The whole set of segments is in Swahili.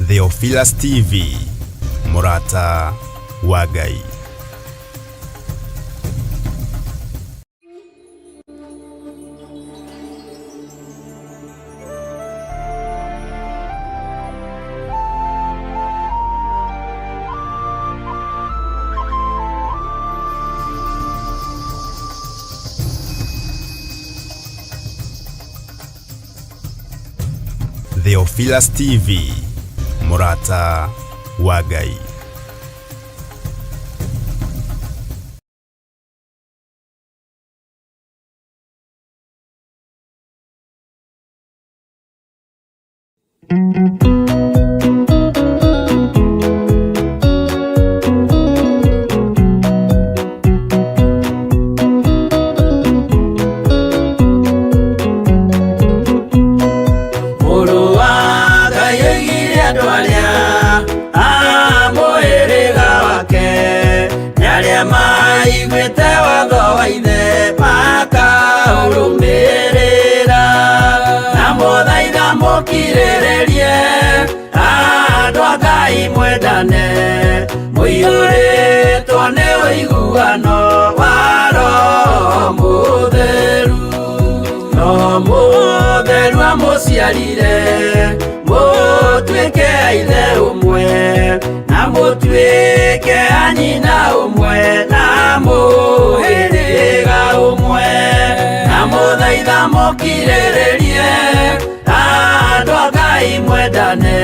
Theophilus TV, Murata wa Ngai. Theophilus TV, Murata wa Ngai. Muiyũrĩtwo nĩ ũiguano wa Roho Mũtheru. Roho Mũtheru amũciarire mũtuĩke a ithe ũmwe, na mũtuĩke a nyina ũmwe, na mũhĩrĩga ũmwe. Na mũthaitha mũkirĩrĩrie andũ a Ngai mwendane.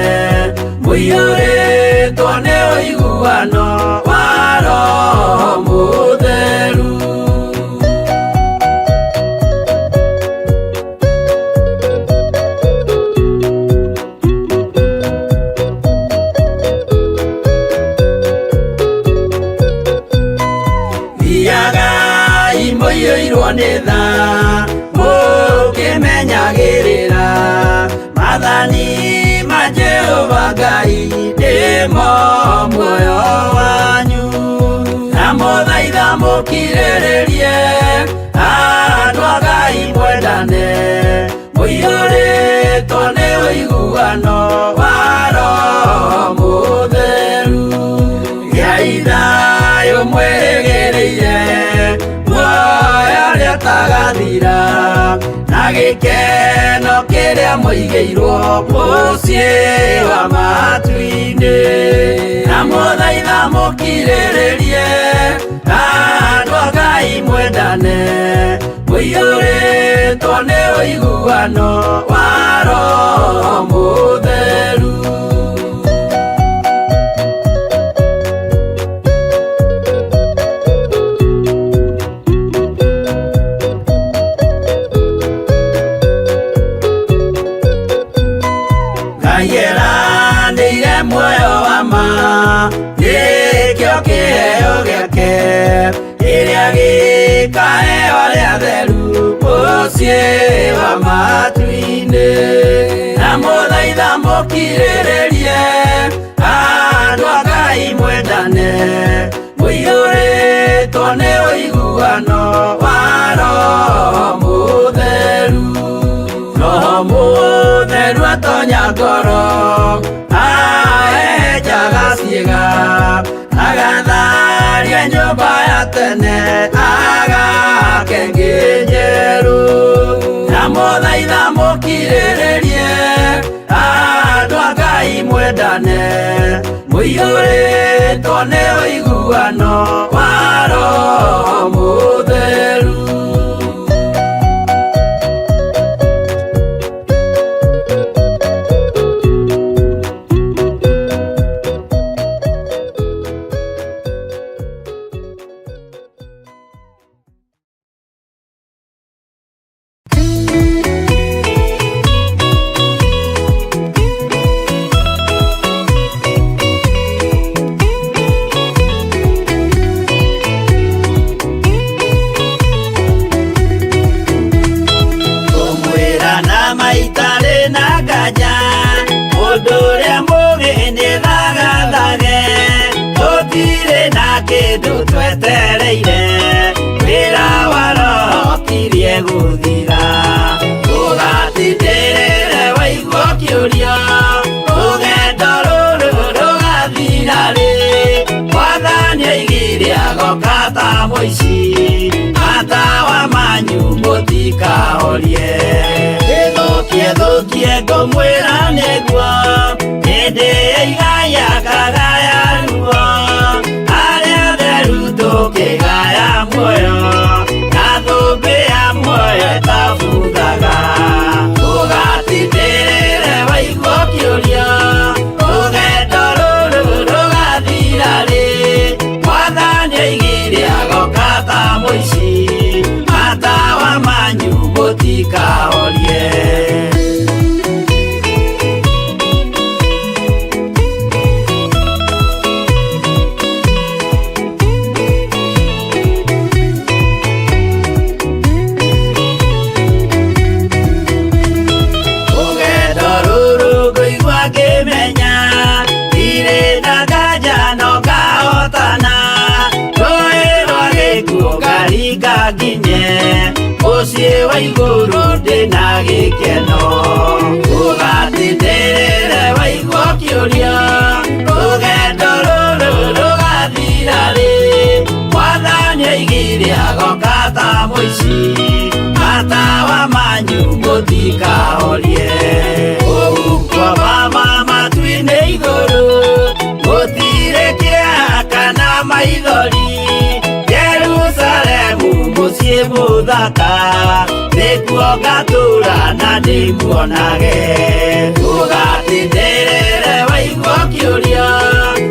Muiyũrĩtwo nĩ ũiguano wa Roho Mũtheru. Thiagai mũiyũirwo nĩ tha, mũkĩmenyagĩrĩra maathani ma Jehova Ngai nĩmo muoyo wanyu. Na mũthaitha mũkirĩrĩrie andũ a Ngai mwendane. Muiyũrĩtwo nĩ ũiguano wa Roho Mũtheru. Gĩai thayũ mwĩrĩgĩrĩire, muoyo ũrĩa ũtagathira, na gĩkeno kĩrĩa mũigĩirwo mũciĩ wa matu-inĩ. Na mũthaitha mũkirĩrĩrie andũ a Ngai mwendane. Muiyũrĩtwo nĩ ũiguano wa Roho Mũtheru. Nĩire muoyo wa ma, nĩkĩo kĩheo gĩake, kĩrĩa gĩkaheo arĩa atheru mũciĩ wa matu-inĩ. Na mũthaitha mũkirĩrĩrie andũ a Ngai mwendane. Muiyũrĩtwo nĩ ũiguano wa Roho Mũtheru. Roho Mũtheru atonya ngoro, aenjaga ciĩga, agatharia nyũmba ya tene, agake ĩngĩ njerũ. Na mũthaitha mũkirĩrĩrie andũ a Ngai mwendane. Muiyũrĩtwo nĩ ũiguano wa Roho Mũtheru. twetereire wĩra wa Roho tirie gũthira ũgatindĩrĩre waigua kĩũria rũgendo agoka ta mũici, matawa manyu mũtikahorie. Thũkie ngũmwĩra nĩguo, hĩndĩ ĩigaya kagaya ruo, arĩa atheru tũkĩgaya muoyo, na thũmbĩ ya muoyo ĩtabuthaga. Ũgatindĩrĩre waigua ũkĩũrio, rũgendo rũrũ rũgathira rĩ, Mwathani oigire agoka ta mũici, matawa manyu mũtikahorie. Mũciĩ wa igũrũ ndĩna gĩkeno, ũgatindĩrĩre waigua ũkĩũrio, rũgendo rũrũ rũgathira rĩ, Mwathani oigire agoka ta mũici, matawa manyu mũtikahorie. Ũgukwo mama matu-inĩ igũrũ, gũtirĩ kĩeha kana maithori, Jerusalemu mũciĩ mũthaka, nĩkuo ngatũũra na ndĩmuonage. Ũgatindĩrĩre waigua ũkĩũrio,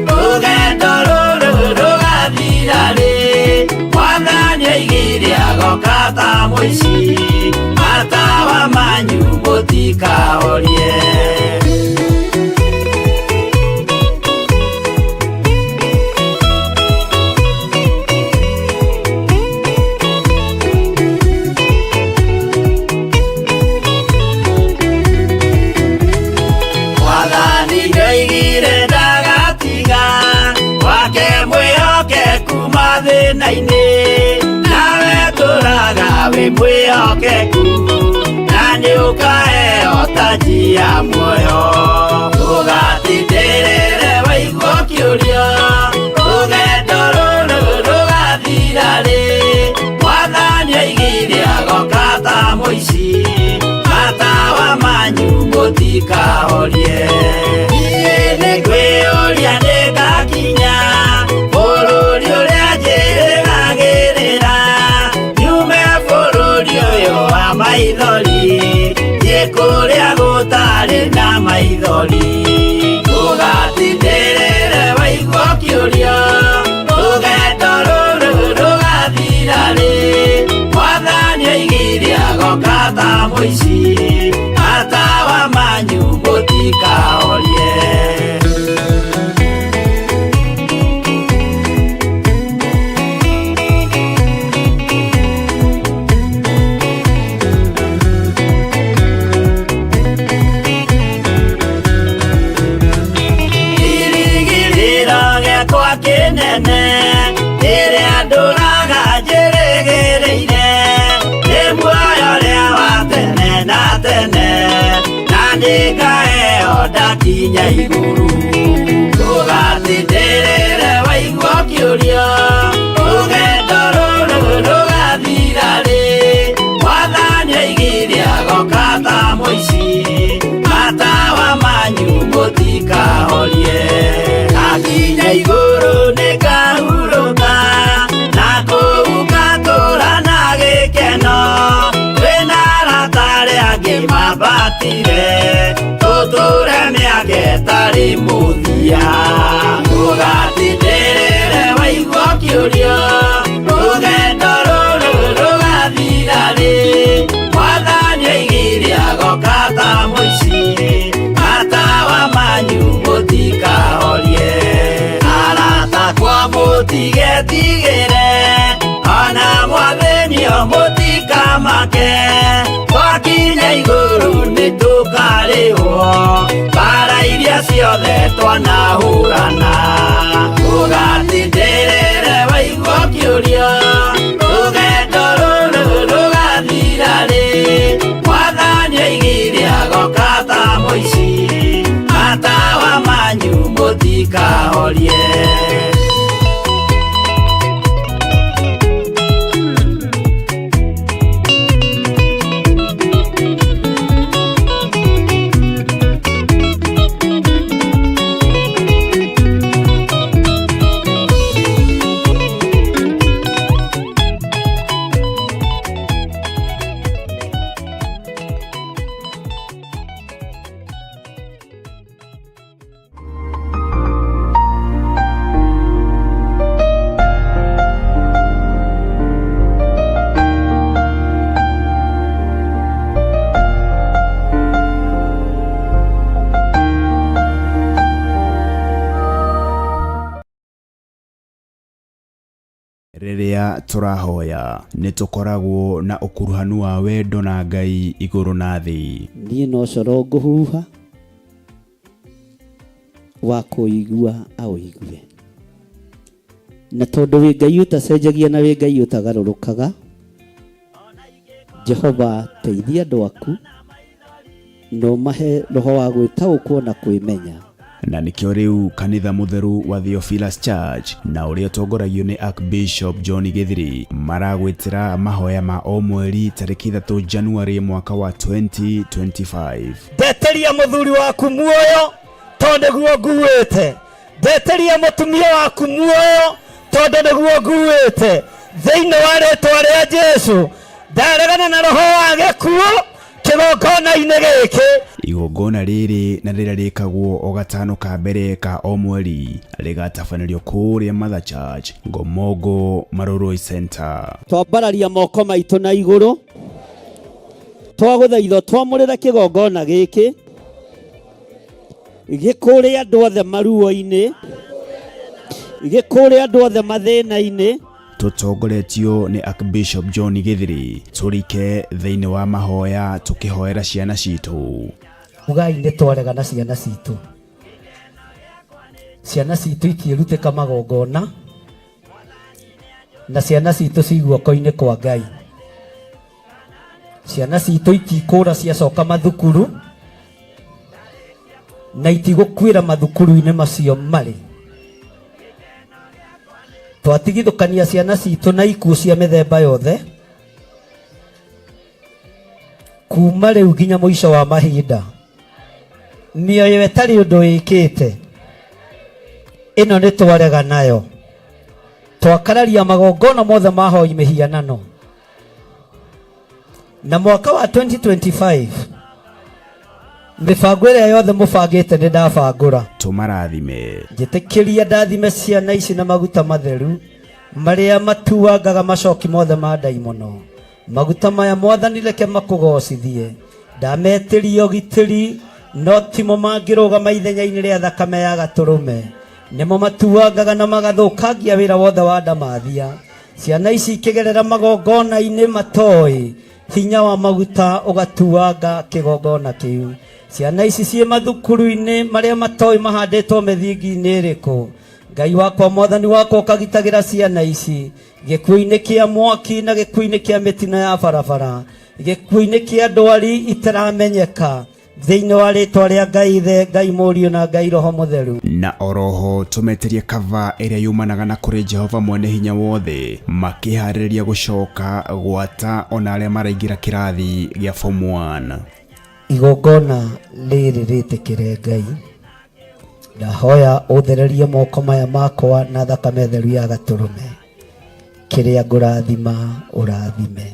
rũgendo rũrũ rũgathira rĩ, Mwathani oigire agoka ta mũici, matawa manyu mũtikahorie. Nawe tũraga wĩ mwĩhokeku, na nĩũkaheo taji ya muoyo. Ũgatindĩrĩre waigua ũkĩũrio, rũgendo rũrũ rũgathira rĩ, Mwathani oigire agoka ta mũici, matawa manyu mũtikahorie. Niĩ nĩngwĩyũria nĩngakinya bũrũri ũrĩa njĩrĩgagĩrĩra, nyume bũrũri ũyũ wa maithori, thiĩ kũrĩa gũtarĩ na maithori. Ũgatindĩrĩre waigua ũkĩũrio, rũgendo rũrũ rũgathira rĩ, Mwathani oigire agoka ta mũici, matawa manyu mũtikahorie. Kĩnene ĩrĩa ndũraga njĩrĩgĩrĩire, nĩ muoyo ũrĩa wa tene na tene, na nĩngaheo ndakinya igũrũ. Ũgatindĩrĩre waigua ũkĩũrio, rũgendo rũrũ rũgathira rĩ, Mwathani oigire agoka ta mũici, matawa manyu mũtikahorie. Ngakinya igũrũ nĩngahurũka, na kũu ngatũũra na gĩkeno, twĩna arata arĩa angĩ mambatire, tũtũũre mĩaka ĩtarĩ mũthia. Ũgatindĩrĩre waigua ũkĩũrio, rũgendo rũrũ rũgathira rĩ, Mwathani oigire agoka ta mũici, matawa manyu mũtikahorie. Mũtigetigĩre, ona mwathĩnio mũtikamake, twakinya igũrũ nĩtũkarĩhwo, mbara iria ciothe twanahũrana. Ũgatindĩrĩre waigua ũkĩũrio, rũgendo rũrũ rũgathira rĩ, Mwathani oigire agoka ta mũici, matawa manyu mũtikahorie. Riria turahoya nitukoragwo na ukuruhanu wa wendo na Ngai iguru na thi. Nie no coro nguhuha wa kuigua au igue. Na tondu wi Ngai utacenjagia na wi Ngai utagarurukaga, Jehova teithia andu aku no mahe roho wa gwitaũkwo na kwimenya. Na nikio riu kanitha mutheru wa Theophilus Church na uria tongoragio ni Archbishop John Githiri maragwitira mahoya ma o mweri tariki 3 January mwaka wa 2025. Ndeteria muthuri waku muoyo tondu guo nguite. Ndeteria mutumia waku muoyo tondu niguo nguite. Thiini wa ritwa ria Jesu ndaregana na roho wa gikuo kigongona-ini giki. Igongona riri na rira rikagwo o gatano ka mbere ka o mweri rigatabanĩrio kũrĩa Mother Church Ngomongo Maroroi Center. Twambararia moko maitũ na igũrũ twagũthaitha twamũrĩre kĩgongona gĩkĩ gĩkũrĩa andũ othe maruo-inĩ, gĩkũrĩa andũ othe mathĩna-inĩ. Tutongoretio ni Archbishop John Githiri turike thiini wa mahoya tukihoera ciana citu. Ugai nĩ twaregana ciana citu. Ciana citu ikĩrutĩka magongona na ciana citu ciguoko-inĩ kwa Ngai. Ciana citu ikikũra ciacoka mathukuru na itigũkuĩra mathukuru-inĩ macio marĩ. Twatigithũkania ciana citu na ikuũ cia mĩthemba yothe kuma rĩu nginya mũico wa mahinda. Mĩoyo ĩtarĩ ũndũ ĩkĩte ĩno nĩ twarega nayo. Twakararia magongona mothe mahoi mĩhianano. Na mwaka wa 2025 mibango ĩrĩa yothe mũbangĩte nĩ ndabangũra. Tumarathime. Njĩtĩkĩria ndathime ciana ici na maguta matheru marĩa matuangaga macoki mothe ma ndaimono. Maguta maya Mwathani reke makũgocithie. Ndametĩria ũgitĩri no timo mangĩrũgama ithenya-inĩ rĩa thakame ya gatũrũme. Nĩmo matuangaga na magathũkangia wĩra wothe wa ndamathia. Ciana ici ikĩgerera magongona-inĩ matoĩ hinya wa maguta ũgatuanga kĩgongona kĩu. Ciana ici ciĩ mathukuru-inĩ marĩa matoĩ mahandĩtwo mĩthingi-inĩ ĩrĩkũ. Ngai wakwa Mwathani wakwa ũkagitagĩra ciana ici gĩkuũ-inĩ kĩa mwaki na gĩkuũ-inĩ kĩa mĩtino ya barabara, gĩkuũ-inĩ kĩa ndwari itaramenyeka, thĩinĩ wa rĩtwa rĩa Ngai Ithe, Ngai Mũriũ na Ngai Roho Mũtheru. Na oroho tumeteria kava ĩrĩa yumanaga na kũrĩ Jehova Mwene Hinya Wothe makĩharĩrĩria gũcoka gwata ona arĩa maraingĩra kĩrathi gĩa form 1. Igongona rĩrĩ rĩtĩkĩre Ngai. Ndahoya ũthererie moko maya makwa na thakame theru ya gatũrũme. Kĩrĩa ngũrathima ũrathime.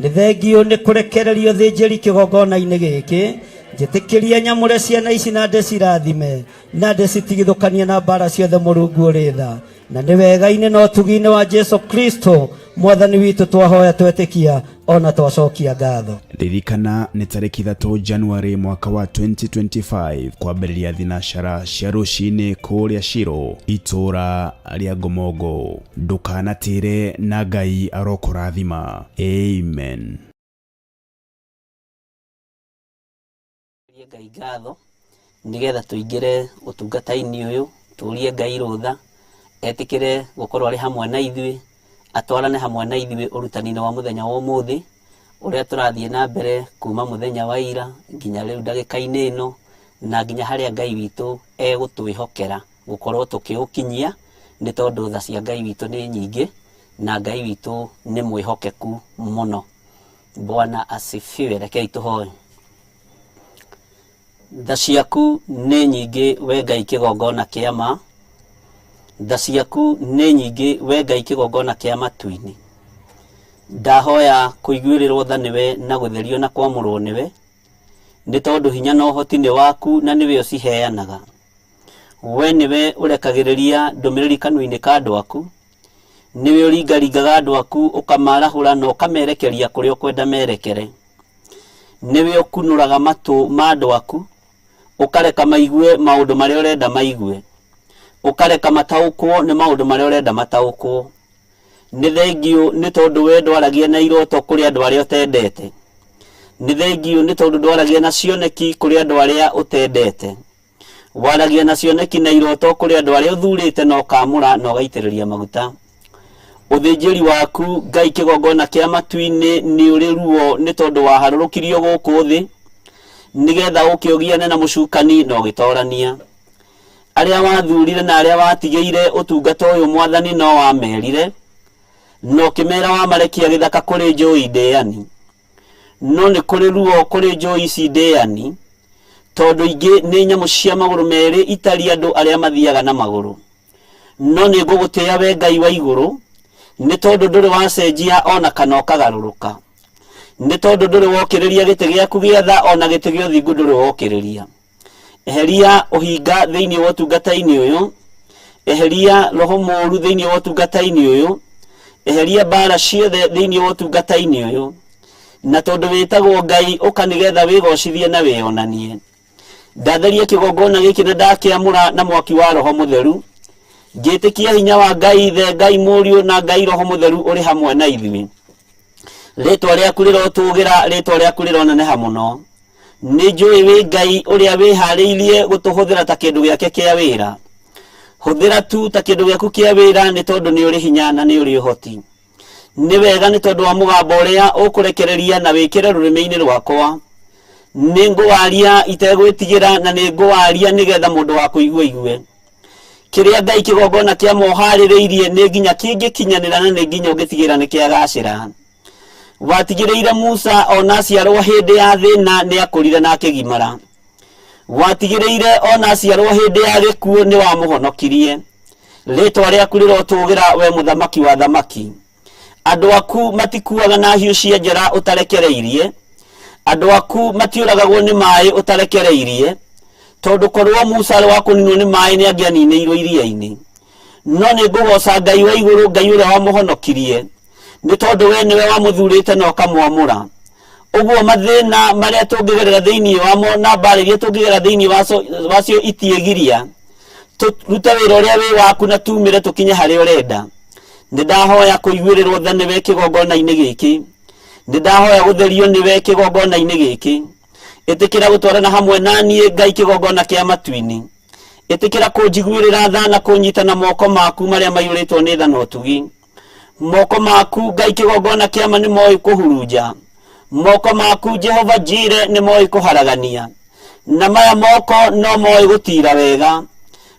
Nĩ thengio nĩ kũrekererio thĩnjĩri kĩgongona-inĩ gĩkĩ. Njĩtĩkĩria nyamũre ciana ici na ndĩcirathime na ndĩcitigithũkanie na mbara ciothe Mũrungu ũrĩ tha. Na nĩ wega-inĩ na ũtugi-inĩ wa Jesu Kristo Mwathani witũ twahoya twetĩkia ona twacokia ngatho. Ririkana nĩ tariki 3 January mwaka wa 2025 kwambĩrĩria thinacara cia rũcinĩ kũrĩa Shiro itũra rĩa Ngomongo. Ndũkanatĩre na Ngai arokũrathima. Amen. Ngai ngatho nigetha tuingire utungata-inĩ ũyũ, turie Ngai rũtha etĩkĩre gũkorwo arĩ hamwe na ithuĩ, atwarane hamwe na ithuĩ ũrutani-inĩ wa mũthenya wa ũmũthĩ ũrĩa tũrathiĩ na mbere kuma mũthenya wa ira nginya rĩu ndagĩka-inĩ ĩno na nginya harĩa Ngai witũ egũtwĩhokera gũkorwo tũkĩũkinyia, nĩ tondũ tha cia Ngai witũ nĩ nyingĩ na Ngai witũ nĩ mwĩhokeku mũno. Bwana asifiwe. Rekei tũhoe. Tha ciaku nĩ nyingĩ we Ngai kĩgongona kĩa ma. Tha ciaku nĩ nyingĩ we Ngai kĩgongona kĩa matu-inĩ. Ndahoya kũiguĩrĩrwo tha nĩwe na gũtherio na kwamũrwo nĩwe, nĩ tondũ hinya na ũhoti nĩ waku na nĩwe ũciheanaga. We nĩwe ũrekagĩrĩria ndũmĩrĩri kanua-inĩ ka andũ aku, nĩwe ũringaringaga andũ aku ũkamarahũra na ũkamerekeria kũrĩa ũkwenda merekere. Nĩwe ũkunũraga matũ ma andũ aku ũkareka maigue maũndũ marĩa ũrenda maigue, ũkareka mataũkwo nĩ maũndũ marĩa ũrenda mataũkwo. nĩ thengiũ nĩ tondũ we ndwaragia na iroto kũrĩ andũ arĩa ũtendete. Nĩ thengiũ nĩ tondũ ndwaragia na cioneki kũrĩ andũ arĩa ũtendete. Waragia na cioneki na iroto kũrĩ andũ arĩa ũthurĩte na ũkamũra na ũgaitĩrĩria maguta. Ũthĩnjĩri waku Ngai kĩgongona kĩa matu-inĩ nĩ ũrĩ ruo nĩ tondũ waharũrũkirio gũkũ thĩ nĩgetha ũkĩogiane na mũcukani na ũgĩtorania. Arĩa wathurire na arĩa watigĩire ũtungata ũyũ Mwathani no wamerire no kĩmera wamarekia gĩthaka kũrĩ njũĩ ndĩani. No nĩ kũrĩ ruo kũrĩ njũĩ ici ndĩani tondũ ingĩ nĩ nyamũ cia magũrũ merĩ itari andũ arĩa mathiaga na magũrũ. No nĩ ngũgũtĩĩa we Ngai wa igũrũ nĩ tondũ ndũrĩ wacenjia ona kana ũkagarũrũka. Nĩ tondũ ndũrĩ wokĩrĩria gĩtĩ gĩaku gĩa tha ona gĩtĩ gĩa ũthingu ndũrĩ wokĩrĩria. Eheria ũhinga thĩinĩ wa ũtungata-inĩ ũyũ. Eheria roho mũũru thĩinĩ wa ũtungata-inĩ ũyũ. Eheria mbara ciothe thĩinĩ wa ũtungata-inĩ ũyũ. Na tondũ wĩtagwo Ngai ũka nĩgetha wĩgocithie na wĩonanie. Ndatheria kĩgongona gĩkĩ na ndakĩamũra na mwaki wa Roho Mũtheru. Ngĩtĩkia hinya wa Ngai Ithe, Ngai Mũriũ na Ngai Roho Mũtheru ũrĩ hamwe na ithuĩ. Rĩtwa rĩaku rĩrotũgĩra, rĩtwa rĩaku rĩroneneha mũno. Nĩ njũĩ wĩ Ngai ũrĩa wĩharĩirie gũtũhũthĩra ta kĩndũ gĩake kĩa wĩra. Hũthĩra tu ta kĩndũ gĩaku kĩa wĩra nĩ tondũ nĩ ũrĩ hinya na nĩ ũrĩ ũhoti. Nĩ wega nĩ tondũ wa mũgambo ũrĩa ũkũrekereria na wĩkĩre rũrĩmĩ-inĩ rwakwa. Nĩ ngũwaria itegwĩtigĩra na nĩ ngũwaria nĩgetha mũndũ wa kũigua igue. Kĩrĩa Ngai kĩgongona kĩa moharĩrĩirie nĩ nginya kĩngĩkinyanĩra na nĩ nginya ũngĩtigĩra nĩ kĩagacĩra. Watigĩrĩire Musa ona aciarwo hĩndĩ ya thĩna nĩ akũrire na akĩgimara. Watigĩrĩire ona aciarwo hĩndĩ ya gĩkuũ nĩ wamũhonokirie. Rĩtwa rĩaku rĩrotũgĩra we mũthamaki wa thamaki. Andũ aku matikuaga na hiũ cia njora ũtarekereirie. Andũ aku matiũragagwo nĩ maĩ ũtarekereirie. Tondũ korwo Musa arĩ wa kũninwo nĩ maĩ nĩ angĩaninĩirwo iria-inĩ. No nĩ ngũgoca Ngai wa igũrũ, Ngai ũrĩa wamũhonokirie. Nĩ tondũ we nĩwe wamũthurĩte na ũkamwamũra. Ũguo mathĩna marĩa tũngĩgerera thĩinĩ wamo na mbara iria tũngĩgerera thĩinĩ wacio itiĩgiria. Tũrute wĩra ũrĩa wĩ waku na tumĩre tũkinye harĩa ũrenda. Nĩ ndahoya kũiguĩrĩrwo tha nĩwe kĩgongona-inĩ gĩkĩ. Nĩ ndahoya gũtherio nĩwe kĩgongona-inĩ gĩkĩ. Ĩtĩkĩra gũtwarana hamwe na niĩ Ngai kĩgongona kĩa matu-inĩ. Ĩtĩkĩra kũnjiguĩrĩra tha na kũnyita na moko maku marĩa maiyũrĩtwo nĩ tha na ũtugi. Moko maku Ngai kĩgongona kĩama nĩ moĩ kũhurunja. Moko maku Jehova Jireh nĩ moĩ kũharagania. Na maya moko no moĩ gũtira wega.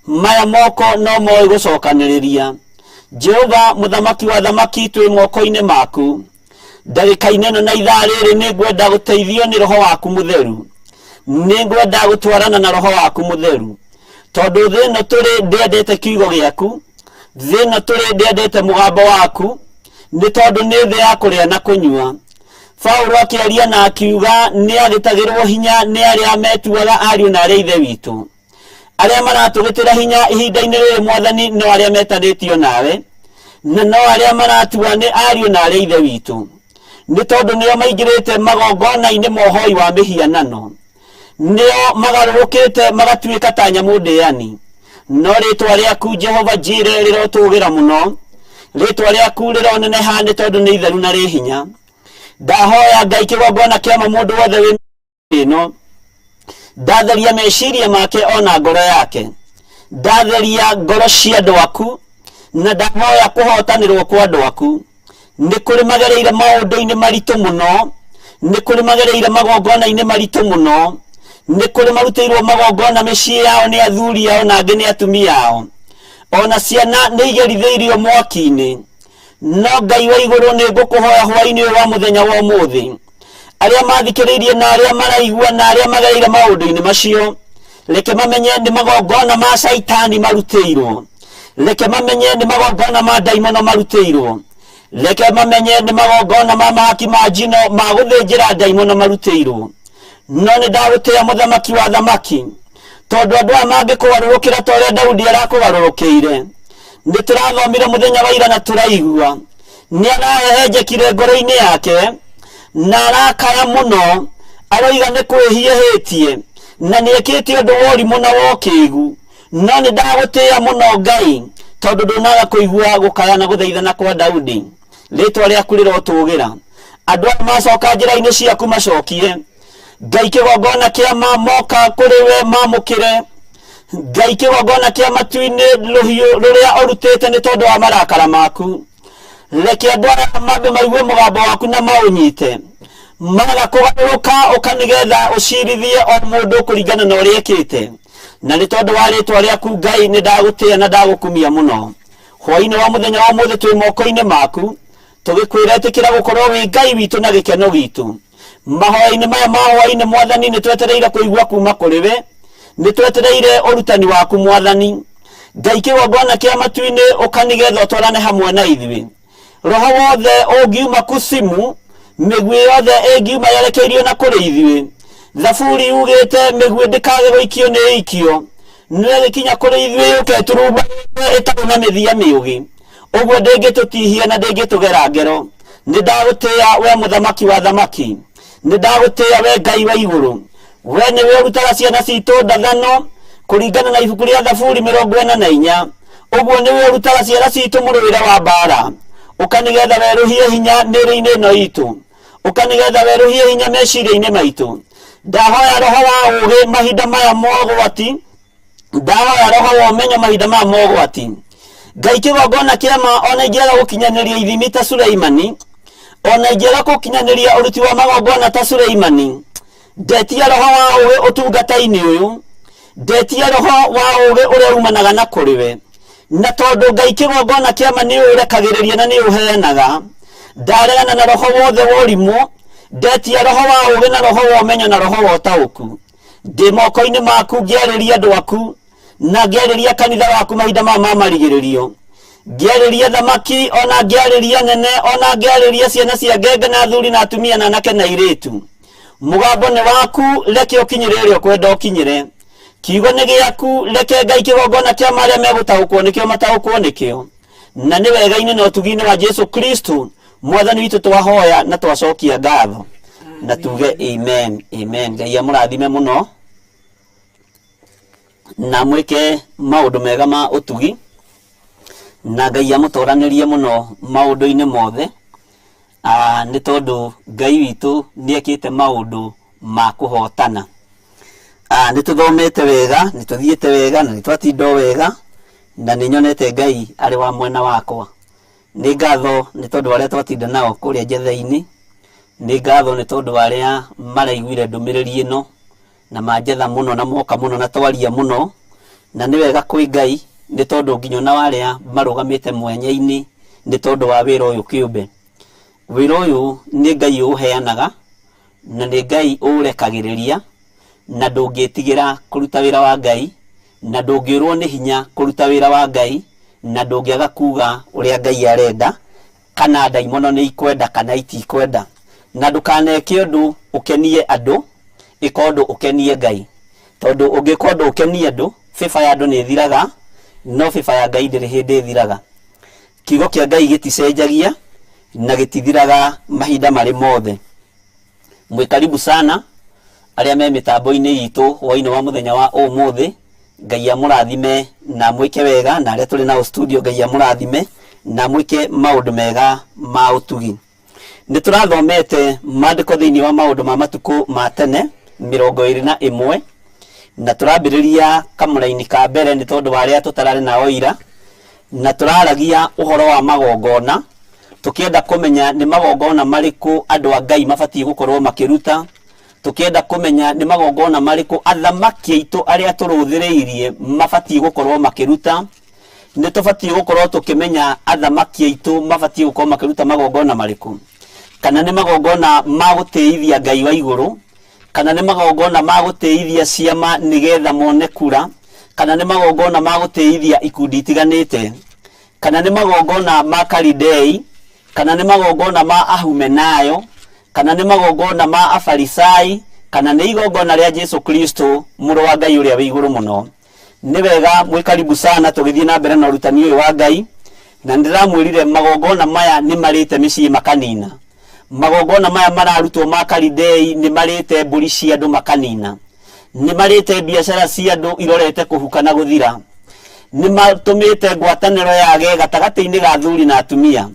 Maya moko no moĩ gũcokanĩrĩria. Jehova mũthamaki wa thamaki twĩ moko-inĩ maku. Ndagĩka-inĩ ĩno na ithaa rĩrĩ nĩ ngwenda gũteithio nĩ Roho waku Mũtheru. Nĩ ngwenda gũtwarana na Roho waku Mũtheru. Tondũ thĩ ĩno tũrĩ ndĩendete kiugo gĩaku. Thĩ ĩno tũrĩ ndĩendete mũgambo waku. Nĩ tondũ nĩ thĩ ya kũrĩa na kũnyua. Paulo akĩaria na akiuga nĩ agĩtagĩrwo hinya nĩ arĩa metuaga ariũ na arĩa ithe witũ. Arĩa maratũgĩtĩra hinya ihinda-inĩ rĩrĩ Mwathani no arĩa metanĩtio nawe. Na no arĩa maratua nĩ ariũ na arĩa ithe witũ. Nĩ tondũ nĩo maingĩrĩte magongona-inĩ mohoi wa mĩhianano. Nĩo magarũrũkĩte magatuĩka ta nyamũ ndĩani. No rĩtwa rĩaku Jehova Jireh rĩrotũgĩra mũno. Rĩtwa rĩaku rĩroneneha nĩ tondũ nĩ itheru na rĩ hinya. Ndahoya Ngai kĩgongona kĩama mũndũ wothe wĩ ĩno. Ndatheria meciria make ona ngoro yake. Ndatheria ngoro cia andũ aku. Na ndahoya kũhotanĩrwo kwa andũ aku. Nĩ kũrĩ magereire maũndũ-inĩ maritũ mũno. Nĩ kũrĩ magereire magongona-inĩ maritũ mũno. Nĩ kũrĩ marutĩirwo magongona mĩciĩ yao nĩ athuri ao na angĩ nĩ atumia ao. Ona ciana nĩ igerithĩirio mwaki-inĩ. No Ngai wa igũrũ nĩ ngũkũhoya hwaĩ-inĩ ũyũ wa mũthenya wa ũmũthĩ. Arĩa mathikĩrĩirie na arĩa maraigua na arĩa magereire maũndũ-inĩ macio. Reke mamenye nĩ magongona ma Saitani marutĩirwo. Reke mamenye nĩ magongona ma ndaimono marutĩirwo. Reke mamenye nĩ magongona ma mahaki ma njino ma gũthĩnjĩra ndaimono marutĩirwo. No nĩ ndagũtĩĩa mũthamaki wa thamaki. Tondũ andũ aya mangĩkũgarũrũkĩra ta ũrĩa Daudi arakũgarũrũkĩire. Nĩ tũrathomire mũthenya wa ira na tũraigua. Nĩ arahehenjekire ngoro-inĩ yake. Na arakaya mũno. Aroiga nĩ kwĩhiĩhĩtie. Na nĩ ekĩte ũndũ wa ũrimũ na wa ũkĩĩgu. No nĩ ndagũtĩĩa mũno Ngai. tondu ndunaga kuigua gukaya na guthaithana kwa Daudi ritwa riaku rirotugira andu macoka njira-ini ciaku macokie Ngai kigongona kia moka kuri we mamukire Ngai kigongona kia matu-ini ruhiu ruria urutite ni tondu wa marakara maku reke andu mambe maigue mugambo waku na maunyite maga kugaruka ukanigetha ucirithie o mundu kuringana na uria ekite na ni tondu wa ritwa riaku Ngai ni ndagutia na ndagukumia muno hwaini wa muthenya wa muthe twi moko-ini maku tugikwira tikira gukorwo wi Ngai witu na gikeno gitu mahoya-ini maya ma hwaini Mwathani ni twetereire kuigua kuma kuri we ni twetereire urutani waku Mwathani Ngai kigongona kia matu-ini ukanigetha utwarane hamwe na ithui roho wothe ungiuma kusimu migwi yothe ingiuma yerekeirio na kuri ithui thaburi ugite migwi ndikage guikio ni ikio nwe gikinya kuri ithui uketurumba itaru na mithia miugi uguo ndingitutihia na ndingitugera ngero ni ndagutia we muthamaki wa thamaki ni ndagutia we Ngai wa iguru we ni we urutaga ciana citu ndathano kuringana na ibuku ria thaburi 44 uguo ni we urutaga ciana citu muruwira wa mbara ukanigetha weruhie hinya niri-ini ino itu ukanigetha weruhie hinya meciria-ini maitu ndahoya roho wa ugi mahinda maya mogwati ndahoya roho wa umenyo mahinda maya mogwati Ngai kigongona kia ma ona ingĩaga gukinyaniria ithimi ta Suleimani ona ingĩaga gukinyaniria uruti wa magongona ta Suleimani ndetia roho wa ugi utungata-ini uyu ndetia roho wa ugi uria umanaga na kuri we na tondu Ngai kigongona kia ma ni urekagiriria na ni uheanaga ndaregana na roho wothe wa urimu ndetia roho wa ugi na roho wa umenyo na roho wa utauku ndi moko-ini maku ngiarĩria andu aku na ngiarĩria kanitha waku mahinda ma marigĩrĩrio ngiarĩria thamaki ona ngiarĩria nene ona ngiarĩria ciana cia ngenge na athuri na atumia na anake na airĩtu mugambo ni waku reke ukinyire ĩrĩa ũkwenda ũkinyire kiugo nĩ gĩaku reke Ngai kigongona kia marĩa megũtaũkwo nĩkĩo mataũkwo nĩkĩo na nĩ wega-inĩ na ũtugi-inĩ wa Jesu Kristo Mwathani witũ twahoya na twacokia ngatho na tuge amen amen. Ngai amũrathime muno na mwike maundu mega ma utugi na Ngai amũtoranirie muno maundu-ini mothe ni tondu Ngai witu niekite maundu ma kuhotana ni tuthomete wega ni tuthiete wega na ni twatindo wega na ni nyonete Ngai ari wa mwena wakwa ni ngatho ni tondu aria twatinda nao kuria njetha-ini ni ngatho ni tondu aria maraiguire ndumiriri ino na manjetha muno na moka muno na twaria muno na ni wega kwi Ngai ni tondu nginyo na waria marugamite mwenya-ini ni tondu wa wira uyu kiumbe wira uyu ni Ngai uheanaga na ni Ngai urekagiriria na ndungitigira kuruta wira wa Ngai na ndungiurwo ni hinya kuruta wira wa Ngai na ndungiaga kuga uria Ngai arenda kana ndaimono ni ikwenda kana itikwenda na ndukaneke undu ukenie andu ikondu ukenie Ngai tondu ungikondu ukenie andu fifa ya andu ni thiraga no fifa ya Ngai ndiri hindi thiraga kiugo kia Ngai giticenjagia na gitithiraga mahinda mari mothe mwi karibu sana aria me mitambo-ini itu hwaini wa muthenya wa umuthi Ngai amũrathime na mwike wega na aria turi na studio Ngai amũrathime na mwike maundu mega ma utugi ni turathomete maandiko thiini wa maundu ma matuku ma tene 21 na turambiriria kamuraini ka mbere ni tondu waria tutarari na oira na turaragia uhoro wa magongona tukienda kumenya ni magongona mariku andu a Ngai mabatie gukorwo makiruta tukienda kumenya ni magongona mariku athamaki aitu aria turuthiriirie mabatie gukorwo makiruta ni tubatie gukorwo tukimenya athamaki aitu mabatie gukorwo makiruta magongona mariku kana ni magongona ma gutiithia Ngai wa iguru kana ni magongona ma gutiithia ciama nigetha mone kura kana ni magongona ma gutiithia ikundi itiganite kana ni magongona ma Kalidei kana ni magongona ma Ahumenayo kana ni magongona ma Afarisai kana ni igongona ria Jesu Kristo muru wa Ngai uria wi iguru muno ni wega mwi karibu sana tugithie na mbere na urutani uyu wa Ngai na ndiramwirire magongona maya ni marite micii makanina magongona maya mararutwo ma Kalidei ni marite mburi cia andu makanina ni marite biashara cia andu irorete kuhuka na guthira nĩ matũmĩte ngwatanĩro yage gatagatĩ-inĩ ga athuri na atumia,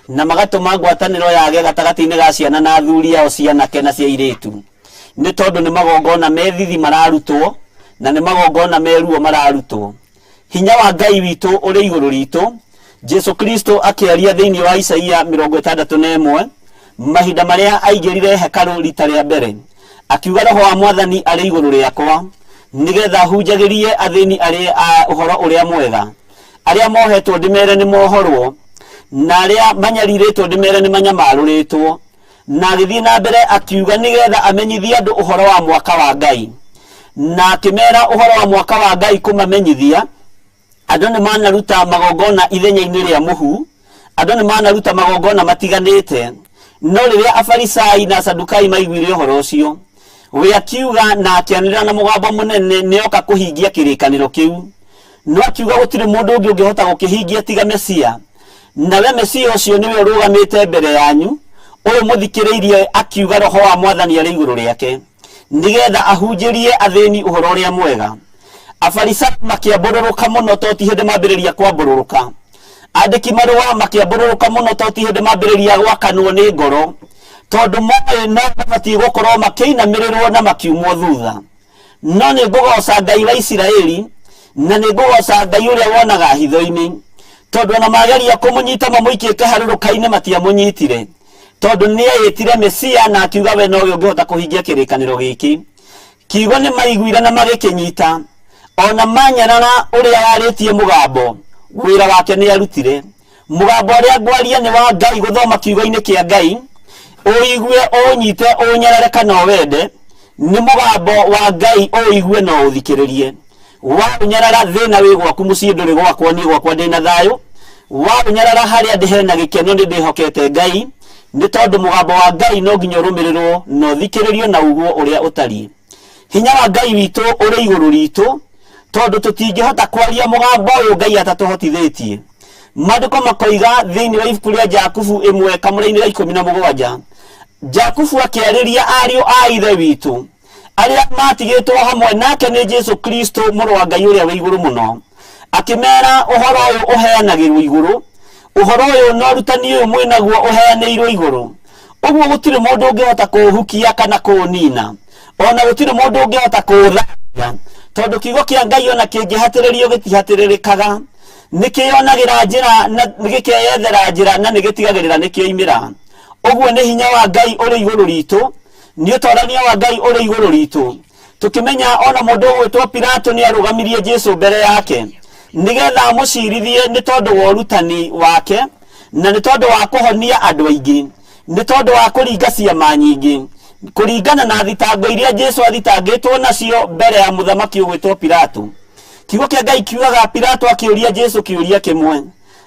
na magatũma ngwatanĩro yage gatagatĩ-inĩ ga ciana na athuri ao cia anake na cia airĩtu, nĩ tondũ nĩ magongona methithi mararutwo na nĩ magongona meruo mararutwo. Hinya wa Ngai witũ ũrĩ igũrũ ritũ, Jesu Kristo akĩaria thĩinĩ wa Isaia 61 mahinda marĩa aingĩrire hekalu rita rĩa mbere, akiuga Roho wa Mwathani arĩ igũrũ rĩakwa, nĩgetha hunjagĩrie athĩni arĩa ũhoro ũrĩa mwega, arĩa mohetwo ndĩmere nĩ mohorwo, na arĩa manyarirĩtwo ndĩmere nĩ manyamarũrĩtwo. Na agĩthiĩ na mbere akiuga nĩgetha amenyithie andũ ũhoro wa mwaka wa Ngai, na akĩmera ũhoro wa mwaka wa Ngai kũmamenyithia. Andũ nĩ manaruta magongona ithenya-inĩ rĩa mũhu, andũ nĩ manaruta magongona matiganĩte, no rĩrĩa Afarisai na Sadukai maiguire ũhoro ũcio, we akiuga na akĩanĩrĩra na mũgambo mũnene nĩoka kũhingia kĩrĩkanĩro kĩu. No akiuga gũtirĩ mũndũ ũngĩ ũngĩhota gũkĩhingia tiga Mesia, nawe Mesia ũcio nĩwe ũrũgamĩte mbere yanyu, ũyũ mũthikĩrĩirie, akiuga Roho wa Mwathani arĩ igũrũ rĩake, nĩgetha ahunjĩrie athĩni ũhoro ũrĩa mwega. Afarisai makĩambũrũrũka mũno to ti hĩndĩ mambĩrĩria kwambũrũrũka, andĩki marũa makĩambũrũrũka mũno to ti hĩndĩ mambĩrĩria gwakanwo nĩ ngoro, tondũ moĩ no mabatiĩ gũkorwo makĩinamĩrĩrwo na makiumwo thutha. No nĩ ngũgoca Ngai wa Isiraeli, na nĩ ngũgoca Ngai ũrĩa wonaga hitho-inĩ, tondũ ona mageria kũmũnyita mamũikie kĩharũrũka-inĩ matiamũnyitire, tondũ nĩ eyĩtire Mesia na akiuga we nowe ũngĩhota kũhingia kĩrĩkanĩro gĩkĩ. Kiugo nĩ maiguire na magĩkĩnyita, ona manyarara ũrĩa warĩtie mũgambo, wĩra wake nĩ arutire. Mũgambo ũrĩa ngwaria nĩ wa Ngai gũthoma kiugo-inĩ kĩa Ngai, ũigue ũnyite ũnyarare kana wende, nĩ mũgambo wa Ngai ũigue no ũthikĩrĩrie. Wa ũnyarara thĩna wĩ gwaku mũciĩ ndũrĩ gwakwa, niĩ gwakwa ndĩna thayũ. Wa ũnyarara harĩa ndĩ hena gĩkeno nĩ ndĩhokete Ngai, nĩ tondũ mũgambo wa Ngai no nginya ũrũmĩrĩrwo na ũthikĩrĩrio na uguo ũrĩa ũtariĩ. Hinya wa Ngai witũ ũrĩ igũrũ ritũ, tondũ tũtingĩhota kwaria mũgambo ũyũ Ngai atatũhotithĩtie. Maandĩko makoiga thĩinĩ wa ibuku rĩa Jakubu 1 kamũra-inĩ ga 17, Jakubu akĩarĩria ariũ a ithe witũ arĩa matigĩtwo hamwe nake nĩ Jesu Kristo mũrũ wa Ngai ũrĩa wĩ igũrũ mũno, akĩmera ũhoro ũyũ ũheanagĩrwo igũrũ, ũhoro ũyũ na ũrutani ũyũ mwĩnaguo ũheanĩirwo igũrũ. Ũguo gũtirĩ mũndũ ũngĩhota kũũhukia kana kũũnina, ona gũtirĩ mũndũ ũngĩhota kũũtharia, tondũ kiugo kĩa Ngai ona kĩngĩhatĩrĩrio gĩtihatĩrĩrĩkaga, nĩkĩonagĩra njĩra na nĩgĩkeyethera njĩra na nĩgĩtigagĩrĩra nĩkĩoimĩra. Ũguo nĩ hinya wa Ngai ũrĩ igũrũ ritũ, nĩ ũtorania wa Ngai ũrĩ igũrũ ritũ. Tũkĩmenya ona mũndũ ũgwĩtwo Pilato nĩ arũgamirie Jesu mbere yake, nĩgetha amũcirithie nĩ tondũ wa ũrutani wake, na nĩ tondũ wa kũhonia andũ aingĩ, nĩ tondũ wa kũringa ciama nyingĩ, kũringana na thitango iria Jesu athitangĩtwo nacio mbere ya mũthamaki ũgwĩtwo Pilato. Kiugo kĩa Ngai kiugaga Pilato akĩũria Jesu kĩũria kĩmwe,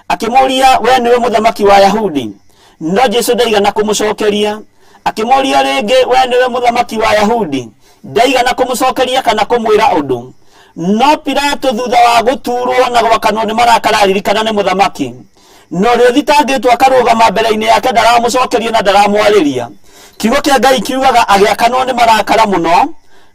akĩmũria we nĩwe mũthamaki wa Ayahudi? No Jesu ndaigana kũmũcokeria. Akĩmũria rĩngĩ we nĩwe mũthamaki wa Ayahudi? Ndaigana kũmũcokeria kana kũmwĩra ũndũ. No Pilato thutha wa gũturwo na gwakanwo nĩ marakara aririkana nĩ mũthamaki, no rĩo thitangĩtwo akarũgama mbere-inĩ yake ndaramũcokeria na ndaramwarĩria. Kiugo kĩa Ngai kiugaga agĩakanwo nĩ marakara mũno,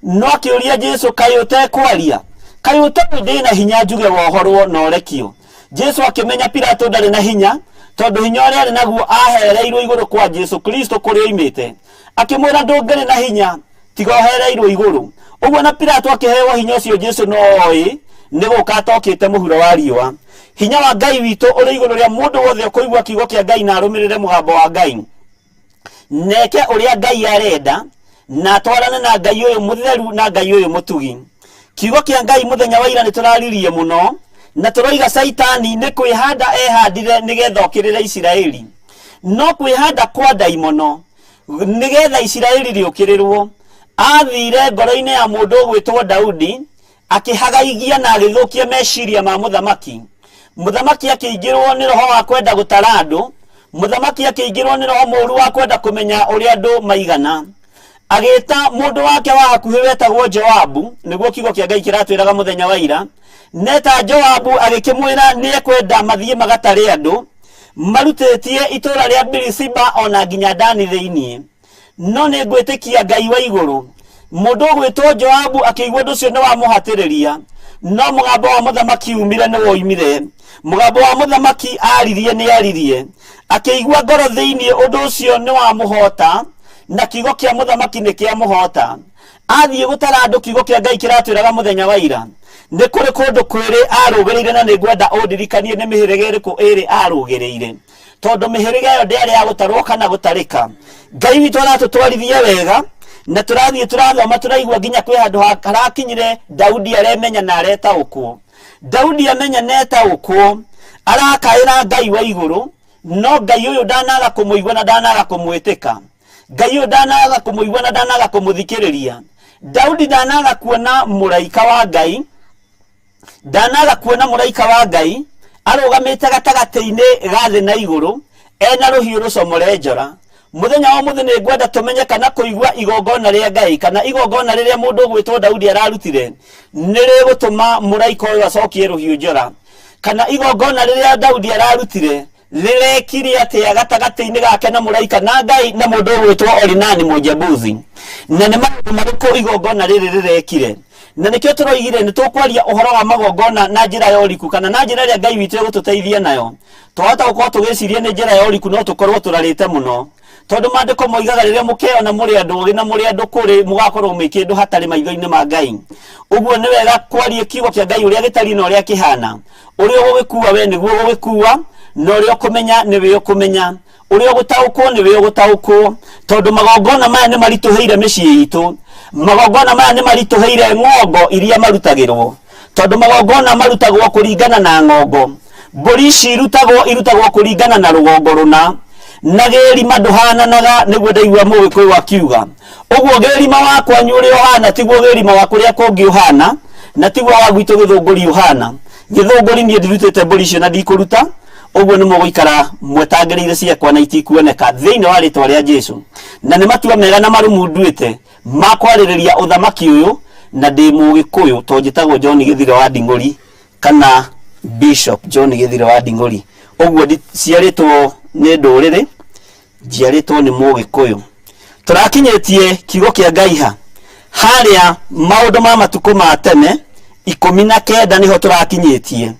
no akĩũria Jesu kaĩ ũtekwaria? Kaĩ ũtarĩ ndĩna hinya njuge wohorwo na ũrekio? Jesu akĩmenya Pilato ndarĩ na hinya, tondũ hinya ũrĩa arĩ naguo ahereirwo igũrũ kwa Jesu Kristo kũrĩa oimĩte. Akĩmwĩra ndũngĩrĩ na hinya tiga ũhereirwo igũrũ. Ũguo na Pilato akĩheo hinya ũcio Jesu no oĩ nĩ gũka atokĩte mũhuro wa riũa. Hinya wa Ngai witũ ũrĩ igũrũ rĩa mũndũ wothe ũkũigua kiugo kĩa Ngai na arũmĩrĩre mũgambo wa Ngai, neke ũrĩa Ngai arenda na atwarane na Ngai ũyũ mũtheru na Ngai ũyũ mũtugi. Kiugo kĩa Ngai mũthenya wa ira nĩ tũraririe mũno, na tũroiga Saitani nĩ kwĩhanda ehandire nĩgetha okĩrĩre Isiraeli, no kwĩhanda kwa ndaimono nĩgetha Isiraeli rĩũkĩrĩrwo. Athire ngoro-inĩ ya mũndũ ũgwĩtwo Daudi, akĩhagaigia na agĩthũkia meciria ma mũthamaki. Mũthamaki akĩingĩrwo nĩ roho wa kwenda gũtara andũ, mũthamaki akĩingĩrwo nĩ roho mũũru wa kwenda kũmenya ũrĩa andũ maigana. Agĩta mũndũ wake wa hakuhĩ wetagwo Joabu, nĩguo kiugo kĩa Ngai kĩratwĩraga mũthenya wa ira. Neta Joabu agĩkĩmwĩra nĩ ekwenda mathiĩ magatare andũ, marutĩtie itũũra rĩa Birisiba ona nginya Dani thĩiniĩ. No nĩ ngwĩtĩkia Ngai wa igũrũ, mũndũ ũgwĩtwo Joabu akĩigua ũndũ ũcio nĩ wamũhatĩrĩria, no mugambo wa muthamaki umire ni woimire. Mugambo wa muthamaki aririe ni aririe, akĩigua ngoro thĩinĩ ũndũ ũcio nĩ wa mũhota, na kiugo kĩa muthamaki nĩ kĩa mũhota. Athiĩ gũtara andũ, kiugo kĩa Ngai kĩratwĩraga mũthenya wa ira, nĩ kũrĩ kũndũ kwĩrĩ arũgĩrĩire, na nĩngwenda ũndirikanie nĩ mĩhĩrĩga ĩrĩkũ ĩrĩ arũgĩrĩire, tondũ mĩhĩrĩga ĩyo ndĩarĩ ya gũtarwo kana gũtarĩka. Ngai witũ aratũtwarithia wega, na tũrathiĩ tũrathoma tũraigua nginya kwĩ handũ harakinyire Daudi aremenya na aretaũkwo. Daudi amenya netaũkwo, arakaĩra Ngai wa igũrũ, no Ngai ũyũ ndanaga kũmũigua na ndanaga kũmwĩtĩka. Ngai ũyũ ndanaga kũmũigua na ndanaga kũmũthikĩrĩria. Daudi ndanaga kuona mũraika wa Ngai, ndanaga kuona mũraika wa Ngai arũgamĩte gatagatĩ-inĩ ga thĩ na igũrũ, ena rũhiũ rũcomore njora. Muthenya wa mũthĩ nĩ ngwenda tũmenye kana kũigua igongona rĩa Ngai, kana igongona rĩrĩa mũndũ ũgwĩtwo Daudi ararutire nĩ rĩgũtũma mũraika ũyũ acokie rũhiũ njora, kana igongona rĩrĩa Daudi ararutire rĩrekire atĩa gatagatĩ-inĩ gake na mũraika na Ngai na mũndũ ũgwĩtwo Orinani Mũjebuthi, na nĩ maũndũ marĩkũ igongona rĩrĩ rĩrekire. Na nĩkĩo tũroigire nĩ tũkwaria ũhoro wa magongona na njĩra ya ũriku, kana na njĩra ĩrĩa Ngai witũ egũtũteithia nayo. Twahota gũkorwo tũgĩciria nĩ njĩra ya ũriku, no tũkorwo tũrarĩte mũno, tondũ maandĩko moigaga rĩrĩa mũkeona mũrĩ andũ ũgĩ na mũrĩ andũ kũrĩ, mũgakorwo mwĩ kĩndũ hatarĩ maitho-inĩ ma Ngai. Ũguo nĩ wega kwaria kiugo kĩa Ngai ũrĩa gĩtariĩ na ũrĩa kĩhana. Ũrĩa ũgũgĩkua we nĩguo ũgũgĩkua, na ũrĩa ũkũmenya nĩwe ũkũmenya, ũrĩa ũgũtaũkwo nĩwe ũgũtaũkwo, tondũ magongona maya nĩ maritũhĩire mĩciĩ itũ. Magongona maya nĩ maritũhĩire ng'ongo iria marutagĩrwo, tondũ magongona marutagwo kũringana na ng'ongo. Mbũri ici irutagwo kũringana na rũgongo rũna, na gĩrima ndũhananaga, nĩguo ndaigua Mũgĩkũyũ akiuga. Ũguo gĩrima wakwa ũrĩa ũhana tiguo gĩrima wa kũrĩa kũngĩ ũhana, na tiguo wa gwitũ Gĩthũngũri ũhana. Gĩthũngũri niĩ ndirutĩte mbũri icio na ndikũruta, ũguo nĩ mũgũikara mwetangĩrĩire ciakwa na itikuoneka thĩinĩ wa rĩtwa rĩa Jesũ. Na nĩ matua mega na marũmu nduĩte ma kwarĩrĩria ũthamaki ũyũ, na ndĩ Mũgĩkũyũ, to njĩtagwo John Gĩthire wa Nding'ũri, kana Bishop John Gĩthire wa Nding'ũri. Ũguo ciarĩtwo nĩ ndũrĩrĩ, njiarĩtwo nĩ Mũgĩkũyũ. Tũrakinyĩtie kiugo kĩa Ngai harĩa maũndũ ma matukũ ma tene 19 nĩho tũrakinyĩtie.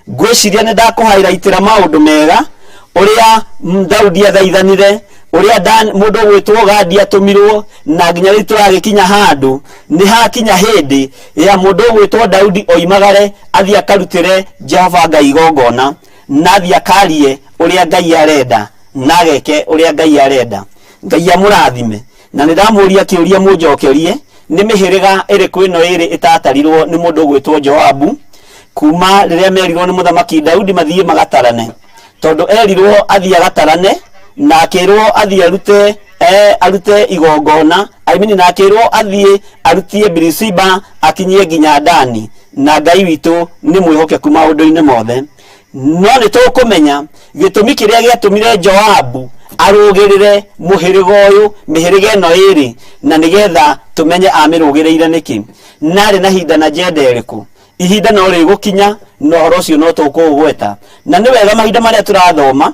Ngwĩciria nĩ ndakũhairaitĩra maũndũ mega ũrĩa Daudi athaithanire, ũrĩa mũndũ ũgwĩtwo Gadi atũmirwo, na nginya rĩu tũragĩkinya handũ nĩ hakinya hĩndĩ ya mũndũ ũgwĩtwo Daudi oimagare athiĩ akarutĩre Jehova Ngai igongona, na athiĩ akarie ũrĩa Ngai arenda, na ageke ũrĩa Ngai arenda. Ngai amũrathime. Na nĩ ndamũria kĩũria mũnjokerie, nĩ mĩhĩrĩga ĩrĩkũ ĩno ĩrĩ ĩtatarirwo nĩ mũndũ ũgwĩtwo Joabu kuma rĩrĩa merirwo nĩ mũthamaki Daudi mathiĩ magatarane, tondũ erirwo athiĩ agatarane, na akĩrwo athiĩ arute igongona, na akĩrwo athiĩ arutie Birisiba akinyie nginya Dani, na Ngai witũ nĩ mwĩhokeku maũndũ-inĩ mothe. No nĩ tũkũmenya gĩtũmi kĩrĩa gĩatũmire Joabu arũgĩrĩre mũhĩrĩga ũyũ, mĩhĩrĩga ĩno ĩrĩ, na nĩgetha tũmenye amĩrũgĩrĩire nĩkĩ, narĩ na hinda na njenda ĩrĩkũ. Ihinda no rĩgũkinya, no ũhoro ũcio no tũkũũgweta, na nĩ wega mahinda marĩa tũrathoma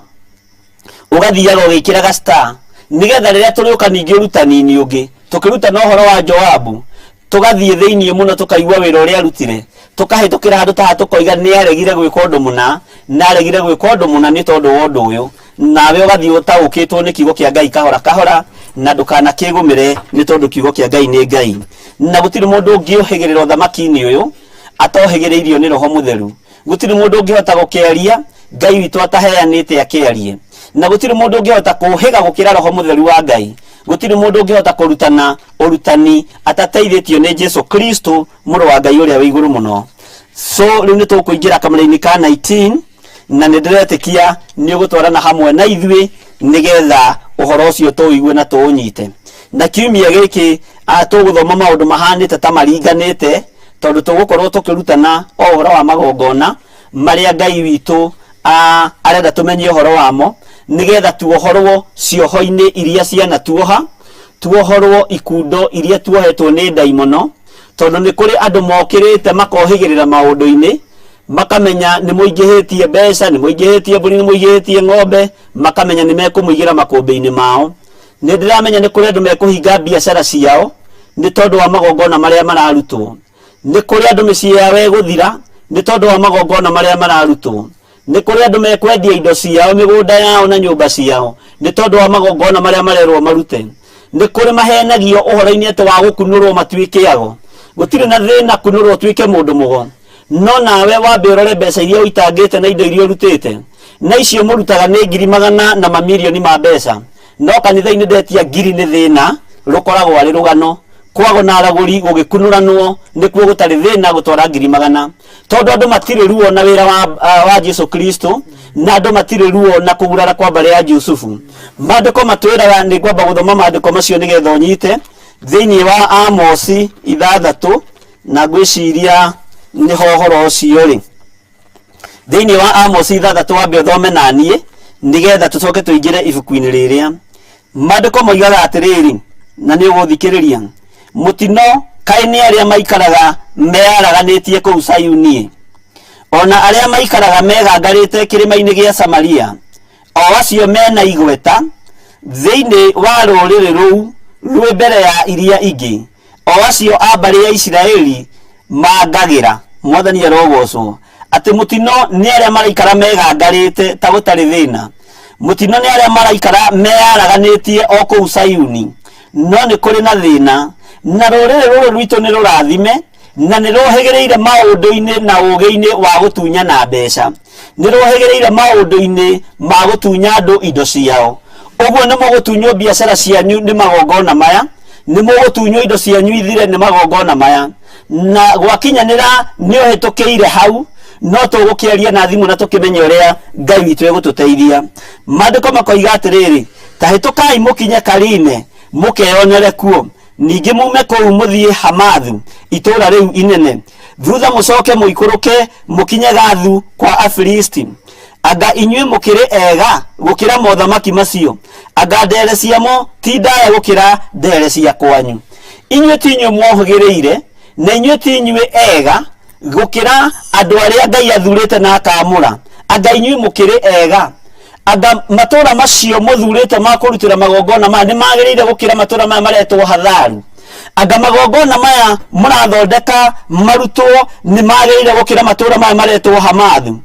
ũgathiaga ũgĩkĩraga star, nĩgetha rĩrĩa tũrĩũka ningĩ ũrutani-inĩ ũngĩ tũkĩruta na ũhoro wa Joabu, tũgathiĩ thĩinĩ mũno tũkaigua wĩra ũrĩa arutire, tũkahĩtũkĩra handũ ta tũkoiga nĩ aregire gwĩka ũndũ mũna, na aregire gwĩka ũndũ mũna nĩ tondũ wa ũndũ ũyũ. Nawe ũgathiĩ ũtaũkĩtwo nĩ kiugo kĩa Ngai kahora kahora, na ndũkanakĩgũmĩre nĩ tondũ kiugo kĩa Ngai nĩ Ngai. Na gũtirĩ mũndũ ũngĩohĩgĩrĩra ũthamaki-inĩ ũyũ atohĩgĩrĩirio nĩ Roho Mũtheru. Gũtirĩ mũndũ ũngĩhota gũkĩaria Ngai witũ ataheanĩte akĩarie, na gũtirĩ mũndũ ũngĩhota kũhĩga gũkĩra Roho Mũtheru wa Ngai. Gũtirĩ mũndũ ũngĩhota kũrutana ũrutani atateithĩtio nĩ Jesũ Kristo, mũrũ wa Ngai ũrĩa wĩ igũrũ mũno. So rĩu nĩ tũkũingĩra kamũra-inĩ ka 19, na nĩ ndĩretĩkia nĩ ũgũtwarana hamwe na ithuĩ nĩgetha ũhoro ũcio tũũigue na tũũnyite. Na kiumia gĩkĩ tũgũthoma maũndũ mahanĩte ta maringanĩte, tondũ tũgũkorwo tũkĩrutana ũhoro wa magongona marĩa Ngai witũ arenda tumenye ũhoro wamo, nĩgetha tuohorwo cioho-inĩ iria cianatuoha, tuohorwo ikundo iria tuohetwo nĩ ndaimono, tondũ nĩ kũrĩ andũ mokĩrĩte makohĩgĩrĩra maũndũ-inĩ, makamenya nĩ mũingĩhĩtie mbeca, nĩ mũingĩhĩtie mbũri, nĩ mũingĩhĩtie ng'ombe, makamenya nĩ mekũmũigĩra makũmbĩ-inĩ mao. Nĩ ndĩramenya nĩ kũrĩ andũ mekũhinga biacara ciao nĩ tondũ wa magongona marĩa mararutwo. nĩ kũrĩ andũ mĩciĩ yao ĩgũthira nĩ tondũ wa magongona marĩa mararutwo, nĩ kũrĩ andũ mekwendia indo ciao, mĩgũnda yao na nyũmba ciao nĩ tondũ wa magongona marĩa marerwo marute, nĩ kũrĩ mahenagio ũhoro-inĩ atĩ wa gũkunũrwo matuĩke ago. Gũtirĩ na thĩna kunũrwo tuĩke mũndũ mũgo, no nawe wambe ũrore mbeca iria ũitangĩte na indo iria ũrutĩte, na icio mũrutaga nĩ ngiri magana na mamirioni ma mbeca, no kanitha-inĩ ndetia ngiri nĩ thĩna rũkoragwo arĩ rũgano, kwago na aragũri gũgĩkunũranwo nĩkuo gũtarĩ thĩna gũtwara ngiri magana, tondũ andũ matirĩ ruo na wĩra wa Jesu Kristo, na andũ matirĩ ruo na kũgurara kwa mbarĩ ya Jusufu. Maandĩko matwĩraga, nĩ kwamba gũthoma maandĩko macio nĩgetha ũnyite thĩinĩ wa Amosi 6 na ngwĩciria nĩho ũhoro ũcio rĩ. Thĩinĩ wa Amosi 6 wambe ũthome naniĩ nĩgetha tũcoke tũingĩre ibuku-inĩ rĩrĩa. Maandĩko moigaga atĩrĩrĩ, na nĩ ũgũthikĩrĩria: mũtino kaĩ nĩ arĩa maikaraga meyaraganĩtie kũu Sayuni, ona arĩa maikaraga megangarĩte kĩrĩma-inĩ gĩa Samaria, o acio mena igweta thĩinĩ wa rũrĩrĩ rũu rwĩ mbere ya iria ingĩ, o acio a mbarĩ ya Isiraeli mangagĩra. Mwathani arogocwo. Atĩ mũtino nĩ arĩa maraikara megangarĩte ta gũtarĩ thĩna, mũtino nĩ arĩa maraikara meyaraganĩtie o kũu Sayuni, no nĩ kũrĩ na thĩna, na rũrĩrĩ rũrũ rwitũ nĩ rũrathime na nĩ rũhĩgĩrĩire maũndũ-inĩ na ũgĩ-inĩ wa gũtunya na mbeca, nĩ rũhĩgĩrĩire maũndũ-inĩ ma gũtunya andũ indo ciao. Ũguo nĩ mũgũtunywo biacara cianyu nĩ magongona maya, nĩ mũgũtunywo indo cianyu ithire nĩ magongona maya, na gwakinyanĩra nĩ ũhĩtũkĩire hau, no tũgũkĩaria na thimũ na tũkĩmenye ũrĩa Ngai witũ egũtũteithia. Maandĩko makoiga atĩrĩrĩ, ta hĩtũkai mũkinye Karine mũkeyonere kuo, ningĩ mume kũu mũthiĩ Hamathu itũũra rĩu inene, thutha mũcoke mũikũrũke mũkinye Gathu kwa Afilisti. Anga inyuĩ mũkĩrĩ ega gũkĩra mothamaki macio, anga ndere ciamo ti ndaya gũkĩra ndere cia kwanyu. Inyuĩ ti inyuĩ mwohĩgĩrĩire, na inyuĩ ti inyuĩ ega gũkĩra andũ arĩa Ngai athurĩte na akamũra. Anga inyuĩ mũkĩrĩ ega, anga matũũra macio mũthurĩte ma kũrutĩra magongona maya nĩ magĩrĩire gũkĩra matũũra maya maretwo Hatharu. Anga magongona maya mũrathondeka marutwo nĩ magĩrĩire gũkĩra matũũra maya maretwo Hamathu.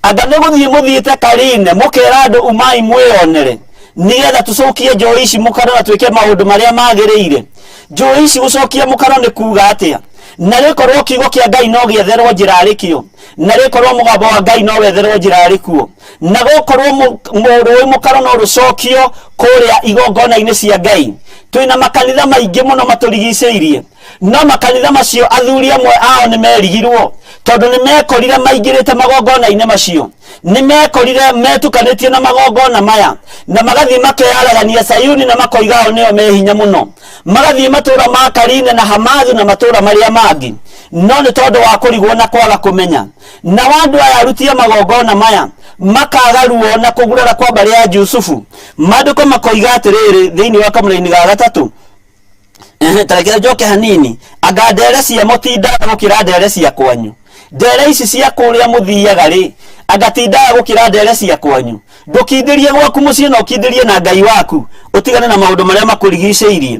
Anga nĩ gũthiĩ mũthiĩte Karine mũkera andũ umai mwĩonere, nĩgetha tũcokie njũĩ ici mũkaro na twĩke maũndũ marĩa magĩrĩire. Njũĩ ici gũcokia mũkaro nĩ kuuga atĩa? Na rĩkorwo kiugo kĩa Ngai no gĩetherwo njĩra rĩkĩo, na rĩkorwo mũgambo wa Ngai no wetherwo njĩra rĩkuo, na gũkorwo rũĩ mũkaro no rũcokio kũrĩa igongona-inĩ cia Ngai. Twĩna makanitha maingĩ mũno matũrigicĩirie, no makanitha macio athuri amwe ao nĩ merigirwo, tondũ nĩ mekorire maingĩrĩte magongona-inĩ macio, nĩ mekorire metukanĩtie na magongona maya, na magathiĩ makeyaragania Sayuni na makoiga o nĩo me hinya mũno, magathiĩ matũũra ma Karine na Hamathu na matũũra marĩa mangĩ, no nĩ tondũ wa kũrigwo na kwaga kũmenya. Na andũ aya arutie magongona maya makaga ruo na kũgurara kwa mbarĩ ya Jusufu. Maandĩko makoiga atĩrĩrĩ thĩinĩ wa Kamũra-inĩ ga 3, tarekera njoke hanini, anga ndere ciamo ti ndaya gũkĩra ndere cia kwanyu. Ndere ici cia kũrĩa mũthiaga rĩ, anga ti ndaya gũkĩra ndere cia kwanyu. Ndũkindĩrie gwaku mũciĩ na ũkindĩrie na Ngai waku, ũtigane na maũndũ marĩa makũrigicĩirie.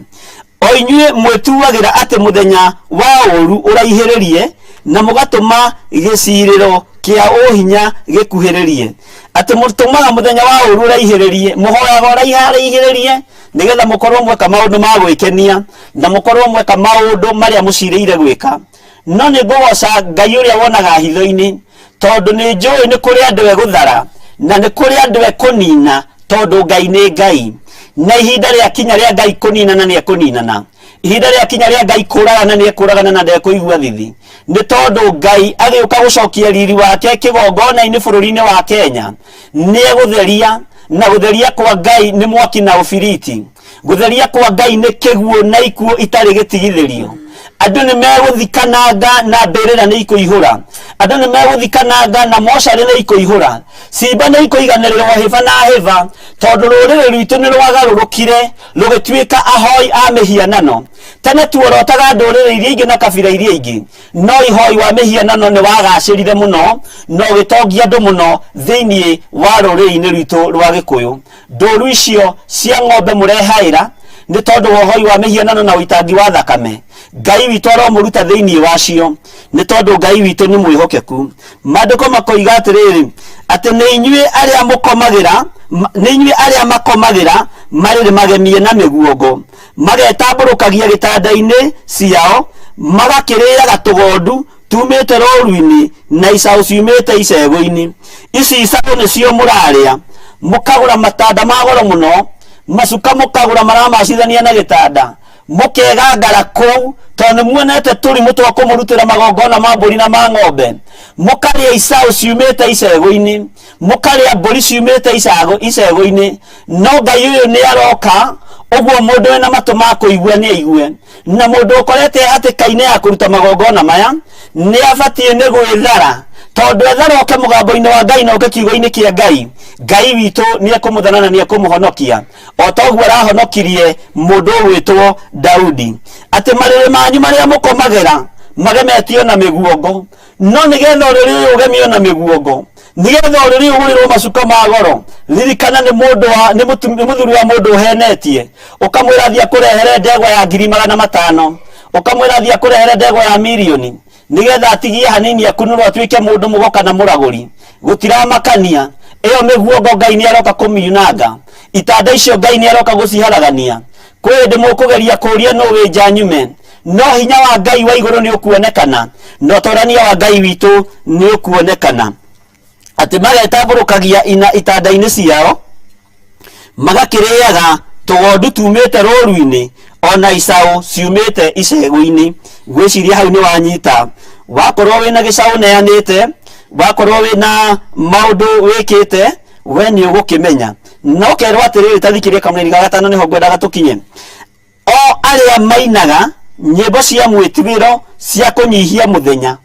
O inyuĩ mwĩtuagĩra atĩ mũthenya wa ũũru ũraihĩrĩrie, na mũgatũma gĩcirĩro kĩa ũhinya gĩkuhĩrĩrie. Atĩ mũtũmaga mũthenya wa ũũru ũraihĩrĩrie, mũhoyaga ũraihĩrĩrie, nĩgetha mũkorwo mweka maũndũ ma gwĩkenia, na mũkorwo mweka maũndũ marĩa mũcirĩire gwĩka. No nĩ ngũgoca Ngai ũrĩa wonaga hitho-inĩ, tondũ nĩ njũĩ nĩ kũrĩ andũ egũthara, na nĩ kũrĩ andũ ekũnina, tondũ Ngai nĩ Ngai. Na ihinda rĩa kinya rĩa Ngai kũninana nĩ ekũninana. Ihinda rĩa kinya rĩa Ngai kũragana nĩ ekũragana na ndekũigua thithi. Nĩ tondũ Ngai agĩũka gũcokia riri wake kĩgongona-inĩ bũrũri-inĩ wa Kenya, nĩ egũtheria, na gũtheria kwa Ngai nĩ mwaki na ũbiriti. Gũtheria kwa Ngai nĩ kĩguũ na ikuũ itarĩ gĩtigithĩrio. Andũ nĩ megũthikananga na mbĩrĩra nĩ ikũihũra. Andũ nĩ megũthikananga na mocarĩ nĩ ikũihũra. Simba nĩ ikũiganĩrĩrwo hĩba na hĩba, tondũ rũrĩrĩ rwitũ nĩ rwagarũrũkire rũgĩtuĩka ahoi a mĩhianano. Tene tuorotaga ndũrĩrĩ iria ingĩ na kabira iria ingĩ, no ihoi wa mĩhianano nĩ wagacĩrire mũno, no gĩtongia andũ mũno thĩinĩ wa rũrĩrĩ-inĩ rwitũ rwa Gĩkũyũ. Ndũru icio cia ng'ombe mũrehaĩra nĩ tondũ wa ũhoi wa mĩhianano na ũitangi wa thakame. Ngai witũ aromuruta thĩinĩ wacio nĩ tondũ Ngai witũ nĩ mwĩhokeku. Maandĩko makoiga atĩrĩrĩ atĩ nĩ inyuĩ arĩa makomagĩra marĩ magemie na mĩguongo, magetambũrũkagia gĩtanda-inĩ ciao, magakĩrĩaga tũgondu tumĩte rũũru-inĩ na icaũ ciumĩte icegũ-inĩ. Ici icaũ nĩcio mũrarĩa, mũkagũra matanda ma goro mũno, macuka mũkagũra maramacithania na gĩtanda, mũkegangara kũu tondũ nĩ muonete tũrimũ twa kũmũrutĩra magongona ma mbũri na ma ng'ombe. Mũkarĩa icaũ ciumĩte icegũ-inĩ, mũkarĩa mbũri ciumĩte icegũ-inĩ. No Ngai ũyũ nĩ aroka, ũguo mũndũ wĩna matũ ma kũigua nĩ aigue, na mũndũ ũkorete hatĩka-inĩ ya kũruta magongona maya nĩ abatiĩ nĩ gwĩthara, tondũ ethara oke mũgambo-inĩ wa Ngai na oke kiugo-inĩ kĩa Ngai, Ngai witũ nĩ ekũmũthana na nĩ ekũmũhonokia, o ta ũguo arahonokirie mũndũ ũgwĩtwo Daudi. Atĩ marĩrĩ manyu marĩa mũkomagĩra magemetio na mĩguongo, no nĩgetha ũrĩrĩ ũyũ ũgemio na mĩguongo, nĩgetha ũrĩrĩ ũgũrĩrwo macuka ma goro, ririkana nĩ mũthuri wa mũndũ ũhenetie, ũkamwĩra thiĩ akũrehere ndegwa ya 500,000, ũkamwĩra thiĩ akũrehere ndegwa ya mirioni, nĩgetha atigie hanini akunũrwo atuĩke mũndũ mũgoka na mũragũri. Gũtiramakania, ĩyo mĩguongo Ngai nĩ aroka kũmiunanga, itanda icio Ngai nĩ aroka gũciharagania. Kwĩ hĩndĩ mũkũgeria kũũria no wĩnja nyume, no hinya wa Ngai wa igũrũ nĩ ũkuonekana, na ũtonania wa Ngai witũ nĩ ũkuonekana. Atĩ magetambũrũkagia itanda-inĩ ciao, magakĩrĩaga tũgondu tumĩte rũũru-inĩ, ona icaũ ciumĩte icegũ-inĩ. Ngwĩciria hau nĩ wanyita. Wakorwo wĩna gĩcaũ neanĩte, wakorwo wĩna maũndũ wĩkĩte, we nĩ ũgũkĩmenya. No kerwo atĩrĩrĩ, tathikĩria kamũnini ga gatano nĩho ngwendaga tũkinye. O arĩa mainaga nyĩmbo cia mwĩtigĩro cia kũnyihia mũthenya.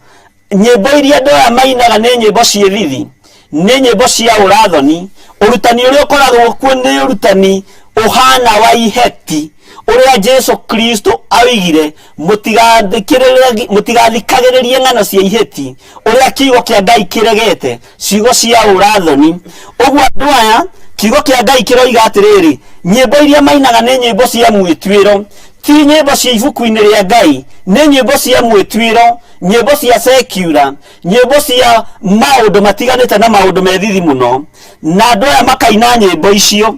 Nyĩmbo iria andũ aya mainaga nĩ nyĩmbo ciĩthithi, nĩ nyĩmbo cia ũrathoni. Ũrutani ũrĩa ũkoragwo kuo nĩ ũrutani ũhana wa iheti, ũrĩa Jesu Kristo augire mũtigathikagĩrĩrie ng'ano cia iheti, ũrĩa kiugo kĩa Ngai kĩregete ciugo cia ũrathoni. Ũguo andũ aya kiugo kĩa Ngai kĩroiga atĩrĩrĩ, nyĩmbo iria mainaga nĩ nyĩmbo cia mwĩtuĩro, ti nyĩmbo cia ibuku-inĩ rĩa Ngai, nĩ nyĩmbo cia mwĩtuĩro, nyĩmbo cia secular, nyĩmbo cia maũndũ matiganĩte na maũndũ methithi mũno. Na andũ aya makaina nyĩmbo icio,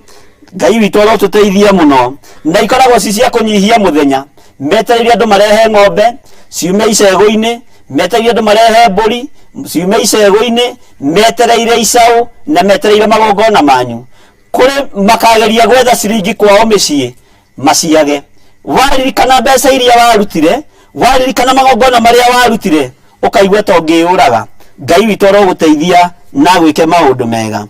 Ngai witũ arotũteithia mũno, na ikoragwo ci cia kũnyihia mũthenya. Metereire andũ marehe ng'ombe ciume icegũ-inĩ, metereire andũ marehe mbũri ciume icegũ-inĩ, metereire icaũ na metereire magongona manyu. Kũrĩ makageria gwetha ciringi kwao mĩciĩ maciage. Waririkana mbeca iria warutire, waririkana magongona marĩa warutire, ũkaigua ta ũngĩũraga. Ngai witũ arogũteithia na gwĩke maũndũ mega.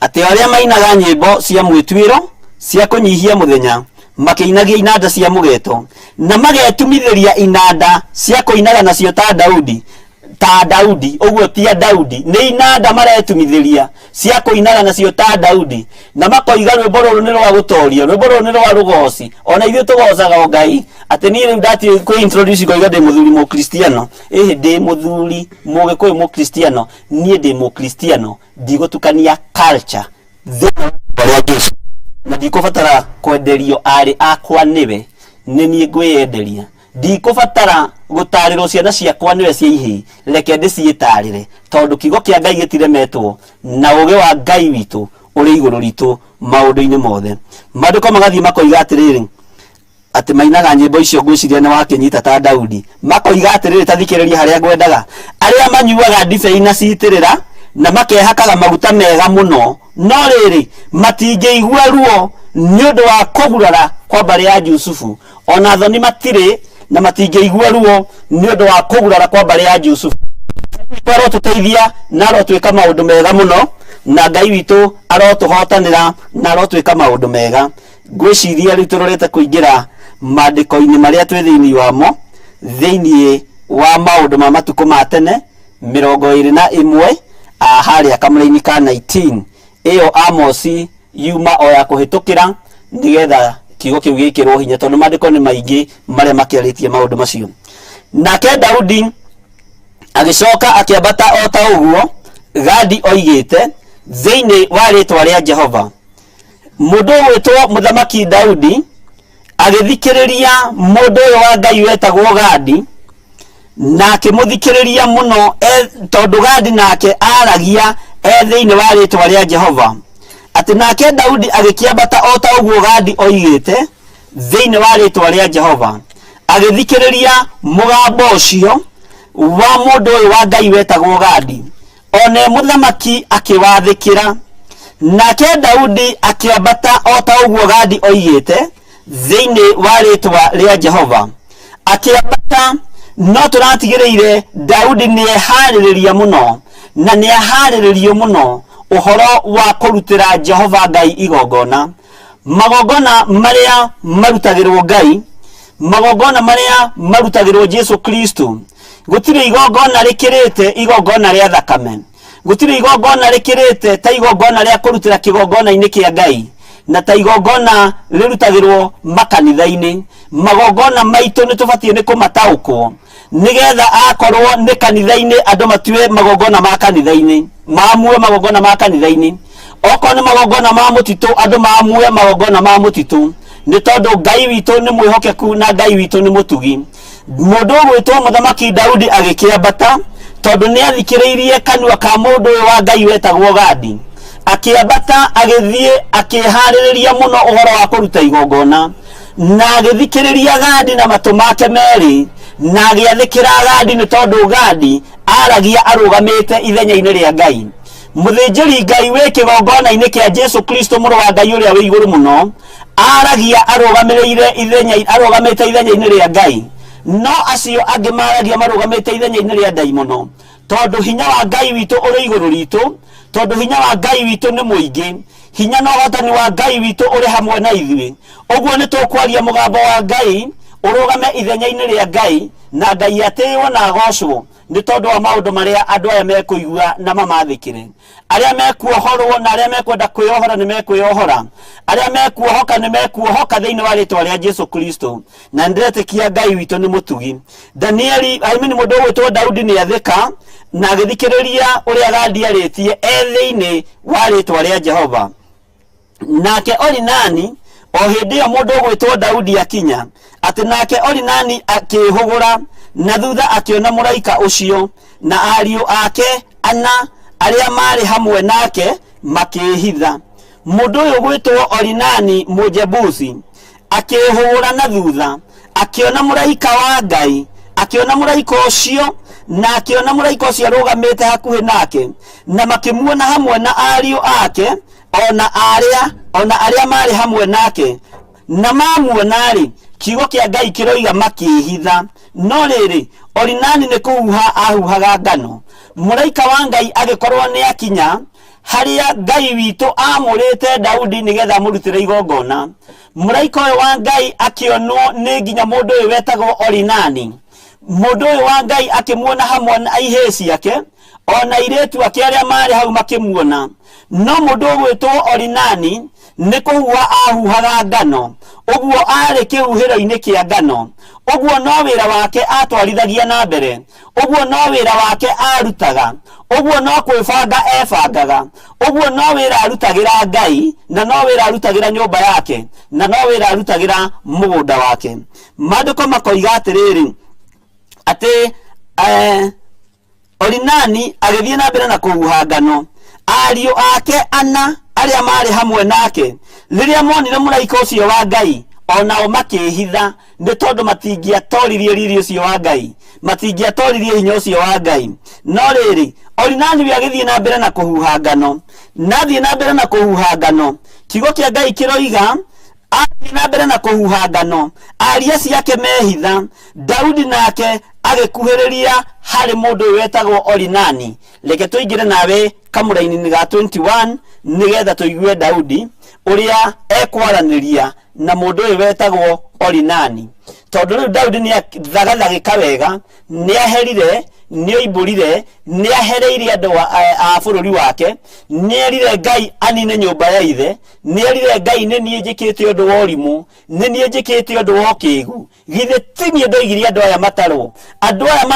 Atĩ arĩa mainaga nyĩmbo cia mwĩtuĩro cia kũnyihia mũthenya, makĩinagia inanda cia mũgeto, na magetumithĩria inanda cia kũinaga nacio ta Daudi, ũguo ti Daudi, nĩ inanda maretumithĩria cia kũinaga nacio ta Daudi, na makoiga rwĩmbo rũrũ nĩ rwa gũtoria, rwĩmbo rũrũ nĩ rwa rũgoci. Ona ithuĩ tũgocaga Ngai, atĩ niĩ rĩu ndathiĩ kwĩ introduce ngoiga ndĩ mũthuri mũkristiano, ndĩ mũthuri mũgĩkũyũ mũkristiano, niĩ ndĩ mũkristiano, ndigũtukania culture na ndikũbatara kwenderio arĩ akwa nĩwe, nĩ niĩ ngwĩyenderia. Ndikũbatara gũtarĩrwo ciana ciakwa nĩwe cia ihĩ, reke ndĩciĩtarĩre, tondũ kiugo kĩa Ngai gĩtiremetwo, na ũũgĩ wa Ngai witũ ũrĩ igũrũ ritũ maũndũ-inĩ mothe. Maandĩko magathiĩ makoiga atĩrĩrĩ, atĩ mainaga nyĩmbo icio ngwĩciria nĩ wakĩnyita ta Daudi. Makoiga atĩrĩrĩ, tathikĩrĩria harĩa ngwendaga, arĩa manyuaga ndibei na citĩrĩra na makehakaga maguta mega mũno, no rĩrĩ matingĩigua ruo nĩ ũndũ wa kũgurara kwa mbarĩ ya Jusufu. Ona thoni matirĩ na matingĩigua ruo nĩ ũndũ wa kũgurara kwa mbarĩ ya Jusufu. Arotũteithia na arotwĩka maũndũ mega mũno, na Ngai witũ arotũhotanĩra na arotwĩka maũndũ mega. Ngwĩciria rĩu tũrorete kũingĩra maandĩko-inĩ marĩa twĩ thĩinĩ wamo, thĩinĩ wa maũndũ ma matukũ ma tene 21 harĩa kamũra-inĩ ka 19, ĩyo Amosi yuma o ya kũhĩtũkĩra nĩgetha kiugo kĩu gĩkĩrwo hinya, tondũ maandĩko nĩ maingĩ marĩa makĩarĩtie maũndũ macio. Nake Daudi agĩcoka akĩambata o ta ũguo Gadi oigĩte thĩinĩ wa rĩĩtwa rĩa Jehova. Mũndũ wĩtwo mũthamaki Daudi agithikiriria mundu wa Ngai wetagwo Gadi, na akimuthikiriria muno tondu Gadi nake aragia thiini wa ritwa ria Jehova. Ati nake Daudi agikiambata o ta uguo Gadi oigite thiini wa ritwa ria Jehova, agithikiriria mugambo ucio wa mundu wa Ngai wetagwo Gadi. One muthamaki akiwathikira, nake Daudi akiambata o ta uguo Gadi oigite thiini wa ritwa ria Jehova. Akiambata, no turatigiriire Daudi ni ehaririria muno na ni ehariririo muno uhoro wa kurutira Jehova Ngai igongona, magongona maria marutagirwo Ngai, magongona maria marutagirwo Jesu Kristo. Gutire igongona rikirite igongona ria thakame, gutire igongona rikirite ta igongona ria kurutira kigongona-ini kia Ngai, na ta igongona rirutagirwo makanitha-ini. Magongona maitu ni tubatie ni kumataukwo nigetha akorwo ni kanitha-ini andu matue magongona ma kanitha-ini, maamue magongona ma kanitha-ini. Oko ni magongona ma mutitu, andu maamue magongona ma mutitu, ni tondu Ngai witu ni mwihokeku na Ngai witu ni mutugi. Mundu gwitwo muthamaki Daudi agikiambata tondu ni athikiriirie kanua ka mundu wa Ngai wetagwo Gadi. Akiambata agithie akihaririria muno uhoro wa kuruta igongona, na agithikiriria Gadi na matu make meri, na agiathikira Gadi ni tondu Gadi aragia arugamite ithenya-ini ria Ngai. Muthinjiri Ngai wi kigongona-ini kia Jesu Kristo muru wa Ngai uria wi iguru muno aragia arugamirire arugamite ithenya-ini ria Ngai. No acio angi maragia marugamite ithenya-ini ria ndaimono, tondu hinya wa Ngai witu uri iguru ritu, tondu hinya wa Ngai witu ni muingi, hinya na uhotani wa Ngai witu uri hamwe na ithui. Uguo ni tukwaria mugambo wa Ngai urugame ithenya-ini ria Ngai, na Ngai atiiwo na agocwo ni tondu wa maundu maria andu aya mekuigua na mamathikire. Aria mekuohorwo na aria mekwenda kwiohora ni mekwiohora, aria mekuohoka ni mekuohoka thiini wa ritwa ria Jesu Kristo, na ndiretikia Ngai witu ni mutugi. Danieli mundu gwitwo Daudi ni athika na agithikiriria uria Gadi aritie thiini wa ritwa ria Jehova. Nake Orinani o hindi yo mundu gwitwo Daudi akinya, ati nake Orinani akihugura na thutha akiona muraika ucio na ariu ake ana aria mari hamwe nake makihitha. Mundu uyu gwitwo Orinani Mujebusi akihura na thutha akiona muraika wa Ngai, akiona muraika ucio na akiona muraika ucio arugamite hakuhi nake, na makimuona hamwe na ariu ake ona aria mari hamwe nake, na mamuona-ri kiugo kia Ngai kiroiga makihitha. No riri Orinani ni kuhuha ahuhaga ngano. Muraika wa Ngai agikorwo ni akinya haria Ngai witu amurite Daudi nigetha murutire igongona. Muraika uyu wa Ngai akionwo ni nginya mundu uyu wetagwo Orinani. Mundu uyu wa Ngai akimuona hamwe na ihĩ ciake ona iretu ake aria mari hau makimuona. No mundu gwitwo Orinani ni kuhuha ahuhaga ngano. Uguo ari kihuhiro-ini kia ngano, uguo no wira wake atwarithagia na mbere, uguo no wira wake arutaga, uguo no kwibanga ebangaga, uguo no wira arutagira Ngai, na no wira arutagira nyumba yake, na no wira arutagira mugunda wake. Maandiko makoiga atiriri ati Orinani agithie na mbere na kuhuha ngano. Ariu ake ana aria mari hamwe nake riria monire muraika ucio wa Ngai onao makihitha, ni tondu matingiatoririe riri ucio wa Ngai, matingiatoririe hinya ucio wa Ngai. No riri Orinani wi agithie na mbere na kuhuha ngano, nathie na mbere na kuhuha ngano, kiugo kia Ngai kiroiga athie na mbere na kuhuha ngano, aria ciake mehitha. Daudi nake agikuhiriria hari mundu wetagwo Orinani. Reke tuingire nawe kamuraini ga 21 nigetha tuigue Daudi uria ekwaraniria na mundu uyu wetagwo Orinani. Tondu riu Daudi ni athagathagika wega, ni aherire, ni oimburire, ni ahereire andu a bururi wake, ni erire Ngai anine nyumba ya ithe, ni erire Ngai ni nie njikite undu wa urimu, ni nie njikite undu wa kigu. Githe ti nie ndoigire andu aya matarwo, andu aya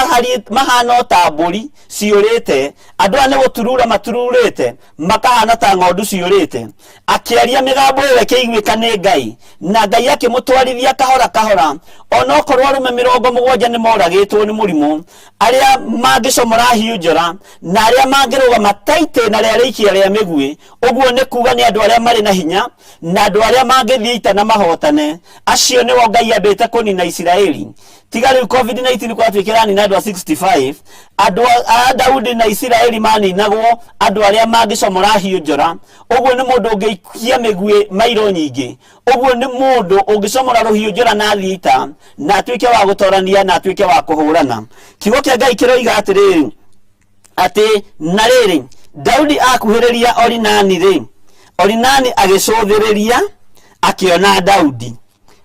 mahana ta mburi ciurite, andu ane guturura matururite, makahana ta ng'ondu ciurite. Akiaria migambo ĩyo ĩkĩiguĩka nĩ Ngai, na Ngai akĩmũtwarithia kahora kahora. Ona okorwo arume 70 nĩ moragĩtwo nĩ mũrimũ, arĩa mangĩcomora hiũ njora, na arĩa mangĩrũgama ta itĩna rĩa rĩikia rĩa mĩguĩ, ũguo nĩ kuuga nĩ andũ arĩa marĩ na hinya, na andũ arĩa mangĩthiĩ ita na mahotane, acio nĩo Ngai ambĩte kũnina Isiraeli. Tiga rĩu COVID-19 kwatuĩkĩra nina andũ a 65, andũ a Daudi na Isiraeli maninagwo andũ arĩa mangĩcomora hiũ njora. Ũguo nĩ mũndũ ũngĩikia mĩguĩ mairo nyingĩ, ũguo nĩ mũndũ ũngĩcomora rũhiũ njora na thiita, na atuĩke wa gũtorania na atuĩke wa kũhũrana. Kiugo kĩa Ngai kĩroiga atĩrĩrĩ, atĩ na rĩrĩ Daudi akuhĩrĩria Orinani rĩ, Orinani agĩcũthĩrĩria akĩona Daudi.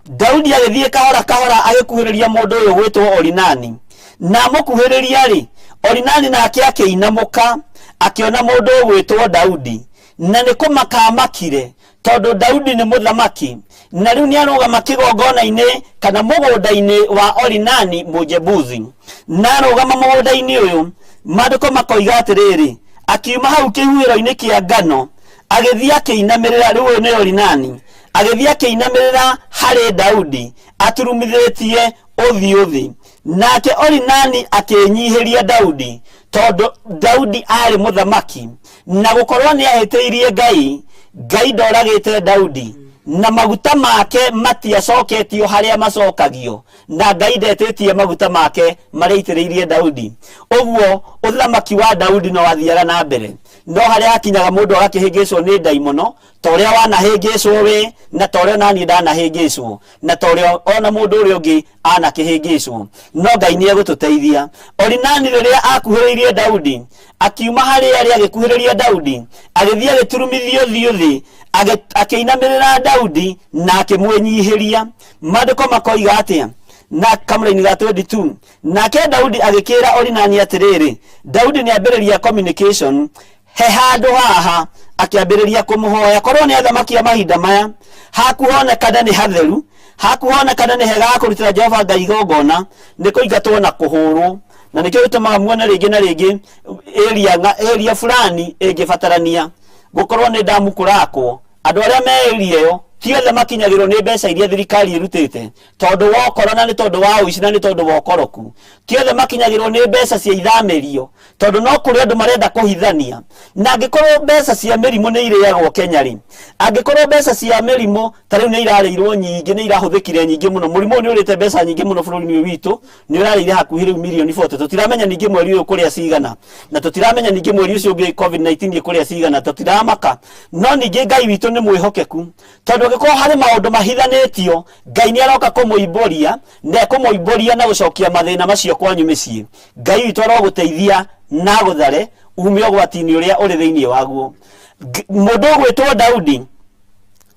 Daudi agĩthiĩ kahora kahora agĩkuhĩrĩria mũndũ ũyũ gwĩtwo Orinani, na mũkuhĩrĩria rĩ, Orinani nake akĩinamũka akĩona mũndũ ũyũ gwĩtwo Daudi, na nĩ kũmakamakire tondũ Daudi nĩ mũthamaki, na rĩu nĩ arũgama kĩgongona-inĩ kana mũgũnda-inĩ wa Orinani Mũjebuzi. Na arũgama mũgũnda-inĩ ũyũ, maandĩko makoiga atĩrĩrĩ, akiuma hau kĩhuhĩro-inĩ kĩa ngano agĩthiĩ akĩinamĩrĩra, rĩu ũyũ nĩ Orinani, agĩthiĩ akĩinamĩrĩra harĩ Daudi aturumithĩtie ũthiũ thĩ. Nake Orinani akĩnyihĩria Daudi tondũ Daudi arĩ mũthamaki, na gũkorwo nĩ ahĩtĩirie Ngai, Ngai ndoragĩte Daudi, na maguta make matiacoketio harĩa macokagio, na Ngai ndetĩtie maguta make marĩitĩrĩirie Daudi. Ũguo ũthamaki wa Daudi no wathiaga na mbere, no harĩa hakinyaga mũndũ agakĩhĩngĩcwo nĩ ndaimono, ta ũrĩa wanahĩngĩcwo we, na ta ũrĩa naniĩ ndanahĩngĩcwo, na ta ũrĩa ona mũndũ ũrĩa ũngĩ anakĩhĩngĩcwo. No Ngai nĩ egũtũteithia. Orinani rĩrĩa akuhĩrĩirie Daudi, akiuma harĩa arĩ agĩkuhĩrĩria Daudi, agĩthiĩ agĩturumithio ũthiũ thĩ, akĩinamĩrĩra Daudi na akĩmwĩnyihĩria. Maandĩko makoiga atĩa? Na kamũra-inĩ ga 22, nake Daudi agĩkĩra Orinani atĩrĩrĩ, Daudi nĩ ambĩrĩria communication, he handũ haha akĩambĩrĩria kũmũhoya. Korwo nĩ athamaki a mahinda maya, hakuhonekana nĩ hatheru, hakuhonekana nĩ hega kũrutĩra Jehova Ngai igongona, nĩ kũingatwo na kũhũrwo. Na nĩkĩo gĩtũmaga muone rĩngĩ na rĩngĩ area fulani ĩngĩbatarania gũkorwo nĩ ndamu kũrakwo. Andũ arĩa me area ĩyo ti othe makinyagĩrwo nĩ mbeca iria thirikari ĩrutĩte, tondũ wa ũkora na nĩ tondũ wa ũici na nĩ tondũ wa ũkoroku. Ti othe makinyagĩrwo nĩ mbeca cia ithamĩrio, tondũ no kũrĩ andũ marenda kũhithania. Na angĩkorwo mbeca cia mĩrimũ nĩ irĩagwo Kenya rĩ, angĩkorwo mbeca cia mĩrimũ ta rĩu nĩ irarĩirwo nyingĩ, nĩ irahũthĩkire nyingĩ mũno, mũrimũ nĩ ũrĩte mbeca nyingĩ mũno bũrũri-inĩ witũ, nĩ ũrarĩire hakuhĩ rĩu milioni 40. Tũtiramenya ningĩ mweri ũyũ kũrĩa cigana, na tũtiramenya ningĩ mweri ũcio ũngĩ COVID-19 kũrĩa cigana, tũtiramaka. No ningĩ Ngai witũ nĩ mwĩhokeku, tondũ angĩkorwo harĩ maũndũ mahithanĩtio, Ngai nĩ aroka kũmũimbũria, na kũmũimbũria na gũcokia mathĩna macio kwanyu mĩciĩ. Ngai witũ arogũteithia na gũthare ume ũgwati-inĩ ũrĩa ũrĩ thĩinĩ waguo. Mũndũ ũgwĩtwo Daudi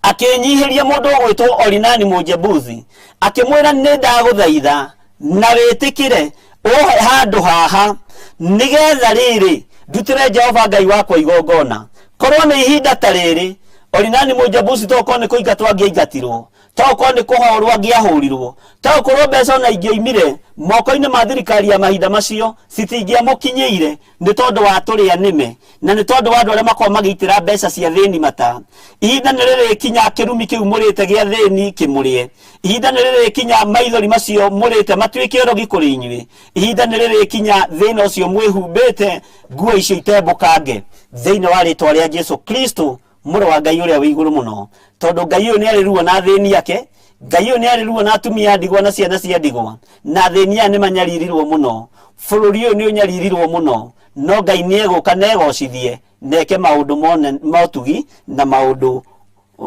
akĩnyihĩria mũndũ ũgwĩtwo Orinani Mũjebuzi, akĩmwĩra nĩ ndagũthaitha na wĩtĩkĩre ũhe handũ haha, nĩgetha rĩrĩ ndutĩre Jehova Ngai wakwa igongona. Korwo nĩ ihinda ta rĩrĩ, Orinani Mũjebuzi tokorwo nĩ kũingatwo angĩaingatirwo, tokorwo nĩ kũhorwo angĩahũrirwo, tokorwo mbeca ona ingĩoimire moko-inĩ ma thirikari ya mahinda macio citingĩamũkinyĩire, nĩ tondũ wa tũrĩa nĩme, na nĩ tondũ wa andũ arĩa makorwo magĩitĩra mbeca cia thĩni mata. Ihinda nĩ rĩrĩkinya kĩrumi kĩu mũrĩte gĩa thĩni kĩmũrĩe. Ihinda nĩ rĩrĩkinya maithori macio mũrĩte matuĩke ũrogi kũrĩ inyuĩ. Ihinda nĩ rĩrĩkinya thĩna ũcio mwĩhumbĩte nguo icio itembũkange thĩinĩ wa rĩtwa rĩa Jesu Kristo, mũrũ wa Ngai ũrĩa wĩ igũrũ mũno. Tondũ Ngai ũyũ nĩ arĩruo na thĩni yake, Ngai ũyũ nĩ arĩruo na atumia ndigwa na ciana cia ndigwa, na thĩni aya nĩ manyaririrwo mũno. Bũrũri ũyũ nĩ ũnyaririrwo mũno, no Ngai nĩ egũka na egocithie, neke maũndũ motugi na maũndũ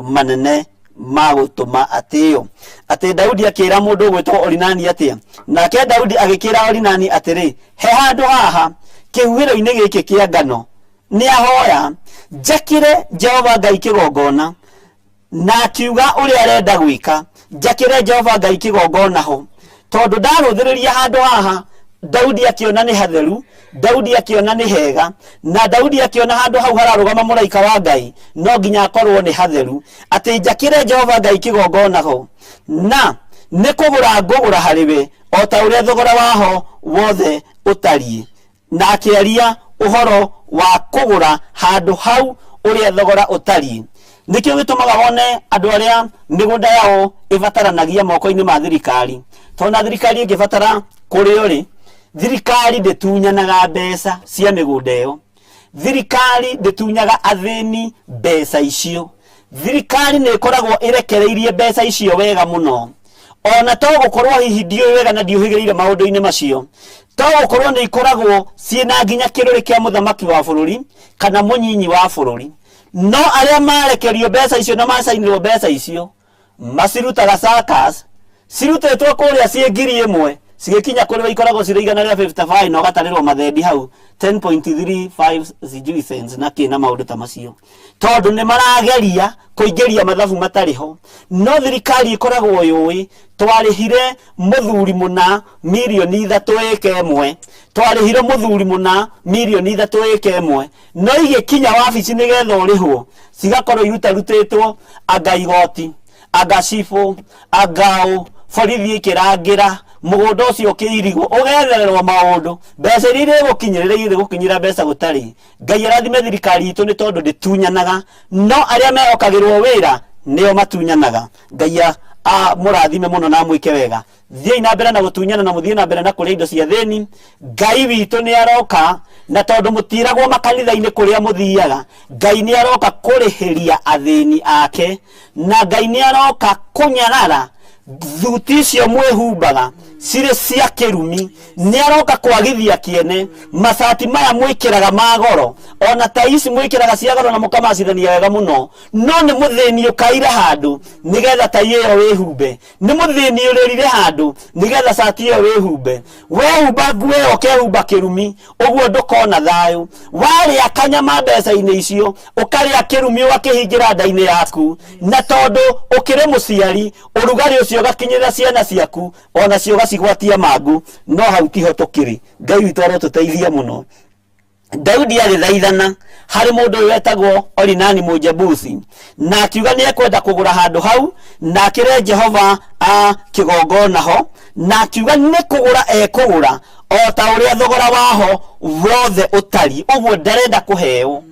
manene ma gũtũma atĩo. Atĩ Daudi akĩra mũndũ ũgwĩtwo Orinani atĩa? Nake Daudi agĩkĩra Orinani atĩrĩ, he handũ haha kĩhuhĩro-inĩ gĩkĩ kĩa ngano, nĩ ahoya njakĩre Jehova Ngai kĩgongona, na akiuga ũrĩa arenda gwĩka, njakĩre Jehova Ngai kĩgongona ho. Tondũ ndarũthĩrĩria handũ haha, Daudi akĩona nĩ hatheru, Daudi akĩona nĩ hega, na Daudi akĩona handũ hau hararũgama mũraika wa Ngai no nginya akorwo nĩ hatheru. Atĩ njakĩre Jehova Ngai kĩgongona ho, na nĩ kũgũra ngũgũra harĩ we o ta ũrĩa thogora waho wothe utari na akiaria uhoro wa kugura handu hau uria thogora utari nikio gitumaga wone andu aria migunda yao ibataranagia moko-ini ma thirikari tona thirikari ingibatara kuri uri thirikari ndetunyanaga mbeca cia migunda iyo thirikari ndetunyaga athini mbeca icio thirikari ne ikoragwo irekereirie mbeca icio wega muno ona to gukorwo hihi ndio wega na ndio higereire maundu-ini macio to gukorwo ni ikoragwo ciina nginya kiruri kia muthamaki wa bururi kana munyinyi wa bururi no aria marekerio mbeca icio na masainirwo mbeca icio masirutaga sakas cirutetwo kuria cie ngiri imwe cigikinya kuri ikoragwo cirigana ria 55 no gatarirwo mathendi hau 10.35 cents na kina maundu ta macio tondu ni marageria kuingeria mathabu matariho no thirikari ikoragwo yui twarihire muthuri muna milioni 3.1 twarihire muthuri muna milioni 3.1 no igikinya wabici nigetha urihwo cigakorwo irutarutitwo anga igoti anga cifu angao borithi ikirangira mugunda ucio kiirigo ugethererwo maundu mbeca iria gukinyira mbeca gutari ngai arathime thirikari itu ni tondu nditunyanaga no aria mehokagirwo wira nio matunyanaga ngai murathime muno na mwike wega thii na mbere na gutunyana na muthie na mbere na kuria indo cia theni ngai witu ni aroka na tondu mutiragwo makanitha-ini kuria muthiaga ngai ni aroka kurihiria athini ake na ngai ni aroka kunyarara thuti cio mwihumbaga cire cia kirumi ni aroka kwagithia kiene masati maya mwikiraga magoro ona ta ici mwikiraga cia goro na mukamacithania wega muno no ni muthini ukaire handu nigetha ta iyo wihumbe ni muthini uririre handu nigetha sati iyo wihumbe wehumba ngwe okehumba kirumi uguo ndukona thayu wari akanyama mbeca-ini icio ukaria kirumi wakihingira nda-ini yaku na tondu ukire muciari urugari ucio gakinyira ciana ciaku ona cio gacigwatia mangu no hau tiho tukiri ngai witu arotuteithia muno Daudi agithaithana hari mundu wetagwo Orinani Mujebusi na akiuga ni ekwenda kugura handu hau na akire Jehova kigongona ho na akiuga ni kugura ekugura o ta uria thogora waho wothe utari uguo ndarenda kuheo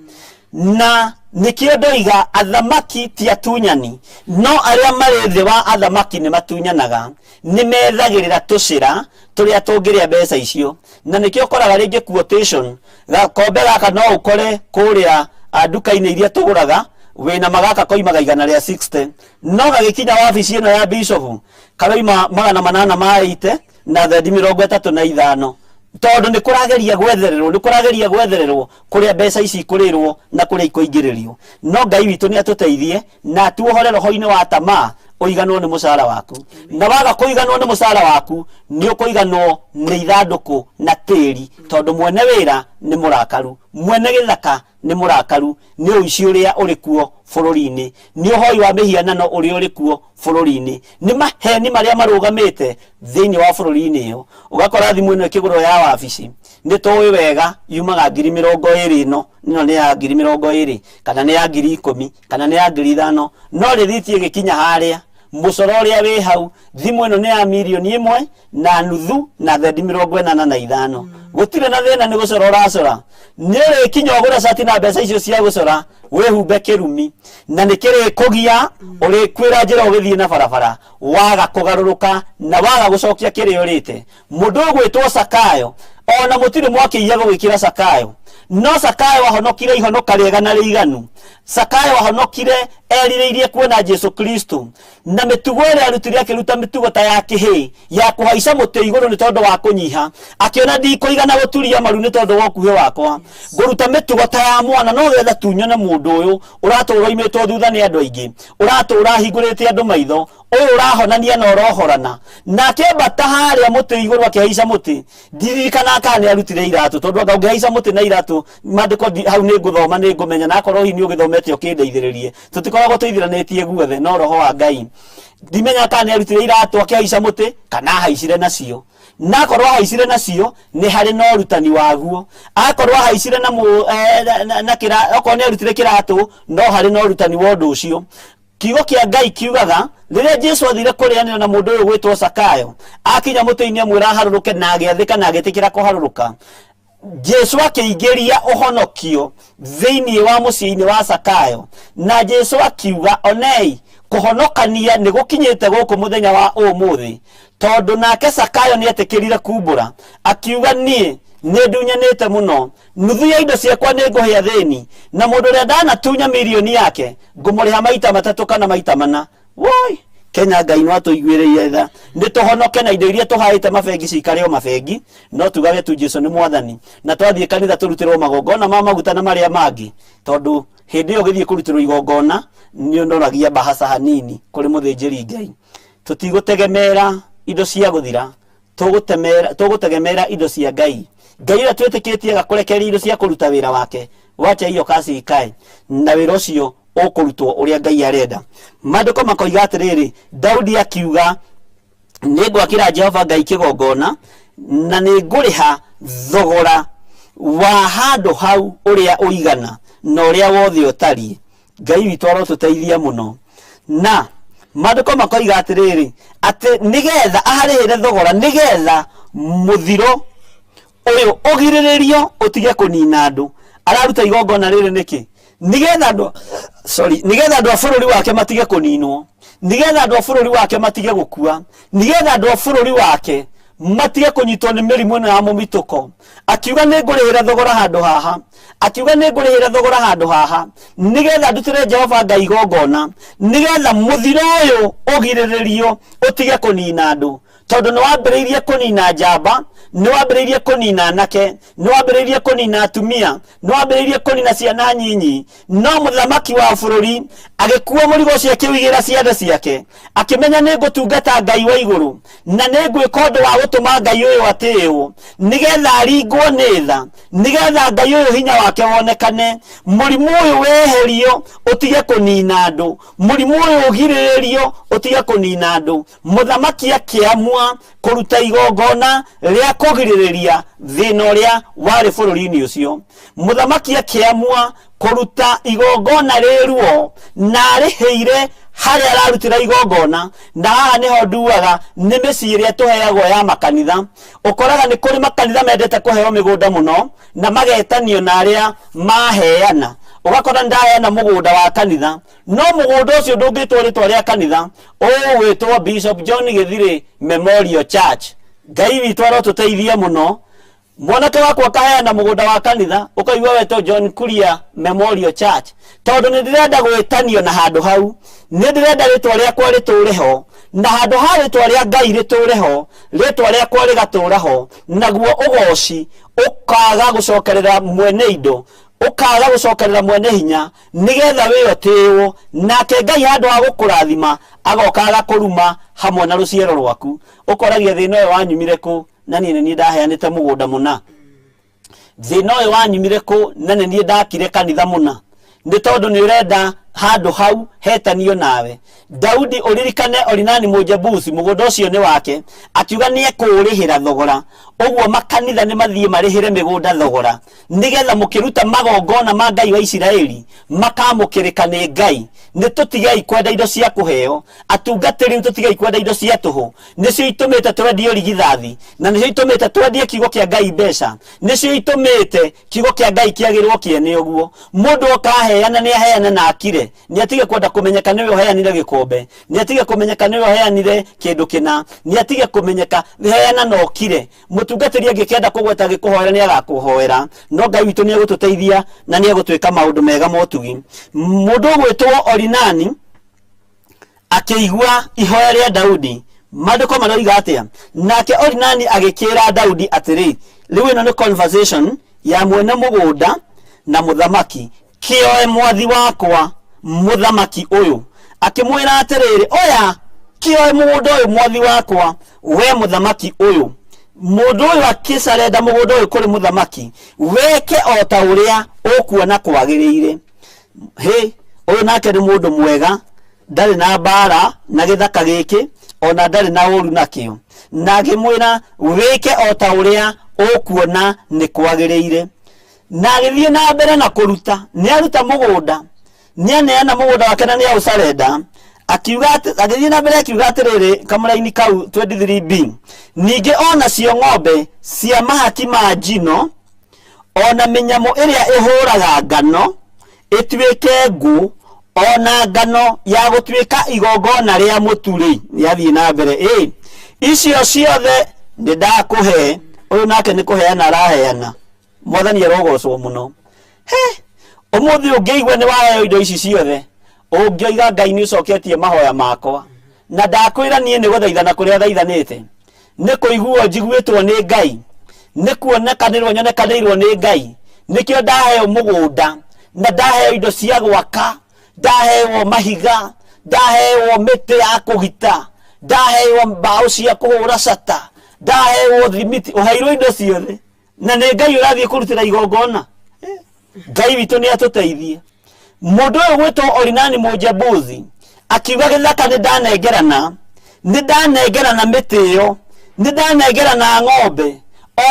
na nikio ndoiga athamaki ti atunyani no aria mari thi wa athamaki ni matunyanaga ni methagirira tucira turia tungiria mbeca icio na nikio koraga ringi quotation kombe gaka no ukore kuria nduka-ini iria tuguraga wina magaka koimaga 160 no gagikinya wabici ino ya bishop karoima 880 na thendi 35 tondu ni kurageria gwethererwo kuria mbeca ici kurirwo na kuria ikuingiririo no ngai witu ni atuteithie na tuohore roho-ini wa tamaa uiganwo ni mucara waku na waga kuiganwo ni mucara waku ni ukuiganwo ni ithanduku na tiri tondu mwene wira ni murakaru mwene githaka ni murakaru ni uici uria uri kuo bururi-ini ni uhoi wa mihianano uria uri kuo bururi-ini ni maheni maria marugamite thiini wa bururi-ini iyo ugakora thimu ino ikigurwo ya wabici ni tuwi wega yumaga 20,000 no ni ya 20,000 kana ni ya 10,000 kana ni ya 5,000 no rithiti igikinya haria mucoro uria wi hau thimu ino ni ya 1,000,000 na nuthu na thendi 85 gutire na thina ni gucora uracora ni rikinya ugura cati na mbeca icio cia gucora wihumbe kirumi na nikiri kugia uri kwira njira ugithie na barabara waga kugaruruka na waga gucokia kiri urite mundu gwitwo Sakayo ona mutiri mwakiiya gwikira Sakayo no Sakayo wahonokire ihonoka riega na riiganu Sakayo wahonokire eririirie kuona Jesu Kristo na mitugo ria arutire akiruta mitugo ta ya kihi ya kuhaica muti iguru ni tondu wa kunyiha akiona ndikuigana guturia maru ni tondu wa kuhe wakwa nguruta mitugo ta ya mwana no getha tunyone mundu uyu uratura imetwo thutha ni andu aingi uratura hingurite andu maitho uyu urahonania na urohorana na kembata haria muti iguru akihaica muti ndirikana kana arutire iratu tondu angihaica muti na iratu mandiko hau ni nguthoma ni ngumenya na korwo hi ni ugithomete ukindeithiririe tutikoragwo tuithiranetie guothe no roho wa ngai ndimenya kana arutire iratu akihaica muti kana haicire nacio na korwo haicire nacio ni hari no rutani waguo akorwo haicire na na kira okorwo ni arutire kiratu no hari no rutani wa undu ucio kiugo kia Ngai kiugaga riria Jesu athire kurianira na mundu uyu gwitwo Sakayo akinya mutu-ini amwira haruruke na agiathika na agitikira kuharuruka Jesu akiingiria uhonokio thiini wa mucii-ini wa Sakayo na Jesu akiuga onei kuhonokania ni gukinyite guku muthenya wa umuthi tondu nake Sakayo ni etikirire kumbura akiuga nie ni ndunyanite muno nuthu ya indo ciakwa ni nguhia thini na mundu ria ndanatunya milioni yake ngumuriha maita 3 kana maita 4 woi Kenya Ngai no atuiguireire tha ni tuhonoke na indo iria tuhaite mabengi cikareo mabengi no tugage tu Jesu ni mwathani na twathie kanitha turutirwo magongona ma maguta na maria mangi tondu hindi yo githie kurutirwo igongona ni ndoragia bahasa hanini kuri muthinjiri Ngai tutigutegemera indo cia guthira tugutegemera indo cia Ngai Ngai ria twitikitie gakurekeria indo cia kuruta wira wake wacha hiyo kasi ikae na wira ucio ukurutwo uria Ngai arenda maandiko makoiga atiriri Daudi akiuga ningwakira Jehova Ngai kigongona na ninguriha thogora wa handu hau uria uigana na uria wothe utari Ngai witũ arotuteithia muno na maandiko makoiga atiriri ati nigetha aharihire thogora nigetha muthiro uyu ugiriririo utige kunina andu araruta igongona riri niki nigetha andu a bururi wake matige kuninwo nigetha andu a bururi wake matige gukua nigetha andu a bururi wake matige kunyitwo ni mirimu na mumituko akiuga ni ngurihira thogora handu haha akiuga ni ngurihira thogora handu haha nigetha ndutire Jehova Ngai igongona nigetha muthiro uyu ugiriririo utige kunina andu tondu ni wambiriirie kunina njamba ni wambiriirie kunina nake ni wambiriirie kunina atumia ni wambiriirie kunina ciana nyinyi no muthamaki wa bururi agikuwa murigo ucio akiwigira ciana ciake akimenya ni ngutungata Ngai wa iguru na ni ngwika undu wa gutuma Ngai uyu atiiwo nigetha aringwo ni tha nigetha Ngai uyu hinya wake wonekane murimu uyu weherio utige kunina andu murimu uyu ugiriririo utige kunina andu muthamaki akiamua kuruta igongona ria kugiririria thina uria wari bururi-ini ucio muthamaki akiamua kuruta igongona riruo na ariheire haria ararutira igongona na haha niho nduaga ni micii iria tuheagwo ya makanitha ukoraga ni kuri makanitha mendete kuheo migunda muno na magetanio na aria maheana ugakora ndaheana mugunda wa kanitha no mugunda ucio ndungitwo ritwa ria kanitha ugwitwo Bishop John Githiri Memorial Church Ngai witũ arotuteithia muno mwanake wakwa kaheana mugunda wa kanitha ukaigua wetwo John Kuria Memorial Church tondu ni ndirenda gwitanio na handu hau ni ndirenda ritwa riakwa ritureho na handu ha ritwa ria Ngai ritureho ritwa riakwa rigaturaho naguo ugoci ukaga gucokerera mwene indo ukaga gucokerera mwene hinya nigetha wiyotiwo nake Ngai handu ha gukurathima agokaga kuruma hamwe na ruciaro rwaku ukoragia thina uyu wanyumire ku na ni ndaheanite mugunda muna thina uyu wanyumire ku na ni ndakire kanitha muna ni tondu ni urenda handu hau hetanio nawe Daudi uririkane Orinani Mujebusi mugunda ucio ni wake akiuga ni ekurihira thogora uguo makanitha ni mathie marihire migunda thogora nigetha mukiruta magongona ma Ngai wa Isiraeli makamukirika ni Ngai ni tutigai kwenda indo cia kuheo atungatiri tutigai kwenda indo cia tuhu nicio itumite twendio rigithathi na nicio itumite twendie kiugo kia Ngai mbeca nicio itumite kiugo kia Ngai kiagirwo kiene uguo mundu okaheana ni aheana na akire ni atige kwenda kumenyeka niwe uheanire gikombe ni atige kumenyeka niwe uheanire kindu kina ni atige kumenyeka heana no kire mutungatiri angikenda kugweta gikuhoera ni agakuhoera no Ngai witu ni agututeithia na ni agutwika maundu mega motugi mundu gwitwo Orinani akiigua ihoya ria Daudi maandiko maroiga atia nake Orinani agikira Daudi atiri riu ino ni conversation ya mwene mugunda na muthamaki kioe mwathi wakwa muthamaki uyu akimwira atiriri oya kioe mugunda uyu mwathi wakwa we muthamaki uyu mundu uyu akisarenda mugunda uyu kuri muthamaki weke o ta uria ukuona kwagiriire he uyu nake ni mundu mwega ndari na bara na githaka giki ona ndari na uru nakio na ngimwira weke o ta uria ukuona ni kwagiriire na agithie na mbere na kuruta ni aruta mugunda nianeana mugunda wake na nia ucarenda akiuga agithii na mbere akiuga atiriri kamuraini kau 23B ninge ona cio ng'ombe cia mahaki ma njino ona minyamo iria ihuraga ngano itwike ngu ona ngano ya gutwika igongona ria muturi yathii na mbere icio ciothe ndakuhe uyu nake ni kuheana araheana mwathani arogocwo muno umuthi ungeigwe ni waheo indo ici ciothe ungioiga Ngai ni ucoketie mahoya makwa na ndakwira nie ni guthaithana kuria thaithanite ni kuiguo njiguitwo ni Ngai ni kuonekanirwo nyonekanirwo ni Ngai nikio ndaheo mugunda na ndaheo indo cia gwaka ndaheo mahiga ndaheo miti ya kugita ndaheo mbao cia kuhura cata ndaheo thimiti uheirwo indo ciothe na ni Ngai urathie kurutira igongona Ngai witu ni atuteithie mundu uyu gwitwo Orinani Mujabuzi akiuga githaka ni ndanengerana miti iyo ni ndanengerana ng'ombe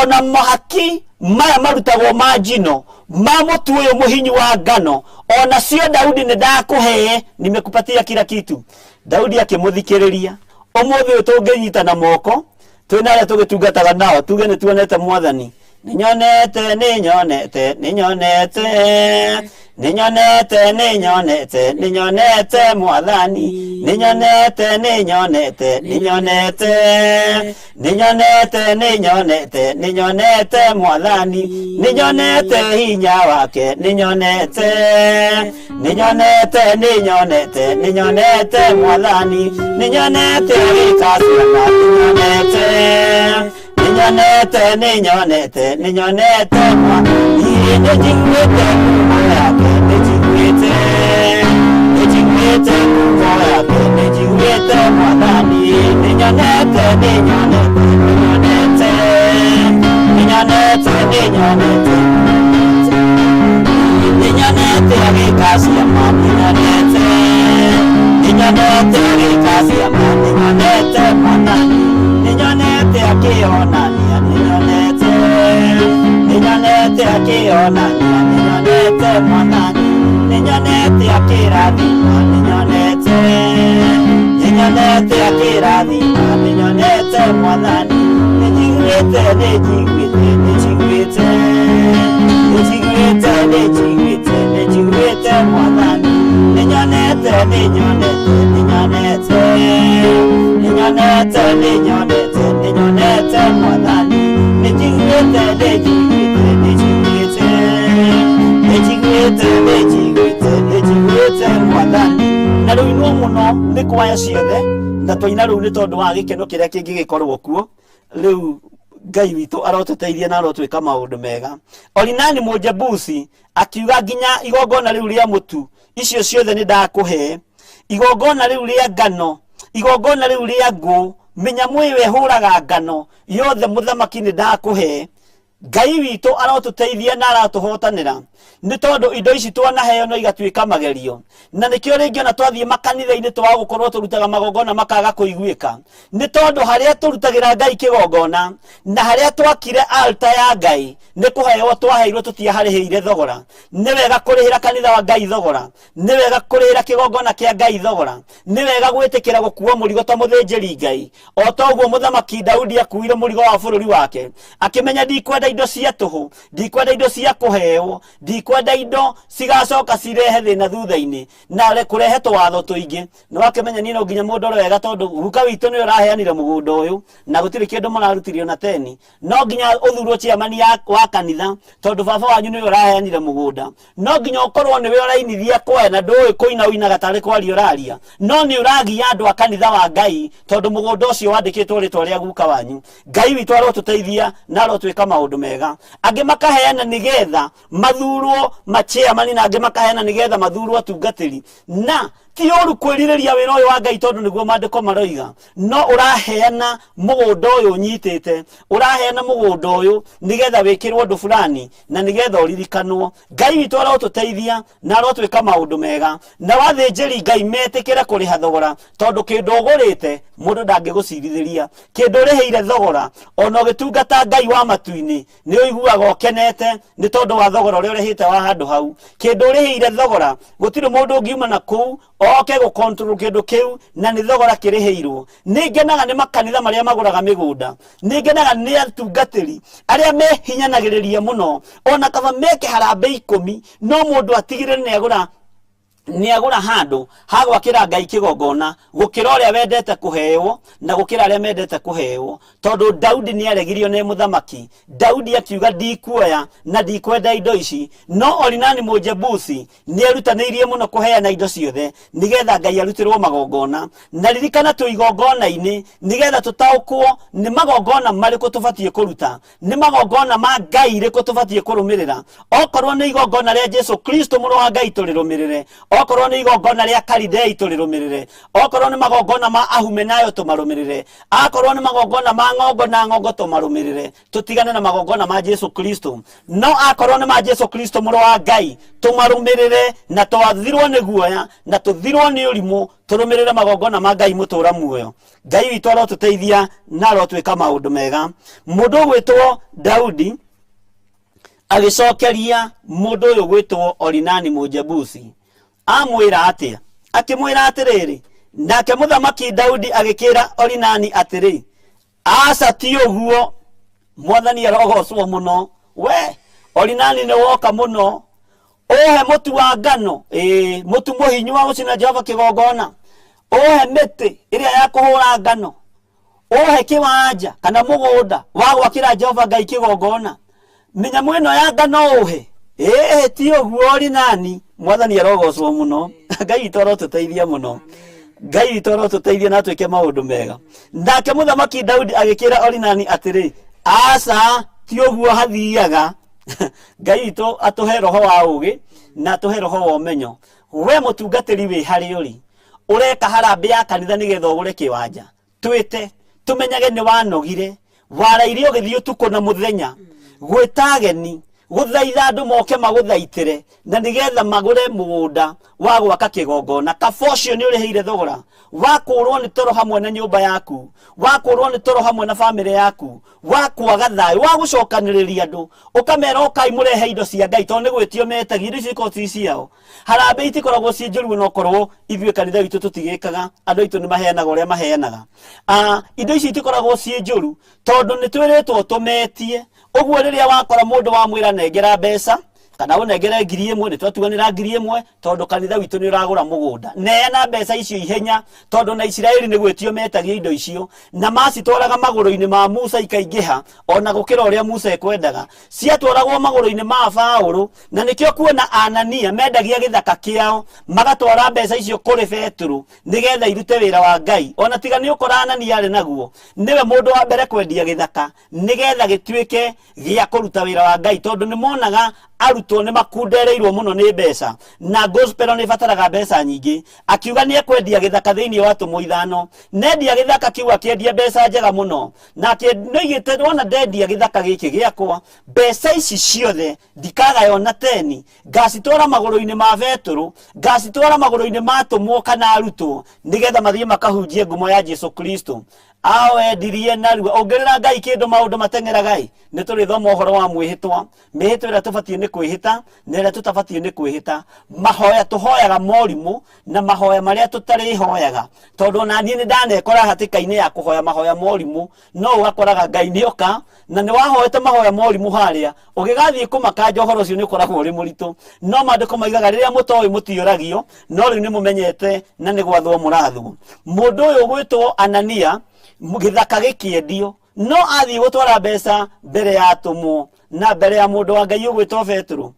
ona mahaki maya marutagwo ma njino ma mutu uyu muhinyu wa ngano ona cio Daudi ni ndakuhe nimekupatia kila kitu. Daudi akimuthikiriria umuthi uyu tunginyita na moko twina aria tugitungataga nao tuge ni tuonete mwathani ninyonete mwathani ninyonete mwathani ninyonete hinya wake ninyonete mwathani ninyonete ikasiana ninyonete mwa nijingwete yake nijingwete mwathani ninyonete agikasia mani ninyonete mwanani ninyonete akionania ninyonete akionania ninyonete mwanani ninyonete akirathima ninyonete akirathima ninyonete mwanani nijigwite mwathani ninyonete mwathani nijigwite mwathani na riu no muno ni kwaya ciothe na twaina riu ni tondu wa gikeno kiria kingigikorwo kuo riu Ngai witu arotuteithia na arotwika maundu mega. Orinani Mujabuzi akiuga nginya igongona riu ria mutu icio ciothe ni ndakuhe igongona riu ria ngano igongona riu ria ngu minyamo iyo ihuraga ngano yothe muthamaki ni ndakuhe. Ngai witu arotuteithia na aratuhotanira ni tondu indo ici twanaheo no igatwika magerio na nikio ringi ona twathie makanitha-ini twagukorwo turutaga magongona makaga kuiguika ni tondu haria turutagira Ngai kigongona na haria twakire altar ya Ngai ni kuheo twaheirwo tutiahariheire thogora. Ni wega kurihira kanitha wa Ngai thogora, ni wega kurihira kigongona kia Ngai thogora, ni wega gwitikira gukuwa murigo ta muthinjiri Ngai o toguo muthamaki Daudi akuire murigo wa bururi wake akimenya ndikwenda indo cia tuhu, ndikwenda indo cia kuheo, ndikwenda indo cigacoka cirehe thina thutha-ini na kurehe watho tuingi. No akimenya ni no nginya mundu wega tondu guka witu ni uraheanire mugunda uyu na gutiri kindu mararutirio na teni. No nginya uthurwo chairman wa kanitha tondu baba wanyu ni uraheanire mugunda. No nginya ukorwo ni we urainithia kwa na ndui kuina uina gatari kwari uraria. No ni uragia andu a kanitha wa Ngai tondu mugunda ucio wandikitwo ritwa ria guka wanyu. Ngai witu arotuteithia na arotwika maundu mega. Angi makaheana nigetha mathurwo chairman na angi makaheana nigetha mathurwo atungatiri na ti oru kwirireria wira uyu wa Ngai tondu niguo mandiko maroiga no uraheana mugunda uyu nyitite uraheana mugunda uyu nigetha wikirwo undu fulani na nigetha uririkanwo Ngai witu arotuteithia na arotwika maundu mega na wathinjiri Ngai metikire kuriha thogora tondu kindu ugurite mundu ndangigucirithiria kindu uriheire thogora ona ugitungata Ngai wa matuini ni uiguaga ukenete ni tondu wa thogora uria urihite wa handu hau kindu uriheire thogora gutiri mundu ungiuma na kuu oke go control kindu kiu na ni thogora kiriheirwo ningenaga ni makanitha maria maguraga migunda ningenaga ni atungatiri aria mehinyanagiriria muno ona kaba meke harambe 10 no mundu atigire ni agura handu hagwakira Ngai kigongona gukira uria wendete kuheyo na gukira aria mendete kuheyo tondu Daudi ni aregirio ni muthamaki Daudi akiuga ndikuoya na ndikwenda indo ici no Orinani Mujebusi ni arutanirie muno kuheana indo ciothe nigetha Ngai arutirwo magongona na ririkana tu igongona-ini nigetha tutaukwo ni magongona mariku tubatie kuruta ni magongona ma Ngai riku tubatie kurumirira okorwo ni igongona ria Jesu Kristo muru wa Ngai turirumirire okorwo ni igongona ria Karidei turirumirire okorwo ni magongona ma Ahumenayo tumarumirire akorwo ni magongona ma ng'ongo na ng'ongo tumarumirire tutigane na magongona ma Jesu Kristo no akorwo ni ma Jesu Kristo muru wa Ngai tumarumirire na twathirwo ni guoya na tuthirwo ni urimu turumirire magongona ma Ngai mutura muoyo Ngai witu arotuteithia na arotwika maundu mega mundu gwitwo Daudi agicokeria mundu uyu gwitwo Orinani Mujebusi amwira atia akimwira atiriri nake muthamaki Daudi agikira Orinani atiri aca ti uguo mwathani arogocwo muno we Orinani ni woka muno ohe mutu wa ngano mutu muhinyu wa gucina Jehova kigongona ohe miti iria ya kuhura ngano ohe kiwanja kana mugunda wa gwakira Jehova Ngai kigongona minya mweno ya ngano ohe ti uguo Orinani mwathani arogocwo muno Ngai itoro tuteithia muno Ngai itoro tuteithia na twike maundu mega nake muthamaki Daudi agikira Orinani atiri aca ti uguo hathiaga Ngai itu atuhe roho wa ugi na atuhe roho wa umenyo we mutungatiri wi hari uri ureka harambe ya kanitha nigetha ugure kiwanja twite tumenyage ni wanogire waraire ugithio tuko na muthenya gwitageni guthaitha andu moke maguthaitire na nigetha magure mugunda wa gwaka kigongona kabocio ni uriheire thogora wakurwo ni toro hamwe na nyumba yaku wakurwo ni toro hamwe na family yaku wakwaga thayo wagucokaniriria andu ukamera ukai murehe indo cia Ngai tondu ni gwitio metagi indo icio ti ciao harambe itikoragwo ci njuru no korwo ithue kanitha witu tutigikaga andu itu ni maheanaga uria maheanaga indo icio itikoragwo ci njuru tondu ni twiritwo tumetie uguo riria wakora mundu wa mwira nengera mbeca kana unengere 1,000 ni twatuganira 1,000 tondu kanitha witu ni uragura mugunda neana mbeca icio ihenya tondu na Israeli ni gwetio metagia indo icio na macitwaraga maguru-ini ma Musa ikaingiha ona gukira uria Musa ekwendaga ciatwaragwo maguru-ini ma Paulo na nikio kuona Anania mendagia githaka kiao magatwara mbeca icio kuri Petro nigetha irute wira wa Ngai ona tiga ni ukora Anania ari naguo niwe mundu wa mbere kwendia githaka nigetha gitwike gia kuruta wira wa Ngai tondu ni monaga arutwo ni makundereirwo muno ni mbeca na gospel ni fataraga mbeca nyingi akiuga ni ekwendia githaka thiini wa tumuithano nendia githaka kiuga kiendia mbeca njega muno na noigite wona ndendia githaka giki giakwa mbeca ici ciothe ndikaga yona 10 ngacitwara maguru-ini ma Petro ngacitwara maguru-ini ma tumwo kana arutwo nigetha mathie makahunjie ngumo ya Jesu Kristo awe ndirie narua ongerera Ngai kindu maundu matengera Ngai ni turi thoma uhoro wa mwihitwa mihitwa ira tubatie ni kwihita na ira tutabatie ni kwihita mahoya tuhoyaga morimu na mahoya maria tutari hoyaga tondu na ni ndanekora hatika-ini ya kuhoya mahoya morimu no ugakoraga Ngai ni oka na ni wahoete mahoya morimu haria ugigathie kumakanja uhoro ucio ni ukoragwo uri muritu no mandiko maigaga riria mutoi mutiuragio no riu ni mumenyete na ni gwathwo murathwo mundu uyu gwitwo Anania githaka gikiendio no athie gutwara mbeca mbere ya atumo na mbere ya mundu wa Ngai ugwitwo Petro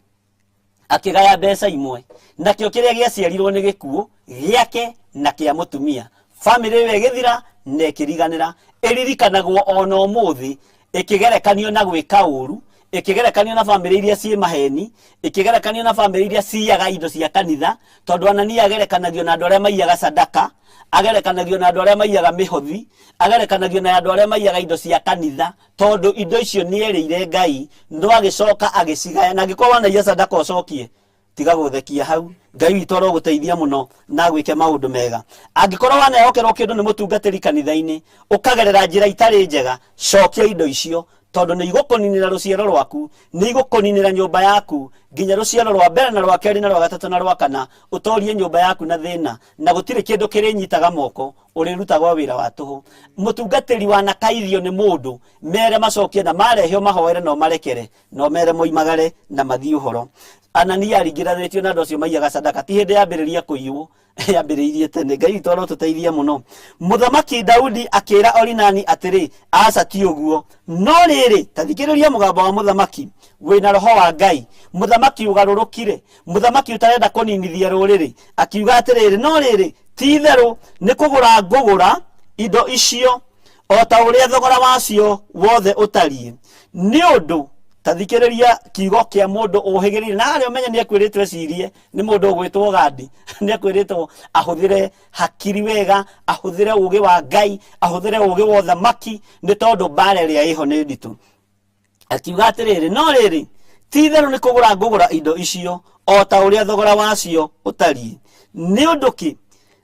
akigaya mbeca imwe nakio kiria giaciarirwo ni gikuo giake na kia mutumia family we githira nekiriganira iririkanagwo ona umuthi ikigerekanio na gwika uru ikigerekanio na family iria ci maheni, ikigerekanio na family iria ciaga indo cia kanitha, tondu Anania agerekanagio na andu aria maiyaga sadaka, agerekanagio na andu aria maiyaga mihothi, agerekanagio na andu aria maiyaga indo cia kanitha, tondu indo icio ni erire Ngai, no agicoka agicigaya, na gikorwo wanaiya sadaka ucokie, tiga guthekia hau. Ngai witũ aroguteithia muno na gwike maundu mega. Angikorwo wanaehokerwo kindu ni mutungatiri kanitha-ini, ukagerera njira itari njega, cokia indo icio, tondu ni igukuninira ruciaro rwaku, ni igukuninira nyumba yaku, nginya ruciaro rwa mbere na rwa keri na rwa gatatu na rwa kana, utorie nyumba yaku na thina, na gutire kindu kirinyitaga moko, urirutagwo wira wa tuhu. Mutungatiri wanakaithio ni mundu, mere macokie na marehio mahoere no marekere, no mere moimagare na mathii uhoro. Anania aringiranĩtio na andũ acio maiyaga sadaka, ti hĩndĩ yambĩrĩria kũiywo, yambĩrĩirie tene. Ngai witũ arotũteithia mũno. Mũthamaki Daudi akĩra Orinani atĩrĩ, aca ti ũguo, no rĩrĩ, ta thikĩrĩria mũgambo wa mũthamaki, wĩna roho wa Ngai. Mũthamaki ũgarũrũkire, mũthamaki ũtarenda kũninithia rũrĩrĩ, akiuga atĩrĩrĩ, no rĩrĩ, ti itherũ nĩ kũgũra ngũgũra indo icio o ta ũrĩa thogora wacio wothe ũtariĩ, nĩ ũndũ ta thikĩrĩria kiugo kĩa mũndũ ũhĩgĩrĩire, na arĩa ũmenye nĩ akwĩrĩtwo ecirie nĩ mũndũ ũgwĩtwo Gadi, nĩ akwĩrĩtwo ahũthĩre hakiri wega, ahũthĩre ũũgĩ wa Ngai, ahũthĩre ũũgĩ wa ũthamaki, nĩ tondũ mbara ĩrĩa ĩho nĩ nditũ. Akiuga atĩrĩrĩ, no rĩrĩ, ti itherũ nĩ kũgũra ngũgũra indo icio o ta ũrĩa thogora wacio ũtariĩ. Nĩ ũndũ kĩ?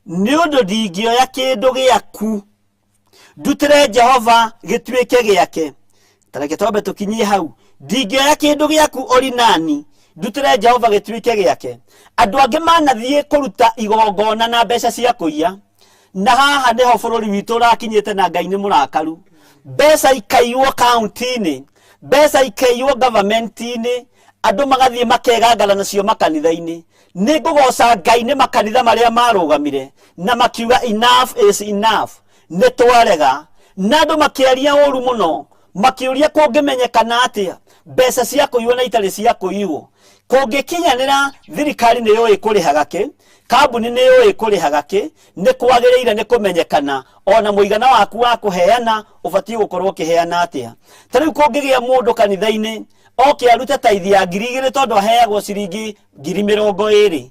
Nĩ ũndũ ndingĩoya kĩndũ gĩaku ndutĩre Jehova gĩtuĩke gĩake. Tareke twambe tũkinyie hau. Ndingĩoya kĩndũ gĩaku Orinani ndutĩre Jehova gĩtuĩke gĩake. Andũ angĩ manathiĩ kũruta igongona na mbeca cia kũiya, na haha nĩho bũrũri witũ ũrakinyĩte na Ngai nĩ mũrakaru. Mbeca ikaiywo kaunti-inĩ, mbeca ikaiywo government-inĩ, andũ magathiĩ makegangara nacio makanitha-inĩ. Nĩ ngũgoca Ngai nĩ makanitha marĩa marũgamire na makiuga enough is enough, nĩ twarega, na andũ makĩaria ũru mũno, makiuria kũngĩmenyekana atĩa mbeca cia kũiywo na itarĩ cia kũiywo. Kũngĩkinyanĩra thirikari nĩ yũĩ kũrĩhaga kĩ, kambuni nĩ yũĩ kũrĩhaga kĩ, nĩ kwagĩrĩire nĩ kũmenyekana ona mũigana waku wa kũheana ũbatiĩ gũkorwo ũkĩheana atĩa. Ta rĩu kũngĩgĩa mũndũ kanitha-inĩ oke arute taithi ya 2,000 tondũ aheagwo ciringi 20,000,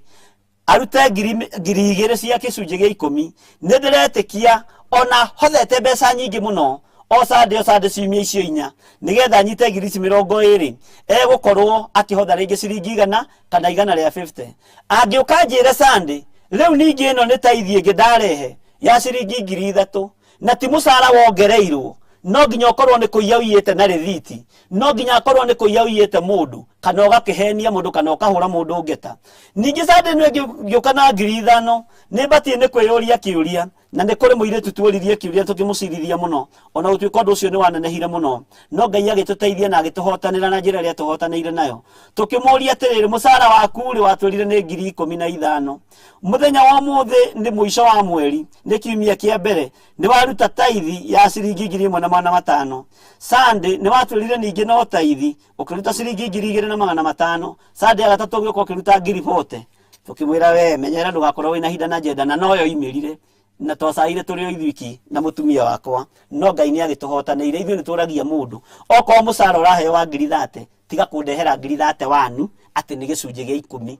arute 2,000 cia gĩcunjĩ gĩa 10, nĩ ndĩretĩkia ona hothete mbeca nyingĩ mũno o Sunday ciumia icio 4 nigetha anyite 20,000 egũkorwo akĩhotha rĩngĩ ciringi 100 kana 150. Angĩũka njĩre Sunday rĩu ningĩ ĩno nĩ taithi ĩngĩ ndarehe ya ciringi 3,000 na ti mũcara wongereirwo, no nginya ũkorwo nĩ kũiya ũiyĩte na rĩthiti, no nginya akorwo nĩ kũiya ũiyĩte mũndũ kana ũgakĩhenia mũndũ kana ũkahũra mũndũ ngeta. Ningĩ Sunday nĩ ngĩũka na 5,000 nĩ batie nĩ kwĩyũria kĩũria, na nĩ kũrĩ mũirĩtu tuoririe kĩũria tũkĩmũcirithia mũno, ona gũtuĩka ũndũ ũcio nĩ wanenehire mũno, no Ngai agĩtũteithia na agĩtũhotanĩra na njĩra ĩrĩa tũhotanĩire nayo. Tũkĩmũria atĩrĩrĩ, mũcara waku rĩ watwĩrire nĩ 15,000, mũthenya wa ũmũthĩ nĩ mũico wa mweri, nĩ kiumia kĩa mbere, nĩ waruta taithi ya ciringi 1,500. Sunday nĩ watwĩrire ningĩ no taithi ũkĩruta ciringi 2,500. Sunday ya gatatũ ũgĩũka ũkĩruta 40,000. Tũkĩmwĩra we menyera ndũgakorwo wĩna hinda na njenda, na noyo imĩrire na twacaire tũrĩ o ithwiki na mũtumia wakwa, no Ngai nĩ agĩtũhotanĩire. Ithuĩ nĩ tũragia mũndũ okorwo mũcara ũraheo wa 30,000, tiga kũndehera 30,000 wanu atĩ nĩ gĩcunjĩ gĩa 10,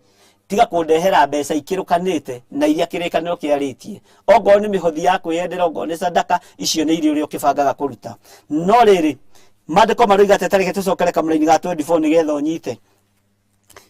tiga kũndehera mbeca ikĩrũkanĩte na iria kĩrĩkanĩro kĩarĩtie. Okorwo nĩ mĩhothi ya kwĩyendera, okorwo nĩ sadaka, icio nĩ irio ũrĩa ũkĩbangaga kũruta. No rĩrĩ maandĩko maroiga atĩ tareke tũcokere kamũra-inĩ ga 24 nĩgetha ũnyite.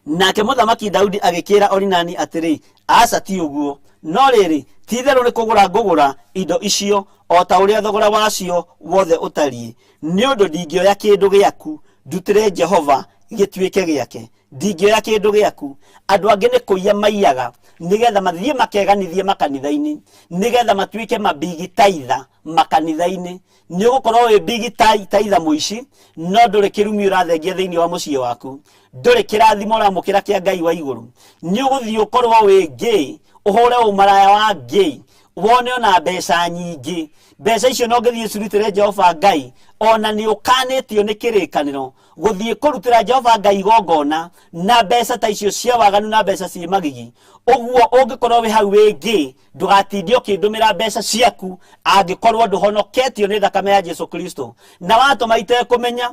Nake mũthamaki Daudi agĩkĩra Orinani atĩrĩ, aca ti ũguo, no rĩrĩ ti itherũ nĩ kũgũra ngũgũra indo icio o ta ũrĩa thogora wacio wothe ũtariĩ. Nĩ ũndũ ndingĩoya kĩndũ gĩaku ndutĩre Jehova gĩtuĩke gĩake. Ndingĩoya kĩndũ gĩaku. Andũ angĩ nĩ kũiya maiyaga nigetha mathiĩ makeganithie makanitha-inĩ, nigetha matuĩke mabigi taitha makanitha-inĩ. Nĩ ũgũkorwo wĩ bigi taitha mũici, no ndũrĩ kĩrumi ũrathengia thĩinĩ wa mũciĩ waku, ndũrĩ kĩrathimo ũramũkĩra kĩa Ngai wa igũrũ. Nĩ ũgũthiĩ ũkorwo wĩ gay, ũhũre ũmaraya wa gay, wone ona mbeca nyingĩ. Mbeca icio no ngĩthiĩ cirutĩre Jehova Ngai, ona nĩ ũkanĩtio nĩ kĩrĩkanĩro gũthiĩ kũrutĩra Jehova Ngai igongona na mbeca ta icio cia waganu na mbeca ciĩ magigi. Ũguo ũngĩkorwo wĩ hau wĩ gay, ndũgatindie ũkĩndũmĩra mbeca ciaku angĩkorwo ndũhonoketio nĩ thakame ya Jesu Kristo. Na watũma itekũmenya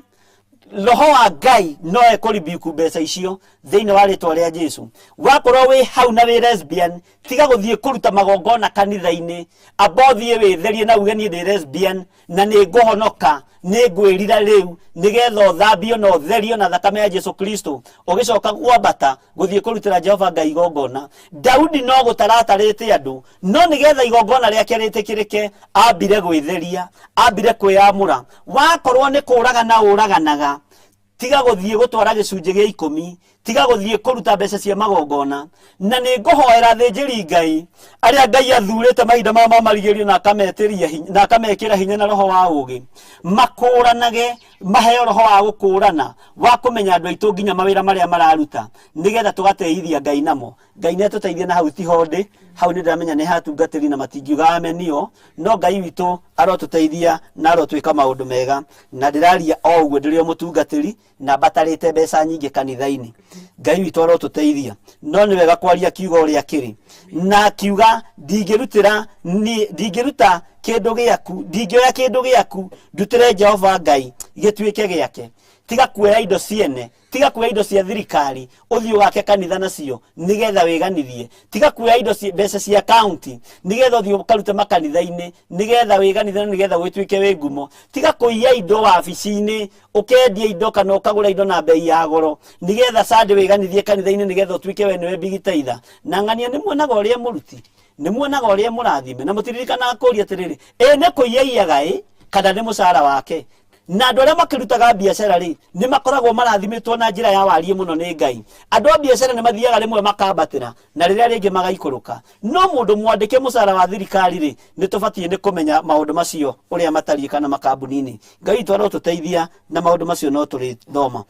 roho wa Ngai no ekuribiku mbeca icio thiini wa ritwa ria Jesu. Wakorwo wi hau na wi lesbian, tiga guthie kuruta magongona kanitha-ini, abothie witherie na uge ni lesbian na ni nguhonoka, ni ngwirira riu nigetha uthambio na utherio na thakame ya Jesu Kristo, ugicoka gwambata guthie kurutira Jehova Ngai igongona. Daudi no gutaratarite andu, no nigetha igongona riake ritikirike, ambire gwitheria, ambire kwiyamura. Wakorwo ni kuragana uraganaga, tiga guthie gutwara gicunje gia 10, tiga guthie kuruta mbeca cia magongona, na ni nguhoera thinjiri Ngai aria Ngai athurite mahinda ma marigirio na akameteria na akamekira hinya na roho wa ugi, makuranage, maheo roho wa gukurana wa kumenya andu aitu nginya mawira maria mararuta, nigetha tugateithia Ngai namo. Ngai ne tuteithia na hau ti honde, hau ni ndamenya ni hatungatiri na matingiuga amenio, no Ngai witu arotuteithia na arotwika maundu mega, na ndiraria o uguo ndirio mutungatiri na batarite mbeca nyingi kanitha-ini. Ngai witu arotuteithia, no ni wega kwaria kiugo ria kiri, na kiuga ndingiruta kindu giaku, ndingioya kindu giaku ndutire Jehova Ngai gituike giake. Tiga kuoya indo ciene, tiga kuoya indo cia thirikari uthio wake kanitha nacio nigetha wiganithie, tiga kuoya indo mbeca cia county nigetha uthio karute makanitha-ini nigetha wiganithie nigetha gwituike wi ngumo. Tiga kuiya indo wabici-ini, ukendia indo kana ukagura indo na bei ya goro nigetha sande wiganithie kanitha-ini nigetha utuike we niwe bigitaitha. Na ng'ania ni muonaga uria muruti, ni muonaga uria murathime, na mutiririkana kuria atiriri ne kuiyaga kana ni mucara wake. Na andu aria makirutaga biacara ri ni makoragwo marathimitwo na njira ya warie muno ni Ngai. Andu a biacara ni mathiaga rimwe makambatira na riria ringi magaikuruka, no mundu mwandike mucara wa thirikari ri ni tubatie ni kumenya maundu macio uria matariĩ kana makambuni-ini. Ngai twaro tuteithia na maundu macio no turi thoma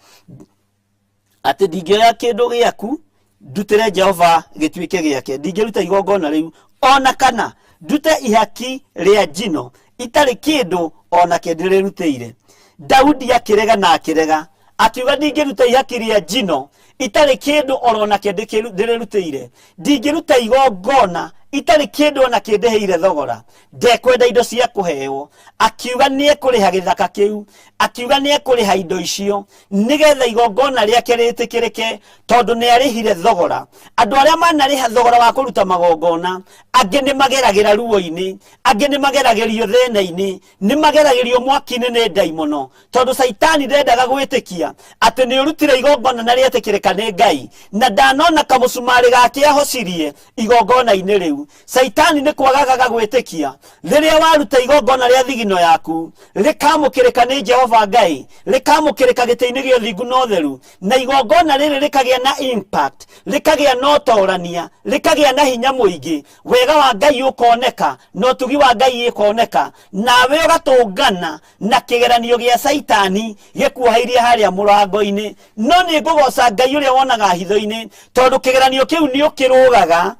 ati ndingioya kindu giaku ndutire Jehova gituike giake, ndingiruta igongona riu ona kana ndute ihaki ria njino itari kindu ona kindirutire. Daudi akirega na akirega akiuga ndingiruta ihaki ria njino itari kindu ona kindirutire, ndingiruta igongona itari kindu ona kindiheire thogora, ndekwenda indo cia kuheo. Akiuga ni ekuriha githaka kiu, akiuga ni ekuriha indo icio nigetha igongona riake ritikirike, tondu ni arihire thogora. Andu aria manariha thogora wa kuruta magongona, angi ni mageragira ruo-ini, angi ni mageragirio thina-ini, ni mageragirio mwaki-ini ni daimono, tondu saitani ndendaga gwitikia ati ni urutire igongona na rietikirika ni Ngai, na ndanona kamusumari gake ahocirie igongona-ini riu. Saitani ni kwagaga gwitikia riria waruta igongona ria thigino yaku rikamukirika ni Jehova Ngai, rikamukirika giti-ini gio thingu no theru, na igongona riri rikagia na impact, rikagia na utorania, rikagia na hinya muingi, wega wa Ngai ukoneka, no tugi wa Ngai ikoneka, nawe ugatungana na kigeranio gia Saitani gikuhairie haria murango-ini. No ni ngugoca Ngai uria wonaga hitho-ini, tondu kigeranio kiu ni ukirugaga,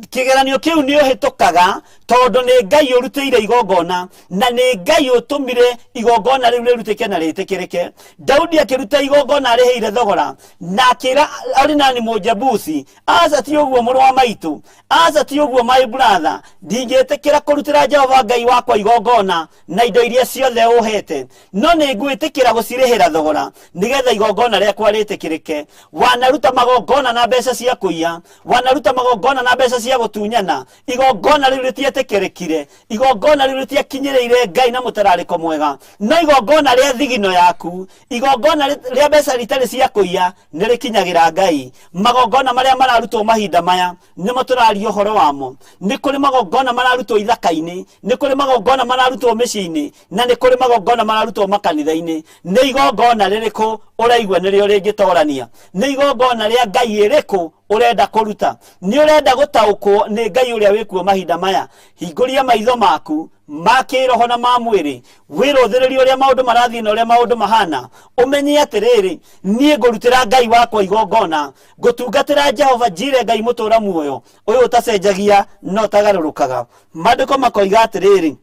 kigeranio kiu ni uhitukaga, tondu ni Ngai urutire igongona na ni Ngai utumire igongona riu rirutike na ritikirike. Daudi akiruta igongona ariheire thogora na akira ari nani Mujabusi, aca ti uguo muru wa maitu, aca ti uguo my brother, ndingitikira kurutira Jehova Ngai wakwa igongona na indo iria ciothe uhete, no ni ngwitikira gucirihira thogora nigetha igongona riakwa ritikirike. Wanaruta magongona na mbeca cia kuiya, wanaruta magongona na mbeca cia gutunyana, igongona riu ritietĩkĩrĩkire, igongona riu ritiakinyĩrĩire Ngai na mũtararĩko mwega. No igongona ria thigino yaku, igongona ria mbeca ritarĩ cia kũiya nĩ rĩkinyagĩra Ngai. Magongona maria mararutwo mahinda maya nĩmo tũraria ũhoro wamo. Nĩ kũrĩ magongona mararutwo ithaka-inĩ, nĩ kũrĩ magongona mararutwo mĩciĩ-inĩ, na nĩ kũrĩ magongona mararutwo makanitha-inĩ. Nĩ igongona rĩrĩkũ ũraigua nĩrĩo rĩngĩtorania? Nĩ igongona ria Ngai ĩrĩkũ urenda kuruta? Ni urenda gutaukwo ni Ngai uria wikuo mahinda maya? Hinguria maitho maku ma kiroho na ma mwiri, wiruthiririe uria maundu marathii na uria maundu mahana, umenye atiriri nie ngurutira Ngai wakwa igongona, ngutungatira Jehova njire Ngai mutura muoyo uyu utacenjagia no tagarurukaga. Maandiko makoiga atiriri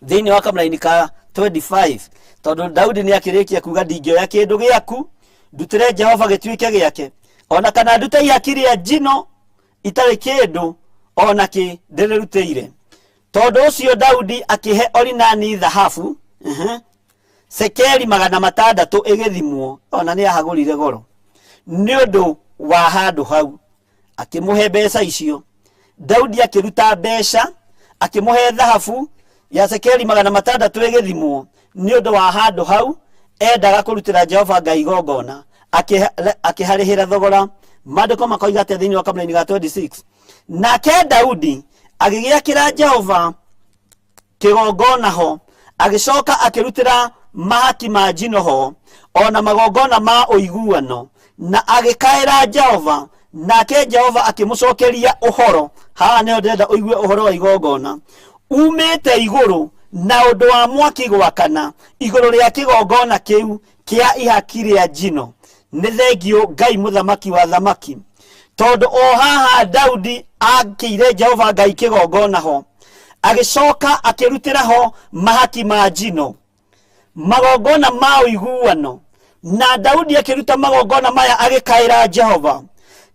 thiini wa kamraini ka 25, tondu Daudi ni akirikia kuga ndingioya kindu giaku ndutire Jehova gituike giake, ona kana ndute ihaki ria njino itari kindu ona ki ndirutire. Tondu ucio Daudi akihe Orinani thahabu, sekeli 600 igithimwo ona ni ahagurire goro ni undu wa handu hau akimuhe mbeca icio. Daudi akiruta mbeca akimuhe dhahabu ya sekeli 600 igithimwo ni undu wa handu hau endaga kurutira Jehova Ngai igongona akiharihira thogora. Maandiko makoiga ati thiini wa Kamũra-inĩ ga 26 nake Daudi agigiakira Jehova kigongona ho, agicoka akirutira mahaki ma njino ho ona magongona ma uiguano, na agikaira Jehova, nake Jehova akimucokeria uhoro. Haha nĩho ndĩrenda ũigue uhoro wa igongona umĩte igũrũ na ũndũ wa mwaki gwakana igũrũ rĩa kĩgongona kĩu kĩa ihaki rĩa njino. Nĩ thengio Ngai mũthamaki wa thamaki, tondũ o haha Daudi akĩire Jehova Ngai kĩgongona ho, agicoka akirutira ho mahaki ma njino, magongona ma uiguano, na Daudi akiruta magongona maya agikaira Jehova,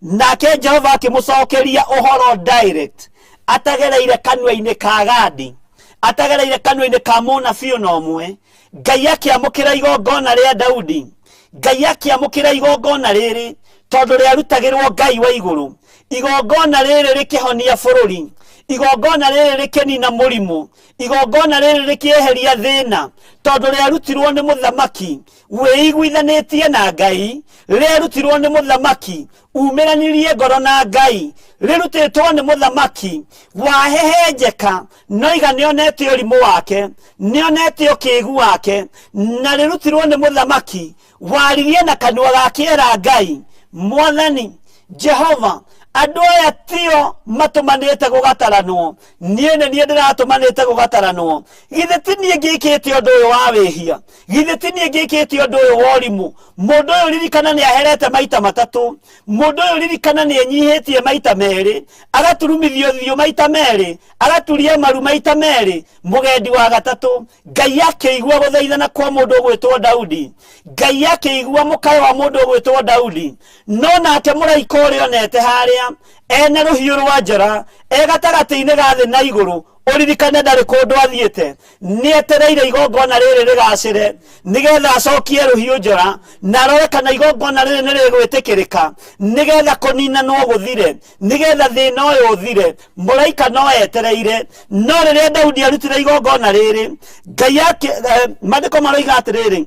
nake Jehova akimucokeria uhoro direct atagereire kanua-inĩ ka Gadi, atagereire kanua-inĩ ka mũnabii ona ũmwe. Ngai akiamũkĩra igongona rĩa Daudi, Ngai akiamũkĩra igongona rĩrĩ tondũ rĩarutagĩrwo Ngai wa igũrũ. Igongona rĩrĩ rĩkĩhonia bũrũri, igongona rĩrĩ rĩkĩnina mũrimũ, igongona rĩrĩ rĩkĩeheria thĩna tondũ rĩarutirwo nĩ mũthamaki wĩiguithanĩtie na Ngai, rĩarutirwo nĩ mũthamaki umĩranirie ngoro na Ngai, rĩrutĩtwo nĩ mũthamaki wahehenjeka noiga nĩonete ũrimũ wake, nĩonete ũkĩĩgu wake, na rĩrutirwo nĩ mũthamaki waririe na kanua gakĩera Ngai, Mwathani Jehova, andũ aya tio matumanĩte gũgataranwo, niĩ nĩ niĩ ndĩratũmanĩte gũgataranwo. Githĩ ti niĩ ngĩkĩte ũndũ ũyũ wa wĩhia, githĩ ti niĩ ngĩkĩte ũndũ ũyũ wa ũrimũ. Mũndũ ũyũ ririkana nĩ aherete maita 3, mũndũ ũyũ ririkana nĩ enyihĩtie maita 2, agaturumithio thiũ maita 2, agaturia maru maita 2, mũgendi wa 3. Ngai akĩigua gũthaithana kwa mũndũ ũgwĩtwo Daudi, Ngai akĩigua mũkayo wa mũndũ ũgwĩtwo Daudi, no nake mũraika ũrĩa onete harĩa ene rũhiũ rwa njora gatagatĩ-inĩ ga thĩ na igũrũ, uririkane ndarĩ kũndũ athiĩte, nĩetereire igongona rĩrĩ rĩgacĩre nĩgetha acokie rũhiũ njora na arore kana igongona rĩrĩ nĩ rĩgwĩtĩkĩrĩka, nĩgetha kũninanwo gũthire, nĩgetha thĩna ũyũ ũthire. Mũraika no etereire, no rĩrĩa Daudi arutire igongona rĩrĩ, Ngai maandĩko maroiga atĩrĩrĩ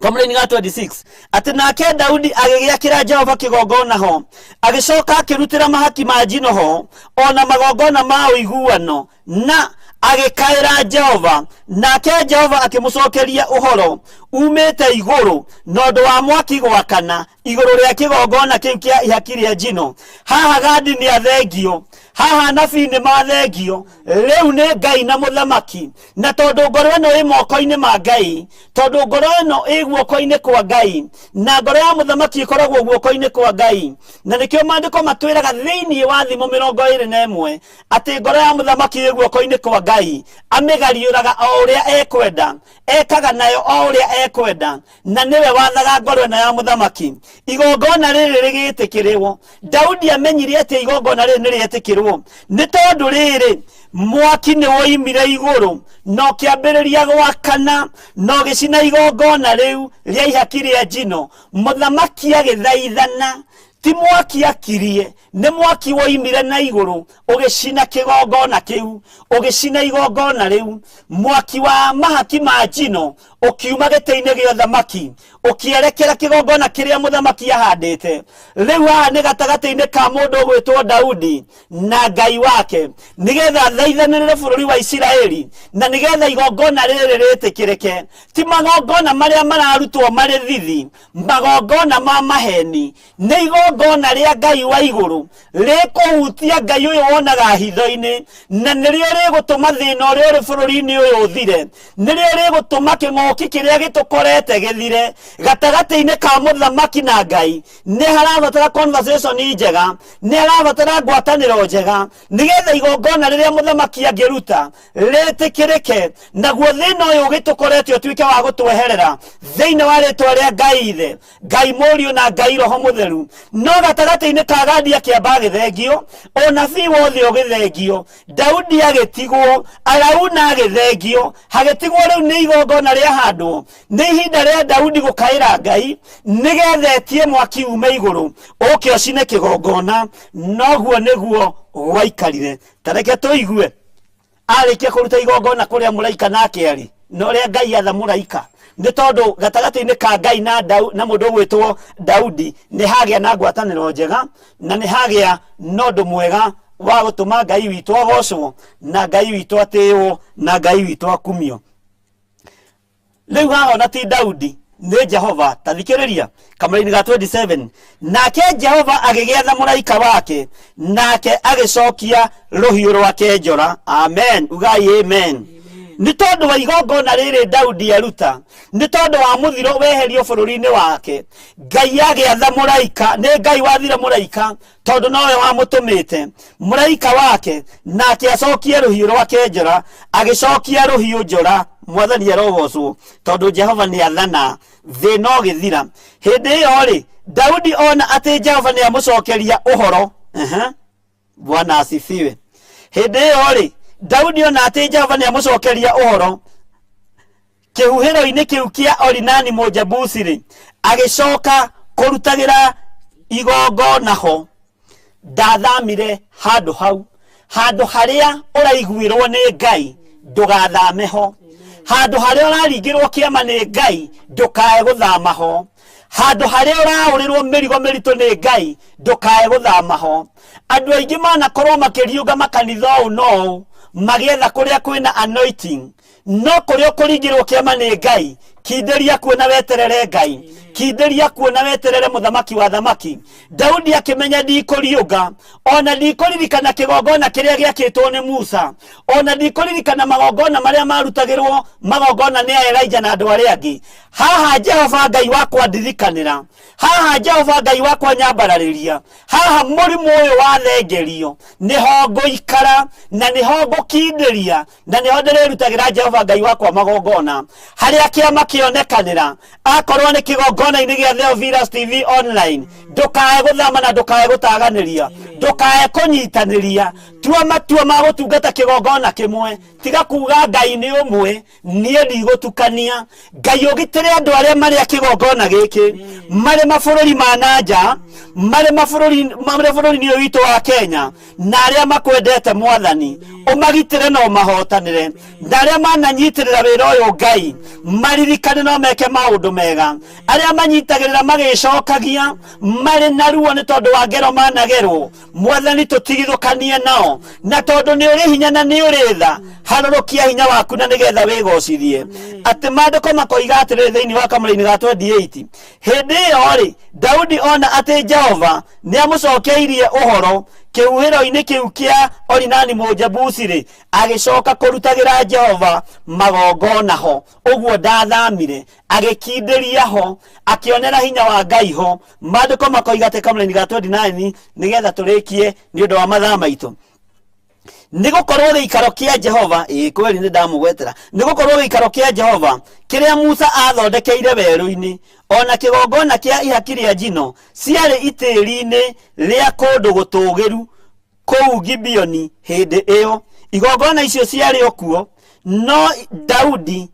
Kamũra-inĩ ga 26 atĩ nake Daudi agĩgĩakĩra Jehova kĩgongona ho, agĩcoka akĩrutĩra mahaki ma njino ho ona magongona ma ũiguano, na agĩkaĩra Jehova, nake Jehova akĩmũcokeria ũhoro umĩte igũrũ na ũndũ wa mwaki gwakana igũrũ rĩa kĩgongona kĩu kĩa ihaki rĩa njino. Haha Gadi nĩ athengio, haha nabii nĩ mathengio, rĩu nĩ Ngai na mũthamaki, na tondũ ngoro ĩno ĩ moko-inĩ ma Ngai, tondũ ngoro ĩno ĩ guoko-inĩ kwa Ngai, na ngoro ya mũthamaki ĩkoragwo guoko-inĩ kwa Ngai, na nĩkĩo maandĩko matwĩraga thĩinĩ wa Thimo 21 atĩ ngoro ya mũthamaki ĩ guoko-inĩ kwa Ngai, amĩgariũraga o ũrĩa ekwenda, ekaga nayo o ũrĩa ekwenda, na nĩwe wathaga ngoro ĩno ya mũthamaki. Igongona rĩrĩ rĩgĩtĩkĩrĩrwo, Daudi amenyire atĩ igongona rĩrĩ nĩ rĩetĩkĩrwo nĩ tondũ rĩrĩ mwaki nĩ woimire igũrũ na ũkĩambĩrĩria gwakana na ũgĩcina igongona rĩu rĩa ihaki rĩa njino. Mũthamaki agĩthaithana, ti mwaki akirie, nĩ mwaki woimire na igũrũ ũgĩcina kĩgongona kĩu, ũgĩcina igongona rĩu. Mwaki wa mahaki ma njino ũkiuma gĩtĩ-inĩ gĩa ũthamaki ũkĩerekera kĩgongona kĩrĩa mũthamaki ahandĩte. Rĩu haha nĩ gatagatĩ-inĩ ka mũndũ ũgwĩtwo Daudi na Ngai wake, nĩgetha thaithanĩrĩre bũrũri wa Isiraeli, na nĩgetha igongona rĩrĩ rĩtĩkĩrĩke. Ti magongona marĩa mararutwo marĩ thithi, magongona ma maheni, nĩ igongona rĩa Ngai wa igũrũ rĩkũhutia Ngai ũyũ wonaga hitho-inĩ, na nĩrĩo rĩgũtũma thĩna ũrĩa ũrĩ bũrũri-inĩ ũyũ ũthire, nĩrĩo rĩgũtũma kĩng'ũki kĩrĩa gĩtũkorete gĩthire gatagatĩ-inĩ ka mũthamaki na Ngai. Nĩ harabatara conversation njega, nĩ harabatara ngwatanĩro njega, nĩgetha igongona rĩrĩa mũthamaki angĩruta rĩtĩkĩrĩke, naguo thĩna ũyũ ũgĩtũkorete ũtuĩke wa gũtweherera thĩinĩ wa rĩtwa rĩa Ngai Ithe, Ngai Mũriũ na Ngai Roho Mũtheru. No gatagatĩ-inĩ ka Gadi akĩamba agĩthengio, ũnabii wothe ũgĩthengio, Daudi agĩtigwo, Arauna agĩthengio, hagĩtigwo rĩu nĩ igongona rĩa handwo nĩ ihinda rĩa Daudi gũkaĩra Ngai nĩgethetie mwaki ume igũrũ ũke ũcine kĩgongona. Noguo nĩguo gwaikarire. Tareke tũigue arĩkia kũruta igongona kũrĩa mũraika nake arĩ na ũrĩa Ngai atha mũraika. Nĩ tondũ gatagatĩ-inĩ ka Ngai na mũndũ ũgwĩtwo Daudi nĩ hagĩa na ngwatanĩro njega na nĩ hagĩa na ũndũ mwega wa gũtũma Ngai witũ agocwo na Ngai witũ atĩĩo na Ngai witũ akumio. Rĩu haha ona ti Daudi nĩ Jehova. Tathikĩrĩria kamũra-inĩ ga 27. Nake Jehova agĩgĩatha mũraika wake nake agĩcokia rũhiũ rwake njora. Amen. Ugai amen. Nĩ tondũ wa igongona rĩrĩ Daudi aruta, nĩ tondũ wa mũthiro weherio bũrũri-inĩ wake, Ngai agĩatha mũraika, nĩ Ngai wathire mũraika tondũ nowe wamũtũmĩte mũraika wake nake acokie rũhiũ rwake njora, agĩcokia rũhiũ njora. Mwathani arogocwo tondũ Jehova nĩ athana thĩna ũgĩthira. Hĩndĩ ĩyo rĩ Daudi ona atĩ Jehova nĩ amũcokeria ũhoro. Bwana asifiwe. Hĩndĩ ĩyo rĩ Daudi ona atĩ Jehova nĩ amũcokeria ũhoro, kĩhuhĩro-inĩ kĩu kĩa Orinani Mũjebusi rĩ agĩcoka kũrutagĩra igongona ho. Ndathamire handũ hau, handũ harĩa ũraiguĩrwo nĩ Ngai ndũgathame ho, handũ harĩa ũraringĩrwo kĩama nĩ Ngai ndũkae gũthama ho, handũ harĩa ũraũrĩrwo mĩrigo mĩritũ nĩ Ngai ndũkae gũthama ho. Andũ aingĩ manakorwo makĩriũnga makanitha ũũ no magĩetha kũrĩa kwĩna anointing, no kũrĩa kũringĩrwo kĩama nĩ Ngai kindĩria kuona weterere Ngai, kindĩria kuona weterere mũthamaki wa thamaki. Daudi akĩmenya ndikũriũnga, ona ndikũririkana kĩgongona kĩrĩa gĩakĩtwo nĩ Musa, ona ndikũririkana magongona marĩa marutagĩrwo magongona nĩ Elijah na andũ arĩa angĩ. Haha Jehova Ngai wakwa ndirikanĩra, haha Jehova Ngai wakwa nyambararĩria, haha mũrimũ ũyũ wathengerio nĩho ngũikara na nĩho ngũkindĩria na nĩho ndĩrĩrutagĩra Jehova Ngai wakwa magongona. Harĩa kĩama kĩonekanĩra akorwo nĩ kĩgongona-inĩ gĩa Theophilus TV online, ndũkae gũthama na ndũkae gũtaganĩria, ndũkae kũnyitanĩria. Tua matua ma gũtungata kĩgongona kĩmwe, tiga kuga Ngai nĩ ũmwe, niĩ ndigũtukania. Ngai ũgitĩre andũ arĩa marĩa kĩgongona gĩkĩ marĩ mabũrũri ma nanja, marĩ bũrũri-inĩ ũyũ witũ wa Kenya, na arĩa makwendete Mwathani ũmagitĩre na ũmahotanĩre, na arĩa mananyitĩrĩra wĩra ũyũ Ngai maririkane no meke maũndũ mega, arĩa manyitagĩrĩra magĩcokagia marĩ na ruo nĩ tondũ wa ngero managerwo. Mwathani tũtigithũkanie nao, na tondũ nĩ ũrĩ hinya na nĩ ũrĩ tha, harũrũkia hinya waku na nĩgetha wĩgocithie. Atĩ maandĩko makoiga atĩrĩrĩ thĩinĩ wa kamũra-inĩ ga 28, hĩndĩ ĩyo rĩ Daudi ona atĩ Jehova nĩ amũcokeirie ũhoro, kĩhuhĩro-inĩ kĩu kĩa Orinani Mũjebusi rĩ agĩcoka kũrutagĩra Jehova magongona ho. Ũguo ndathamire, agĩkindĩria ho, akĩonera hinya wa Ngai ho. Maandĩko makoiga atĩ kamũra-inĩ ga 29 nĩgetha tũrĩkie nĩ ũndũ wa mathaa maitũ. Nĩgũkorwo gĩikaro kĩa Jehova, kweli nĩ ndamũgwetera, nĩgũkorwo gĩikaro kĩa Jehova kĩrĩa Musa athondekeire werũ-inĩ, ona kĩgongona kĩa ihaki rĩa njino ciarĩ itĩri-inĩ rĩa kũndũ gũtũgĩru kũu Gibeoni. Hĩndĩ ĩyo igongona icio ciarĩ okuo, no Daudi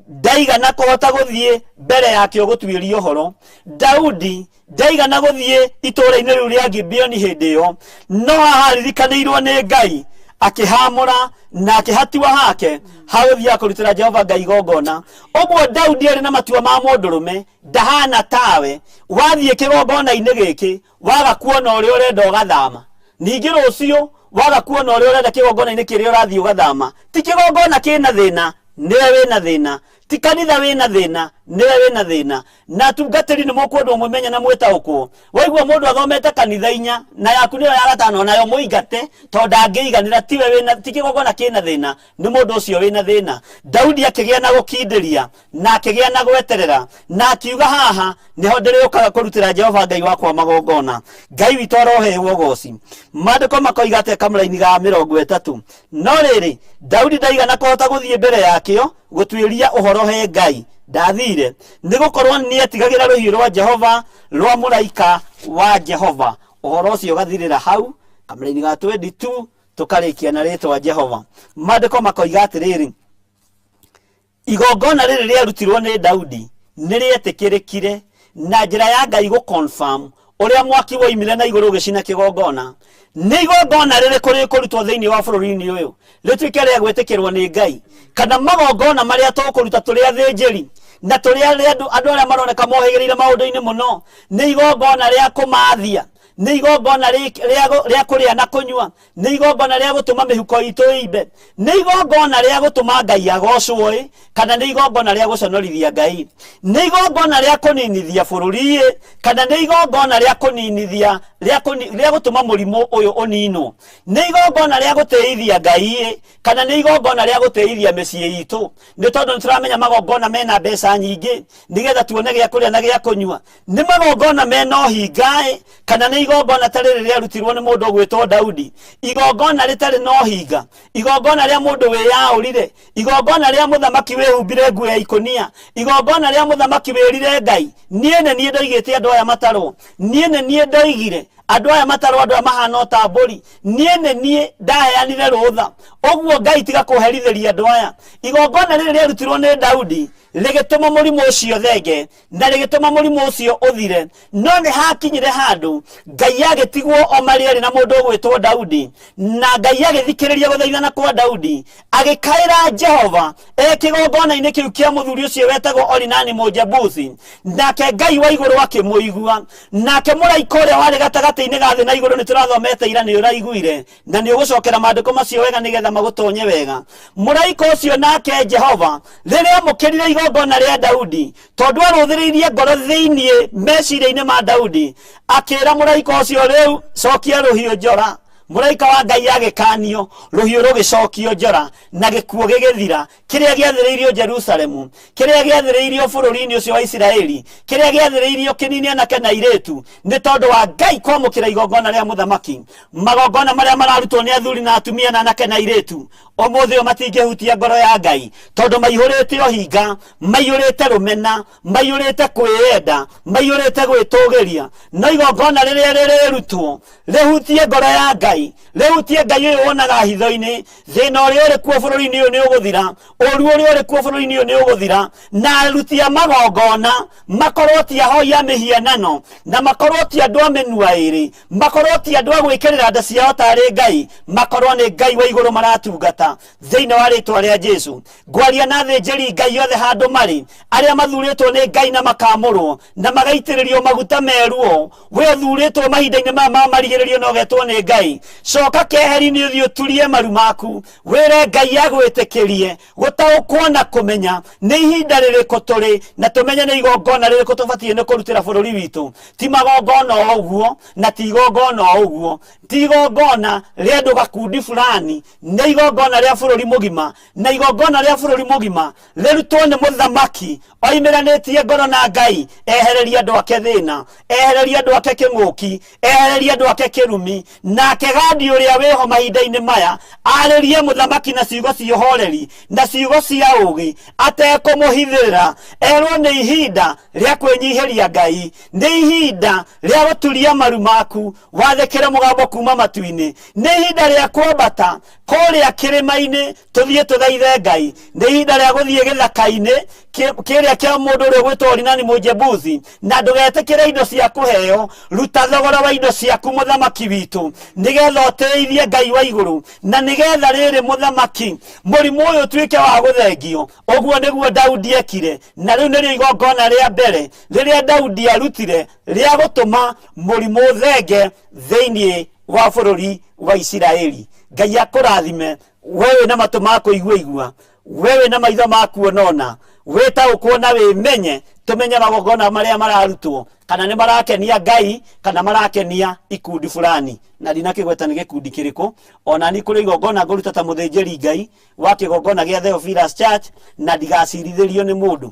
ndaigana kũhota gũthiĩ mbere yakĩo gũtuĩria ũhoro. Daudi ndaigana gũthiĩ itũũra-inĩ rĩu rĩa Gibeoni hĩndĩ ĩyo, no aharirikanĩirwo nĩ Ngai akĩhamũra na akĩhatiwa hake hagũthiĩ kũrutĩra Jehova Ngai igongona. Ũguo Daudi arĩ na matua ma mũndũrũme, ndahana tawe. Wathiĩ kĩgongona-inĩ gĩkĩ waga kuona ũrĩa ũrenda ũgathama, ningĩ rũciũ waga kuona ũrĩa ũrenda kĩgongona-inĩ kĩrĩa ũrathiĩ ũgathama. Ti kĩgongona kĩna thĩna, nĩwe wĩna thĩna. Ti kanitha wĩna thĩna, nĩwe wĩna thĩna. Na atungatĩri nĩ mũkwendwo mwĩmenye na mwĩtaũkwo. Waigua mũndũ athomete kanitha 4 na yaku nĩyo ya 5 nayo mũingate tondũ ndangĩiganĩra, tiwe wĩna, ti kĩgongona kĩna thĩna, nĩ mũndũ ũcio wĩna thĩna. Daudi akĩgĩa na gũkindĩria na akĩgĩa na gweterera na akiuga haha nĩho ndĩrĩũkaga kũrutĩra Jehova Ngai wakwa magongona. Ngai witũ aroheirwo goci. Maandĩko makoiga atĩ kamũra-inĩ ga 30, no rĩrĩ Daudi ndaigana kũhota gũthiĩ mbere yakĩo gũtuĩria ũhoro he Ngai. Ndathire nĩgũkorwo nĩetigagĩra rũhiũ rwa Jehova rwa mũraika wa Jehova. Ũhoro ũcio ũgathirĩra hau kamũra-inĩ ga 22 tũkarĩkia na rĩtwa Jehova. Maandĩko makoiga atĩrĩrĩ, igongona rĩrĩ rĩarutirwo nĩ Daudi nĩrĩetĩkĩrĩkire na njĩra ya Ngai go confirm ũrĩa mwaki woimire na igũrũ ũgĩcina kĩgongona. Nĩ igongona rĩrĩkũ rĩkũrutwo thĩinĩ wa bũrũri-inĩ ũyũ rĩtuĩke rĩa gwĩtĩkĩrwo nĩ Ngai, kana magongona marĩa tũkũruta tũrĩ athĩnjĩri na tũrĩ andũ arĩa maroneka mohĩgĩrĩire maũndũ-inĩ mũno nĩ igongona rĩa kũmathia, nĩ igongona rĩa kũrĩa na kũnyua, nĩ igongona rĩa gũtũma mĩhuko itũ ĩimbe, nĩ igongona rĩa gũtũma Ngai agocwo, kana nĩ igongona rĩa gũconorithia Ngai, nĩ igongona rĩa kũninithia bũrũri, kana nĩ igongona rĩa kũninithia rĩa gũtũma mũrimũ ũyũ ũninwo, nĩ igongona rĩa gũtĩithia Ngai, kana nĩ igongona rĩa gũtĩithia mĩciĩ itũ, nĩ tondũ nĩtũramenya magongona mena mbeca nyingĩ nĩgetha tuone gĩa kũrĩa na gĩa kũnyua, nĩ magongona mena ũhinga, kana nĩ igongona ta rĩrĩ rĩarutirwo nĩ mũndũ ũgwĩtwo Daudi, igongona rĩtarĩ na ũhinga, igongona rĩa mũndũ wĩyaũrire, igongona rĩa mũthamaki wĩhumbire nguo ya ikũnia, igongona rĩa mũthamaki wĩrire Ngai, niĩ nĩ ndoigĩte andũ aya matarwo, niĩ nĩ ndoigire andũ aya matarwo, andũ aya mahana ta mbũri, niĩ nĩ ndaheanire rũtha, ũguo Ngai tiga kũherithĩria andũ aya. Igongona rĩrĩ rĩarutirwo nĩ Daudi rĩgĩtũma mũrimũ ũcio thenge na rĩgĩtũma mũrimũ ũcio ũthire, no nĩ hakinyire handũ Ngai agĩtigwo o marĩarĩ na mũndũ ũgwĩtwo Daudi, na Ngai agĩthikĩrĩria gũthaithana kwa Daudi, agĩkaĩra Jehova kĩgongona-inĩ kĩu kĩa mũthuri ũcio wetagwo Orinani Mũjebusi, nake Ngai wa igũrũ akĩmũigua, nake mũraika ũrĩa warĩ gatagatĩ-inĩ ga thĩ na igũrũ nĩtũrathomete ira nĩ ũraiguire na nĩ ũgũcokera maandĩko macio wega nĩgetha magũtonye wega. Mũraika ũcio nake Jehova rĩrĩa amũkĩrire igongona rĩa Daudi, tondũ arũthĩrĩirie ngoro thĩinĩ meciria-inĩ ma Daudi, akĩra mũraika ũcio rĩu cokia rũhiũ njora. Mũraika wa Ngai agĩkanio, rũhiũ rũgĩcokio njora na gĩkuũ gĩgĩthira, kĩrĩa gĩathĩrĩirio Jerusalemu, kĩrĩa gĩathĩrĩirio bũrũri-inĩ ũcio wa Isiraeli, kĩrĩa gĩathĩrĩirio kĩnini anake na airĩtu, nĩ tondũ wa Ngai kwamũkĩra igongona rĩa mũthamaki. Magongona marĩa mararutwo nĩ athuri na atumia na anake na airĩtu ũmũthĩ ũyũ matingĩhutia ngoro ya Ngai, tondũ maihũrĩte ũhinga, maihũrĩte rũmena, maihũrĩte kwĩyenda, maihũrĩte gwĩtũgĩria. No igongona rĩrĩa rĩrĩrutwo rĩhutie ngoro ya Ngai, rĩhutie Ngai ũyũ wonaga hitho-inĩ, thĩna ũrĩa ũrĩ kuo bũrũri-inĩ ũyũ nĩ ũgũthira, ũru ũrĩa ũrĩ kuo bũrũri-inĩ ũyũ nĩ ũgũthira, na aruti a magongona makorwo ti ahoi a mĩhianano, na makorwo ti andũ a mĩnua ĩrĩ, makorwo ti andũ a gwĩkĩrĩra nda ciao tarĩ Ngai, makorwo nĩ Ngai wa igũrũ maratungata thĩinĩ wa rĩtwa rĩa Jesu. Ngwaria na athĩnjĩri Ngai othe handũ marĩ, arĩa mathurĩtwo nĩ Ngai na makamũrwo na magaitĩrĩrio maguta meruo, we ũthurĩtwo mahinda-inĩ maya ma marigĩrĩrio na ũgetwo nĩ Ngai, coka keheri-inĩ ũthiĩ ũturie maru maku, wĩre Ngai agwĩtĩkĩrie gũtaũkwo na kũmenya nĩ ihinda rĩrĩkũ tũrĩ, na tũmenye nĩ igongona rĩrĩkũ tũbatiĩ nĩ kũrutĩra bũrũri witũ. Ti magongona o ũguo na ti igongona o ũguo, ti igongona rĩa andũ gakundi fulani, nĩ igongona rĩa bũrũri mũgima, na igongona rĩa bũrũri mũgima rĩrutwo nĩ mũthamaki oimĩranĩtie ngoro na Ngai, ehereria andũ ake thĩna, ehereria andũ ake kĩng'ũki, ehereria andũ ake kĩrumi, nake Gadi ũrĩa wĩho mahinda-inĩ maya arĩrie mũthamaki na ciugo cia ũhoreri na ciugo cia ũũgĩ, atekũmũhithĩrĩra, erwo nĩ ihinda rĩa kwĩnyihĩria Ngai, nĩ ihinda rĩa gũturia maru maku, wathĩkĩre mũgambo kuma matu-inĩ, nĩ ihinda rĩa kwambata kũrĩa kĩrĩma-inĩ tũthiĩ tũthaithe Ngai, nĩ ihinda rĩa gũthiĩ gĩthaka-inĩ kĩrĩa kĩa mũndũ ũrĩa ũgwĩtwo Orinani Mũjebusi, na ndũgetĩkĩre indo cia kũheo, ruta thogora wa indo ciaku mũthamaki witũ, nĩgetha ũtĩithie Ngai wa igũrũ, na nĩgetha rĩrĩ mũthamaki mũrimũ ũyũ ũtuĩke wa gũthengio. Ũguo nĩguo Daudi ekire, na rĩu nĩrĩo igongona rĩa mbere rĩrĩa Daudi arutire rĩa gũtũma mũrimũ thenge thĩinĩ wa bũrũri wa Isiraeli. Ngai akũrathime, wewe na matũ ma kũigua, wewe na maitho ma kuonona, wĩtaũkwo na wĩmenye, tũmenye magongona marĩa mararutwo kana nĩ marakenia Ngai kana marakenia ikundi fulani, na ndina kĩgweta nĩ gĩkundi kĩrĩkũ. Ona ni kũrĩ igongona ngũruta ta mũthĩnjĩri Ngai wa kĩgongona gĩa Theophilus Church, na ndigacirithĩrio nĩ mũndũ,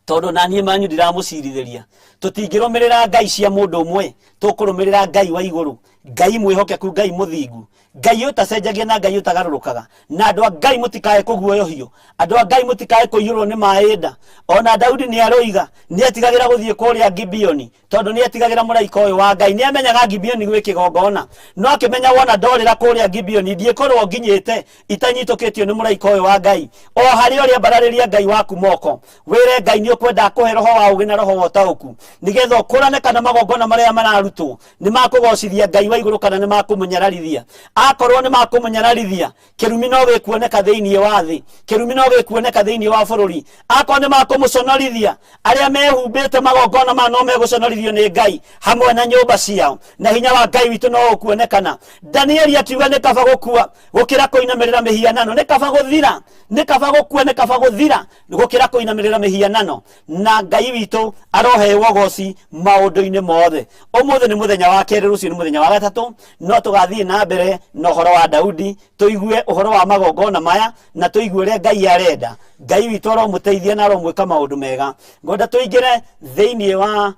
tondũ na niĩ manyu ndiramũcirithĩria. Tũtingĩrũmĩrĩra Ngai cia mũndũ ũmwe, tũkũrũmĩrĩra Ngai wa igũrũ, Ngai mwihokeku, Ngai muthingu, Ngai utacenjagia na Ngai utagarũrũkaga, na andũ a Ngai mũtikae kũguoyohio, andũ a Ngai mũtikae kũiyũrwo nĩ maĩnda. Ona Daudi nĩ aroiga nĩ etigagĩra gũthiĩ kũrĩa Gibeoni tondũ nĩ etigagĩra mũraika ũyũ wa Ngai. Nĩ amenyaga Gibeoni gwĩ kĩgongona, no akĩmenya wona ndorĩra kũrĩa Gibeoni ndiĩkorwo nginyĩte itanyitũkĩtio nĩ mũraika ũyũ wa Ngai. O harĩ ũrĩa mbararĩria Ngai waku moko, wĩre Ngai nĩ ũkwenda kũhe roho wa ũgĩ na roho wa ũtaũku, nĩgetha ũkũrane kana magongona marĩa mararutwo nĩ makũgocithia Ngai wa igũrũ kana nĩ makũmũnyararithia. Akorwo nĩ makũmũnyararithia, kĩrumi no gĩkuoneka thĩinĩ wa thĩ, kĩrumi no gĩkuoneka thĩinĩ wa bũrũri. Akorwo nĩ makũmũconorithia, arĩa mehumbĩte magongona ma no megũconorithio nĩ Ngai hamwe na nyũmba ciao, na hinya wa Ngai witũ no ũkuonekana. Danieli akiuga nĩ kaba gũkua gũkĩra kũinamĩrĩra mĩhianano, nĩ kaba gũthira, nĩ kaba gũkua, nĩ kaba gũthira gũkĩra kũinamĩrĩra mĩhianano. Na Ngai witũ arohe wogoci maũndũ-inĩ mothe. Ũmũthĩ nĩ mũthenya wa kerĩ, rũciũ nĩ mũthenya wa gatatũ, no tũgathiĩ na mbere na ũhoro wa Daudi, tũigue ũhoro wa magongona maya na tũigue ũrĩa Ngai arenda. Ngai witũ aromũteithia na aromwĩka maũndũ mega. Ngwenda tũingĩre thĩinĩ wa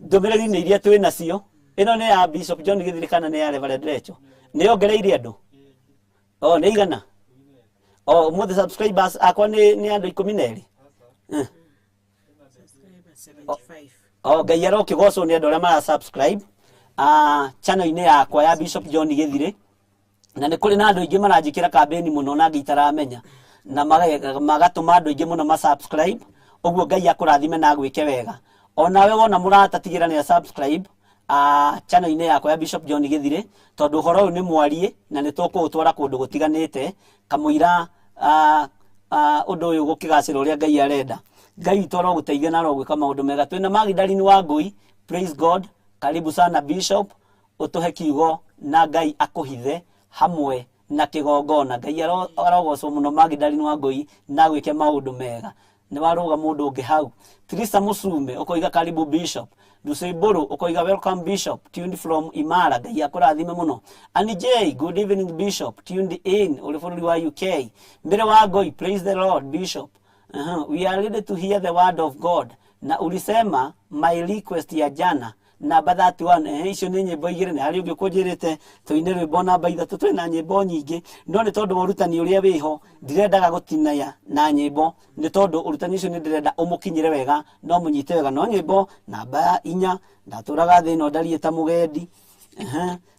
ndũmĩrĩri-inĩ iria twĩ nacio. Ĩno nĩ ya Bishop John Githiri kana nĩ ya Reverend Rachel? Nĩ ongereire andũ? Nĩ igana? Mũthĩ subscribers akwa nĩ andũ 12? Ngai arokĩgocwo nĩ andũ arĩa mara subscribe channel-inĩ yakwa ya Bishop John Githiri, na nĩ kũrĩ na andũ aingĩ maranjĩkĩra kambeni mũno na ngĩitaramenya, na magatũma andũ aingĩ mũno ma subscribe. Ũguo Ngai akũrathime na gwĩke wega. Onawe wona mũratatigĩra nĩ subscribe channel-inĩ yakwa ya Bishop John Githiri, tondũ ũhoro ũyũ nĩ mwarie na nĩ tũkũũtwara kũndũ gũtiganĩte, kamũira ũndũ ũyũ gũkĩgacĩra ũrĩa Ngai arenda. Ngai witũ arogũteithia na arogwĩka maũndũ mega. Twĩna Magdalene Wangui, praise God, karibu sana Bishop, ũtũhe kiugo na Ngai akũhithe hamwe na kĩgongona. Ngai arogocwo mũno Magdalene Wangui na gwĩke maũndũ mega. Nĩ warũga mũndũ ũngĩ hau. Teresa Musume ũkoiga karibu Bishop. Lucy Buru ũkoiga welcome Bishop, tuned from Imara. Ngai akũrathime mũno. Annie J, good evening Bishop, tuned in ũrĩ bũrũri wa UK. Mbere wa Ngoi, praise the Lord Bishop. We are ready to hear the word of God. Na ulisema my request ya jana namba 31. Icio nĩ nyĩmbo igĩrĩ, na harĩ ũngĩ kũnjĩrĩte tũine rwĩmbo namba 3. Twĩna nyĩmbo nyingĩ, no nĩ tondũ wa ũrutani ũrĩa wĩho ndirendaga gũtinaya na nyĩmbo, nĩ tondũ ũrutani ũcio nĩ ndĩrenda ũmũkinyĩre wega, no mũnyite wega. No nyĩmbo namba 4, ndatũraga thĩ ĩno ndariĩ ta mũgendi,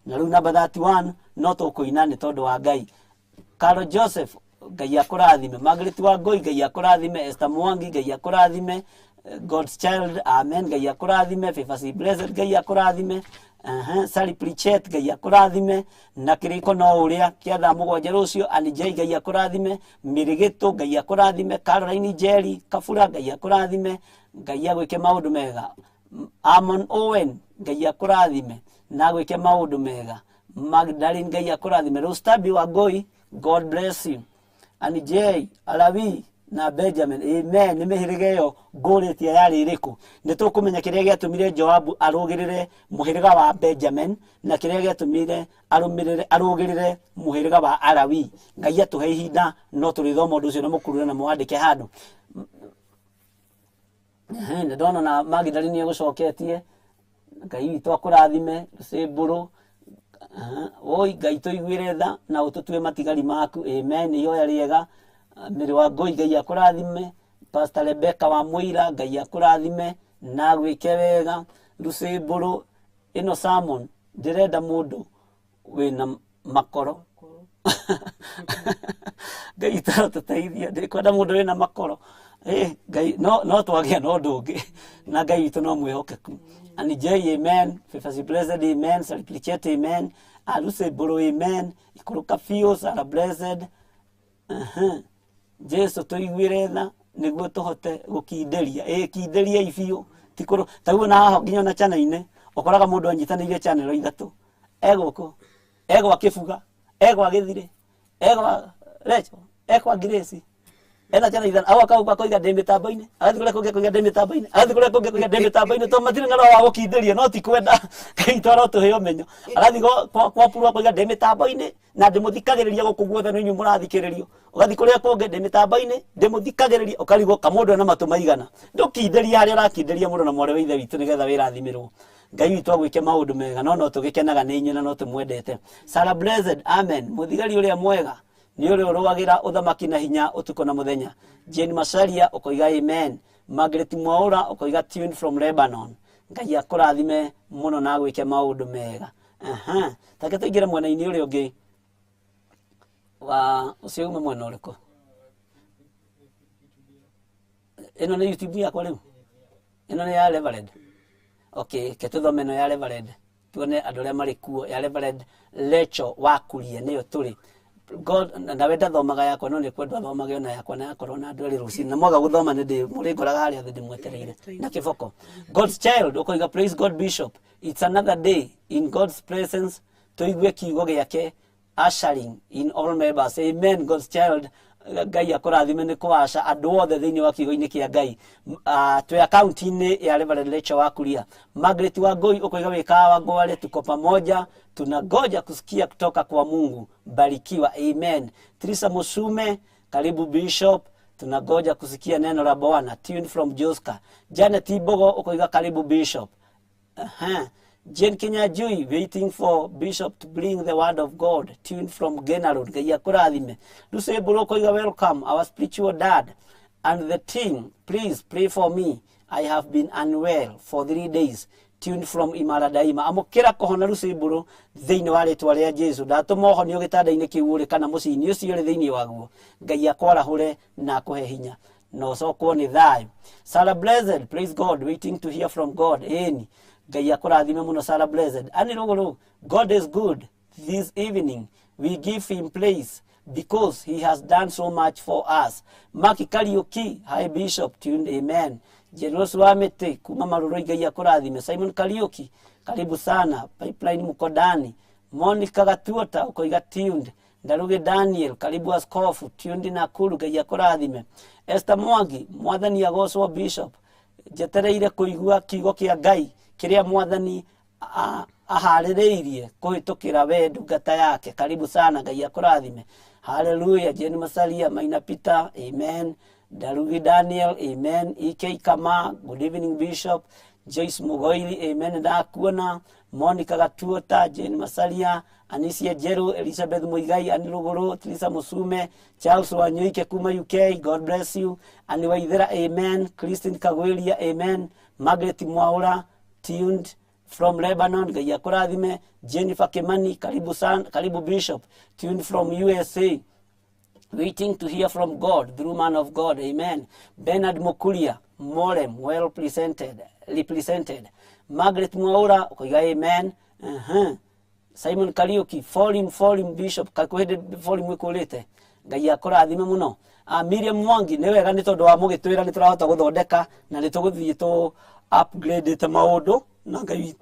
na rĩu namba 31 no tũkũina nĩ tondũ wa Ngai. Carol Joseph, Ngai akũrathime. Margaret Wangui, Ngai akũrathime. Esther Mwangi, Ngai akũrathime. God's child, amen, Ngai akũrathime. Favors blessed, Ngai akũrathime. Sally Pritchett, Ngai akũrathime. Na kĩrĩko no ũrĩa kĩa thaa 7 rũciũ, Anijay, Ngai akũrathime. Mĩrĩgĩtũ, Ngai akũrathime. Caroline Jerry Kabura, Ngai akũrathime. Ngai agwĩke maũndũ mega. Amon Owen, Ngai akũrathime na gwĩke maũndũ mega. Magdalene, Ngai akũrathime. Rostabi Wangui, God bless you. Anijay, Alawi na Benjamin, amen. Nĩ mĩhĩrĩga ĩyo ngũrĩtie yarĩ ĩrĩkũ? Nĩ tũkũmenya kĩrĩa gĩatũmire Joabu arũgĩrĩre mũhĩrĩga wa Benjamin na kĩrĩa gĩatũmire arũgĩrĩre mũhĩrĩga wa Alawi. Ngai atũhe ihinda, no tũrĩthoma ũndũ ũcio na mũkurure na mwandĩke handũ. Nĩ ndona na Magdalene egũcoketie. Ngai witũ akũrathime. Rũcĩmbũrũ, oi Ngai tũiguĩre tha na ũtũtue matigari maku, amen. Ihoya rĩega. Mĩrĩ wa Ngoi, Ngai akũrathime. Pastor Rebecca wa Mũira, Ngai akũrathime na gwĩke wega. Rũcĩmbũrũ, ĩno sermon ndĩrenda mũndũ wĩna makoro. Ngai tũteithia, ndĩkwenda mũndũ wĩna makoro. Ngai no twagĩa na ũndũ ũngĩ, na Ngai witũ no mwĩhokeku. Anijay, amen. Favors blessed, amen. Sally Pritchett, amen. Rũcĩmbũrũ, amen. Ikũrũka biũ, Sarah blessed. Jesu tũiguĩre tha nĩguo tũhote gũkindĩria. Kindĩria ibiũ tikũrũ taguo na haha nginya na channel-inĩ ũkoraga mũndũ anyitanĩire channel 3 egũkũ egwa Kĩbuga egwa Gĩthiri egwa Rachel egwa Grace ena channel 3 au akauga koiga ndĩ mĩtambo-inĩ agathi kũrĩa kũngĩ koiga ndĩ mĩtambo-inĩ agathi kũrĩa kũngĩ koiga ndĩ mĩtambo-inĩ to matirĩ na roho wa gũkindĩria no ti kwenda Ngai toro tũhe ũmenyo agathi kwa purwa koiga ndĩ mĩtambo-inĩ na ndĩmũthikagĩrĩria gũkũ guothe nĩ inyuĩ mũrathikĩrĩrio ũgathi kũrĩa kũngĩ ndĩ mĩtambo-inĩ ndĩmũthikagĩrĩria ũkarigwo kamũndũ na matũ maigana ndũkindĩria harĩa ũrakindĩria mũndũ na mwarĩ wa ithe witũ nĩgetha wĩrathimirwo Ngai witũ agwĩke maũndũ mega no tũgĩkenaga nĩ inyuĩ na no tũmwendete. Sarah Blessed, amen. Mũthigari ũrĩa mwega nĩ ũrĩa ũrũagĩra ũthamaki na hinya ũtukũ na mũthenya. Jane Macharia ũkoiga amen. Margaret Mwaura ũkoiga tuned from Lebanon. Ngai akũrathime mũno na agwĩke maũndũ mega. Take tũingĩre mwena-inĩ ũrĩa ũngĩ wa ũcio ume mwena ũrĩkũ. Ĩno nĩ YouTube yakwa rĩu. Ĩno nĩ ya Reverend. Okay, ketũthome ĩno ya Reverend. Tuone andũ arĩa marĩ kuo ya Reverend Lecho Wakurie nĩyo tũrĩ. God na wenda thomaga yakwa no nĩ kwenda thomage ona yakwa na yakorwo na andũ arĩ rũcinĩ na mwaga gũthoma nĩ ndĩ mũrĩ ngoraga harĩa thĩ ndĩmwetereire na kĩboko. God's child ũkoiga praise God Bishop. It's another day in God's presence. Tũigue kiugo gĩake ushering in all members. Amen. God's child. Ngai akũrathime nĩ kũaca andũ othe thĩinĩ wa kiugo-inĩ kĩa Ngai. Twĩ akaunti-inĩ ya Reverend Lecho Wakuria. Margaret Wangui ũkoiga wĩkaga Wangware, tuko pamoja, tunangoja kusikia kutoka kwa Mungu. Barikiwa. Amen. Teresa Musume, karibu Bishop, tunangoja kusikia neno la Bwana. Tuned from Joska. Janet Ibogo ũkoiga karibu Bishop. Jane Kinyajui, waiting for Bishop to bring the word of God. Tuned from Genarod. Ngai akũrathime. Lucy Buroko, you are welcome. Our spiritual dad and the team, please pray for me. I have been unwell for 3 days. Tuned from Imara Daima. Amũkĩra kũhona Lucy Buru thĩinĩ wa rĩtwa rĩa Jesu. Ndatũma ũhonio gĩtanda-inĩ kĩu ũrĩ kana mũciĩ-inĩ ũcio ũrĩ thĩinĩ waguo. Ngai akwarahũre na akũhe hinya. No cokwo nĩ thayũ. Sarah Blessed, praise God, waiting to hear from God. Eni. Ngai akũrathime mũno Sarah Blessed. Ani rũgũrũ, God is good. This evening we give him praise because he has done so much for us. Maki Kariuki, hi Bishop, tuned, amen. Jeros Wamete, kuma Maruroi, Ngai akũrathime. Simon Kariuki, karibu sana. Pipeline Mukodani. Monica Gatuota, ukoiga tuned. Ndaruge Daniel, karibu askofu, tuned Nakuru, Ngai akũrathime. Esther Mwangi, mwathani agocwo Bishop. Jetereire kũigua kiugo kĩa Ngai kiria mwathani aharĩrĩirie kũhĩtũkĩra we ndungata yake. Karibu sana, Ngai akũrathime. Hallelujah. Jane Macharia, Maina Peter, amen. Darugi Daniel, amen. EK Kama, good evening Bishop. Joyce Mugoiri, amen. Ndakuona. Monica Gatuota, Jane Macharia, Anisia Jeru, Elizabeth Muigai, Aniruguru, Teresa Musume, Charles Wanyuike kuma UK, God bless you. Ani Waithera, amen. Christine Kagwelia, amen. Margaret Mwaura, tuned from Lebanon, Ngai akũrathime. Jennifer Kimani, karibu sana, karibu Bishop, tuned from USA, waiting to hear from God through man of God, amen. Bernard Mukulia, Morem, well represented. Margaret Mwaura, ukoiga amen. Simon Kariuki, falling Bishop, kakwende falling mwĩkũrĩte. Ngai akũrathime mũno. Miriam Mwangi, nĩ wega nĩ tondũ wa mũgĩtwĩra nĩ tũrahota gũthondeka na nĩ tũgũthiĩ tũ upgrade te maũndũ na Ngai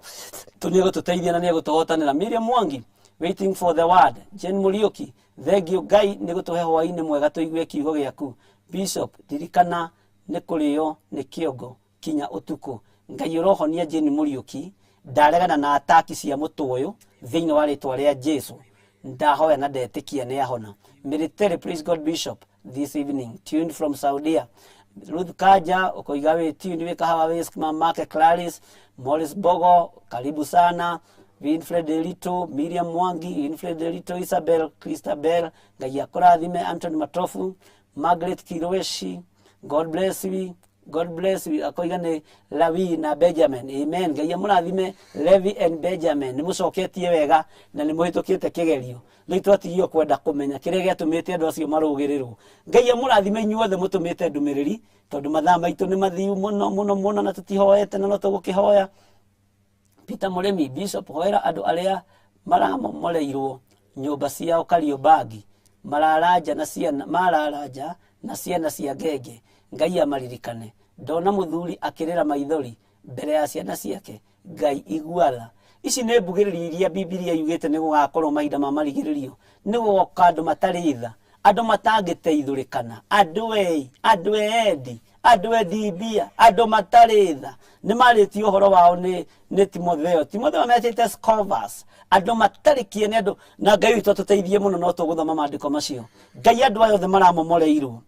tũnĩegũtũteithia na nĩegũtũhotanĩra. Miriam Mwangi, waiting for the word. Jen Muriuki, thengio Ngai nĩ gũtũhe hwaĩ-inĩ mwega tũigue kiugo gĩaku. Bishop, dirikana nĩ kũrĩo nĩ kĩongo kinya ũtukũ. Ngai ũrohonia Jen Muriuki, ndaregana na ataki cia mũtũyũ thĩinĩ wa rĩtwa rĩa Jesu. Ndahoya na ndetĩkia nĩ ahona. Military, praise God Bishop, this evening, tuned from Saudia. Ruth Kaja, ukoiga we tuned we kahawa West Market Clarice. Morris Bogo, karibu sana. Winfred Delito, Miriam Mwangi, Winfred Delito, Isabel, Christabel, Ngai akũrathime. Anthony Matofu, Margaret Kiroeshi, God bless you. God bless you. Akoiga nĩ Levi na Benjamin, amen. Ngai amũrathime Levi and Benjamin. Nĩ mũcoketie wega na nĩ mũhĩtũkĩte kĩgerio. Rĩu twatigio kwenda kũmenya kĩrĩa gĩatũmĩte andũ acio marũgĩrĩrwo. Ngai amũrathime inyuothe mũtũmĩte ndũmĩrĩri tondũ mathaa maitũ nĩ mathiu mũno na tũtihoete na no tũgũkĩhoya. Peter Mũrĩmi, Bishop, hoera andũ arĩa maramomoreirwo nyũmba ciao Kariombangi, mararaja na ciana cia ngenge. Ngai amaririkane. Ndona mũthuri akĩrĩra maithori mbere ya ciana ciake. Ngai iguatha. Ici nĩ mbugĩrĩrio iria Biblia yugĩte nĩ gũgakorwo mahinda ma marigĩrĩrio. Nĩ gũgoka andũ matarĩ tha, andũ matangĩteithũrĩkana, andũ endi, andũ endi mbia, andũ matarĩ tha. Nĩ marĩtie ũhoro wao nĩ Timotheo. Timotheo metĩte scholars, andũ matarĩ kĩene andũ. Na Ngai witũ tũteithie mũno no tũgũthoma maandĩko macio. Ngai andũ aya othe maramomoreirwo,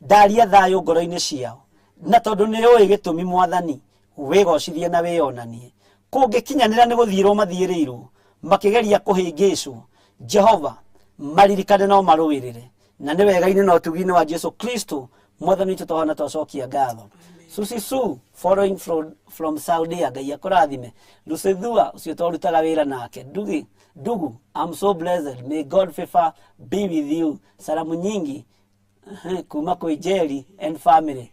ndaria thayũ ngoro-inĩ ciao. Na tondũ nĩ ũĩ gĩtũmi Mwathani, wĩgocithie na wĩonanie. kũngĩkinyanĩra nĩ gũthiĩrwo mathiĩrĩirwo makĩgeria kũhĩngĩcwo, Jehova maririkane no marũĩrĩre, na nĩ wega-inĩ na ũtugi-inĩ wa Jesu Kristo mwathani witũ tũhana twacokia ngatho. Susisu following from Saudi, Ngai akũrathime. Lucethua ũcio twarutaga wĩra nake. Dugu, I'm so blessed, may God favor be with you. Salamu nyingi kuma kwĩ Jerry and family,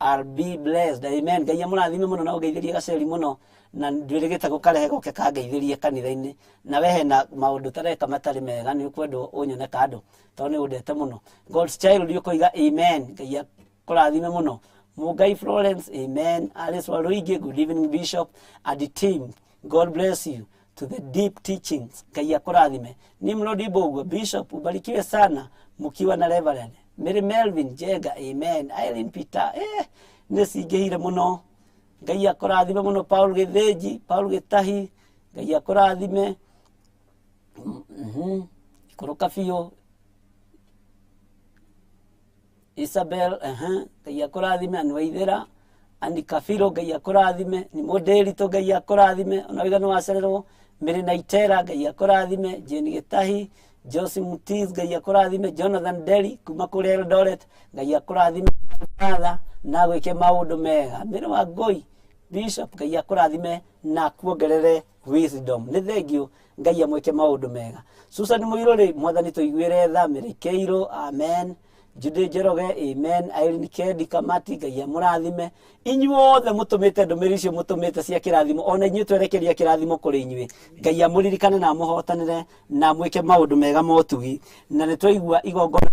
I'll be blessed, amen. Ngai amũrathime mũno na ũngeithĩrie gaceri mũno, na ndwĩrĩgĩte gũkarehe goke kangeithĩrie kanitha-inĩ, na wehe na maũndũ tareka matarĩ mega nĩ ũkwendwo ũnyone kando tondũ nĩ ũndete mũno. God's child ũkoiga amen. Ngai akũrathime mũno. Mugai Florence, amen. Alice Waluigi, good evening Bishop and the team, God bless you to the deep teachings. Ngai akũrathime. Nimrod Bogo, Bishop ubarikiwe sana mukiwa na Reverend Mary Melvin Jega, amen. Eileen Peter, nĩcingĩhire mũno. Ngai akũrathime mũno. Paul Gĩthĩnji, Paul Gĩtahi, Ngai akũrathime. Kũrũka biũ. Isabel, Ngai akũrathime. Anwaithĩra, Ani Kafiro, Ngai akũrathime. Nĩ Mũndĩritũ, Ngai akũrathime. Ona wĩga nĩwacererwo. Mĩrĩ Naitera, Ngai akũrathime. Jane Gĩtahi, Josie Mutiz, Ngai akũrathime. Jonathan Deli kuma kũrĩa Eldoret, Ngai akũrathime. Na gwĩke maũndũ mega. Mĩrĩ wa Ngoi, Bishop, Ngai akũrathime na kuongerere wisdom. Nĩ thengio, Ngai amwĩke maũndũ mega. Susan Mũirũrĩ, mwathani tũiguĩre tha. Mary Keiro, amen. Judy Njoroge, amen. Irene Kedi Kamati, Ngai amũrathime. Inyuothe mũtũmĩte ndũmĩrĩri icio mũtũmĩte cia kĩrathimo, ona inyuĩ twerekeria kĩrathimo kũrĩ inyuĩ. Ngai amũririkane na amũhotanĩre na mwĩke maũndũ mega ma ũtugi. Na nĩ twaigua igongona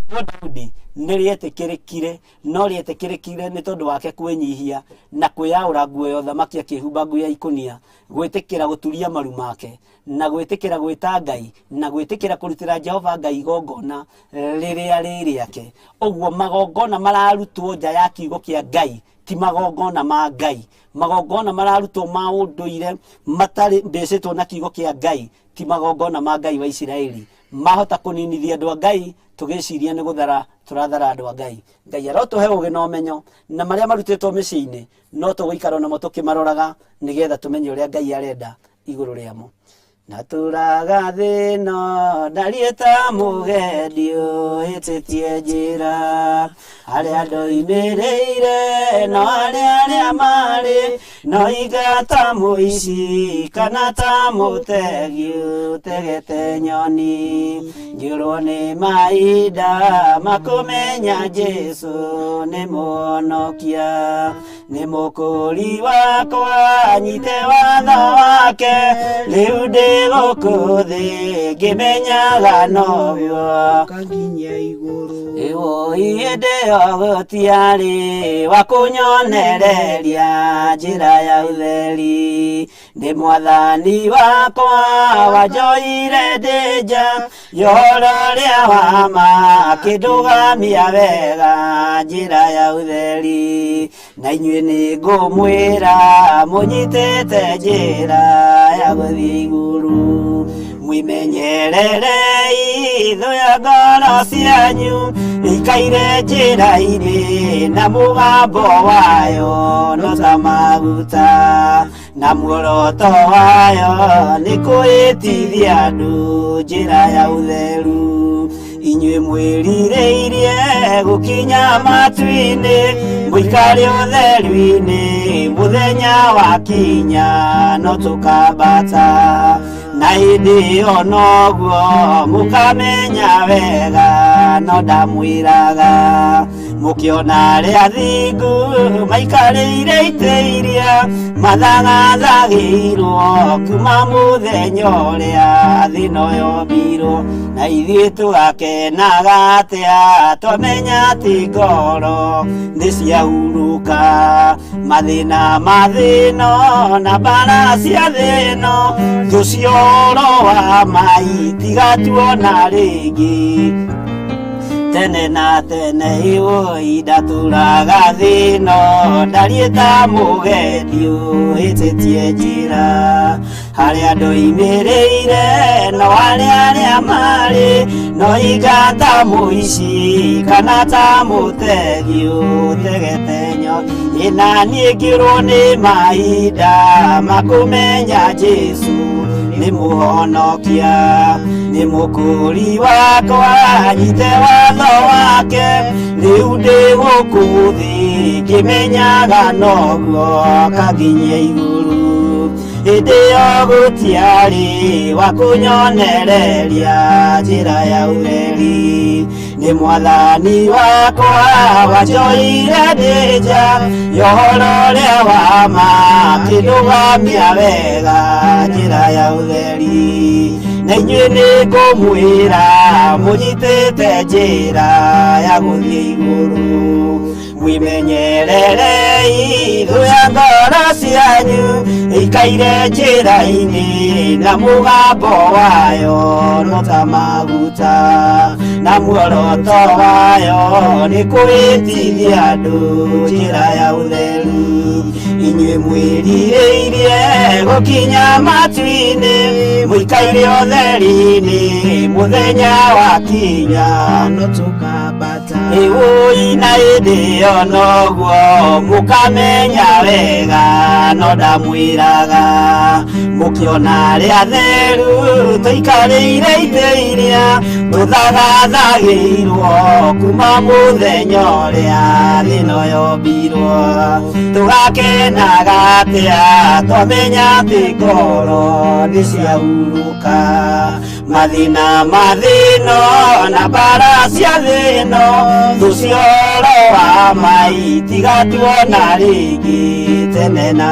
Daudi nĩrĩetĩkĩrĩkire, no rĩetĩkĩrĩkire nĩ tondũ wake kwĩnyihia na kwĩyaũra nguo ya ũthamaki akĩhumba nguo ya ikũnia, gwĩtĩkĩra gũturia maru make, na gwĩtĩkĩra gwĩta Ngai, na gwĩtĩkĩra kũrutĩra Jehova Ngai igongona rĩrĩa rĩrĩake. Ũguo magongona mararutwo nja ya kiugo kĩa Ngai ti magongona ma Ngai. Magongona mararutwo ma ũndũire matarĩ mbĩcĩtwo na kiugo kĩa Ngai ti magongona ma Ngai wa Isiraeli. Mahota kũninithia andũ a Ngai tũgĩciria nĩ gũthara tũrathara andũ a Ngai. Ngai arotũhe ũgĩ na ũmenyo, na marĩa marutĩtwo mĩciĩ-inĩ no tũgũikara namo tũkĩmaroraga nĩgetha tũmenye ũrĩa Ngai arenda igũrũ rĩamo. Na tũraga thĩ ĩno ndariĩ ta mũgendi ũhĩtĩtie njĩra, harĩa ndoimĩrĩire no arĩa marĩ, no iga ta mũici kana ta mũtegi ũtegete nyoni. Njũrwo nĩ mahinda makũmenya Jesu nĩ mũhonokia, nĩ mũkũri wakwa nyite watho wake, rĩu ndĩ gũkũ thĩ ngĩmenyaga nobyo kanginya igũrũ. Hĩndĩ ĩyo gũtiarĩ wa kũnyonereria njĩra ya ũtheri, ndĩ mwathani wakwa wanjoire ndĩ nja ya ũhoro ũrĩa wa ma, akĩndũgamia wega njĩra ya ũtheri. Na inyuĩ nĩ ngũmwĩra mũnyitĩte njĩra ya gũthiĩ igũrũ, mwimenyererei thũ ya ngoro cianyu ikaire njĩra-inĩ, na mũgambo wayo no ta maguta, na muoroto wayo nĩ kũhĩtithia andũ njĩra ya ũtheru. Inyuĩ mwĩrirĩirie gũkinya matu-inĩ, mũikare ũtheru-inĩ, mũthenya wakinya no tũkambata, na hĩndĩ ĩyo noguo mũkamenya wega no ndamwĩraga. Mũkĩona arĩa athingu maikarĩire itĩ iria mathagathagĩirwo kuma mũthenya ũrĩa thĩ ĩno yombirwo, na ithuĩ tũgakenaga atĩa twamenya atĩ ngoro nĩ ciahurũka. Mathĩna ma thĩ ĩno na mbara cia thĩ ĩno, thũ cia ũhoro wa ma itigatuona rĩngĩ, tene na tene iwoi ndaturaga thino ndarieta mugendi uhĩtĩtie njĩra harĩa andũ imĩrĩire no arĩa marĩ no ingata mũici kana ta mũtegi ũtegete nyothi ĩna niĩ ngĩrwo nĩ mahinda makũmenya Jesu nĩ mũhonokia nĩ mũkũri wakwa nyite watho wake rĩu ndĩ gũkũ thĩ ngĩmenyaga noguo kaginyia igũrũ hĩndĩ ĩyo gũtiarĩ wa kũnyonereria njĩra ya ũtheri nĩ mwathani wakwa wanjoire ndĩ nja yohoro ũrĩa wa ma kĩndũgamia wega njĩra ya ũtheri na inyuĩ nĩ ngũmwĩra mũnyitĩte njĩra ya gũthiĩ igũrũ mwimenyererei thũ ya ngoro cianyu ĩikaire njĩra-inĩ na mũgambo wayo no ta maguta na muoroto wayo nĩ kũhĩtithia andũ njĩra ya ũtheru inyuĩ mwĩrirĩirie gũkinya matu-inĩ mũikaire ũtheri-inĩ mũthenya wakinya no tũkambata ĩwũi na hĩndĩ ĩyo noguo mũkamenya wega no ndamwĩraga mũkĩona arĩa atheru tũikarĩire itĩ iria tũthagathagĩirwo kuma mũthenya ũrĩa thĩ ĩno yombirwo tũgakenaga atĩa twamenya atĩ ngoro nĩ ciahurũka mathĩna mathĩno na mbara cia thĩ ĩno thũcioro wa mai tigatuona rĩngĩ tene na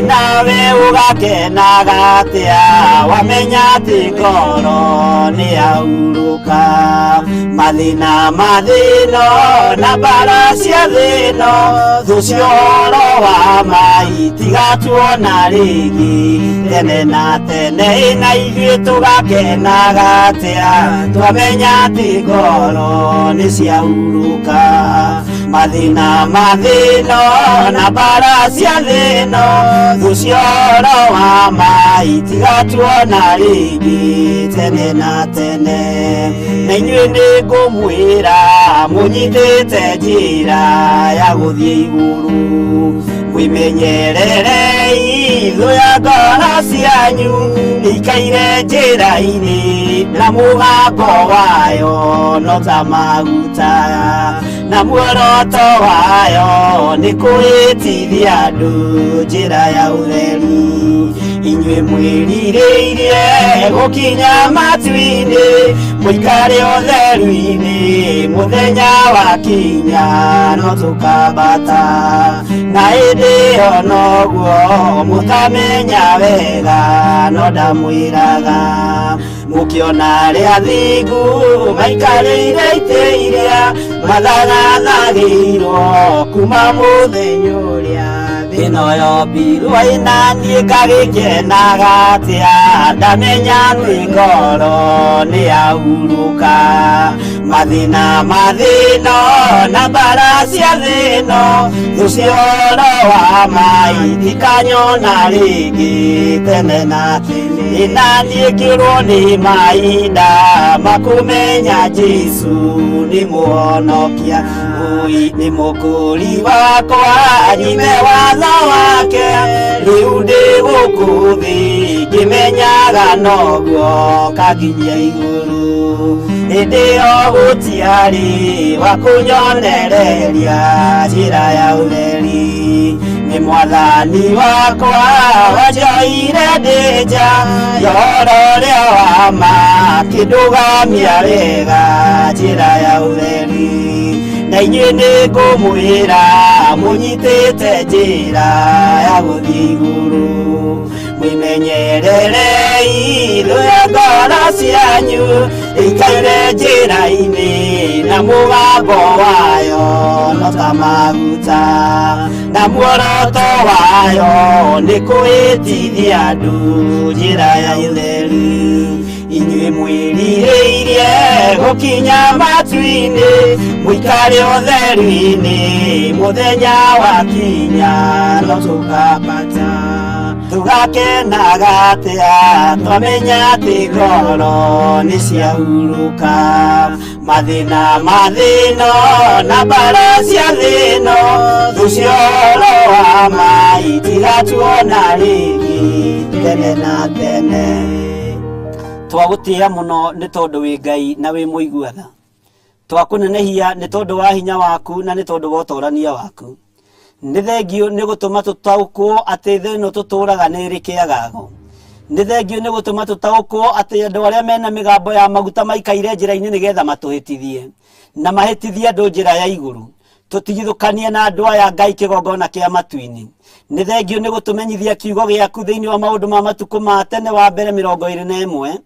nawe ũgakenaga atĩa wamenya atĩ ngoro nĩ yahurũka mathĩna mathĩno na mbara cia thĩ ĩno thũcioro wa mai tigatuona rĩngĩ tene na tene na ithuĩ tũgakenaga atĩa twamenya atĩ ngoro nĩ ciahurũka mathĩna mathĩno na mbara cia thĩ ĩno thũcioro wa mai tigatuona rĩngĩ tene na tene na inyuĩ nĩ ngũmwĩra mũnyitĩte njĩra ya gũthiĩ igũrũ mwĩmenyererei thũ ya ngoro cianyu ĩikaire njĩra-inĩ na mũgambo wayo no ta maguta na muoroto wayo nĩ kũhĩtithia andũ njĩra ya ũtheru inyuĩ mwĩrirĩirie gũkinya matu-inĩ mũikare ũtheru-inĩ mũthenya wakinya no tũkambata na hĩndĩ ĩyo noguo mũkamenya wega no ndamwĩraga mũkĩona arĩa athingu maikarĩire itĩ iria mathagathagĩirwo kuma mũthenya ũrĩa thĩ ĩno yombirwo ĩna niĩ ngagĩkenaga atĩa ndamenya atĩ ngoro nĩ yahurũka mathĩna mathĩno na mbara cia thĩ ĩno thũcioro wa mai tikanyona rĩngĩ tene na tene na niĩ ngĩrwo nĩ mahinda makũmenya Jesu nĩ mũhonokia nĩ mũkũri wakwa nyime watho wake rĩu ndĩ gũkũ thĩ ngĩmenyaga noguo kaginyia igũrũ hĩndĩ ĩyo gũtiarĩ wa kũnyonereria njĩra ya ũtheri nĩ mwathani wakwa wanjoire ndĩ nja yohoro ũrĩa wa ma kĩndũgamia wega njĩra ya ũtheri na inyuĩ nĩ ngũmwĩra mũnyitĩte njĩra ya gũthiĩ igũrũ mwĩmenyererei thũ ya ngoro cianyu ĩikaire njĩra-inĩ na mũgambo wayo no ta maguta na muoroto wayo nĩ kũhĩtithia andũ njĩra ya ũtheru inyuĩ mwĩrirĩirie gũkinya matu-inĩ, mũikare ũtheru-inĩ, mũthenya wakinya no tũkambata. Tũgakenaga atĩa twamenya atĩ ngoro nĩ ciahurũka, mathĩna ma thĩ ĩno na mbara cia thĩ ĩno, thũcio ũhoro wa ma itigatuona rĩngĩ tene na tene. Twagũtĩĩa mũno nĩ tondũ wĩ Ngai na wĩ mũiguatha, twakũnenehia nĩ tondũ wa hinya waku na nĩ tondũ wa ũtorania waku. Nĩ thengio nĩ gũtũma tũtaũkwo atĩ thĩ ĩno tũtũũraga nĩ ĩrĩ kĩagago. Nĩ thengio nĩ gũtũma tũtaũkwo atĩ andũ arĩa mena mĩgambo ya maguta maikaire njĩra-inĩ nĩgetha matũhĩtithie na mahĩtithie andũ njĩra ya igũrũ, tũtigithũkanie na andũ aya Ngai kĩgongona kĩa matu-inĩ. Nĩ thengio nĩ gũtũmenyithia kiugo gĩaku thĩinĩ wa maũndũ ma matukũ ma tene wa mbere 21,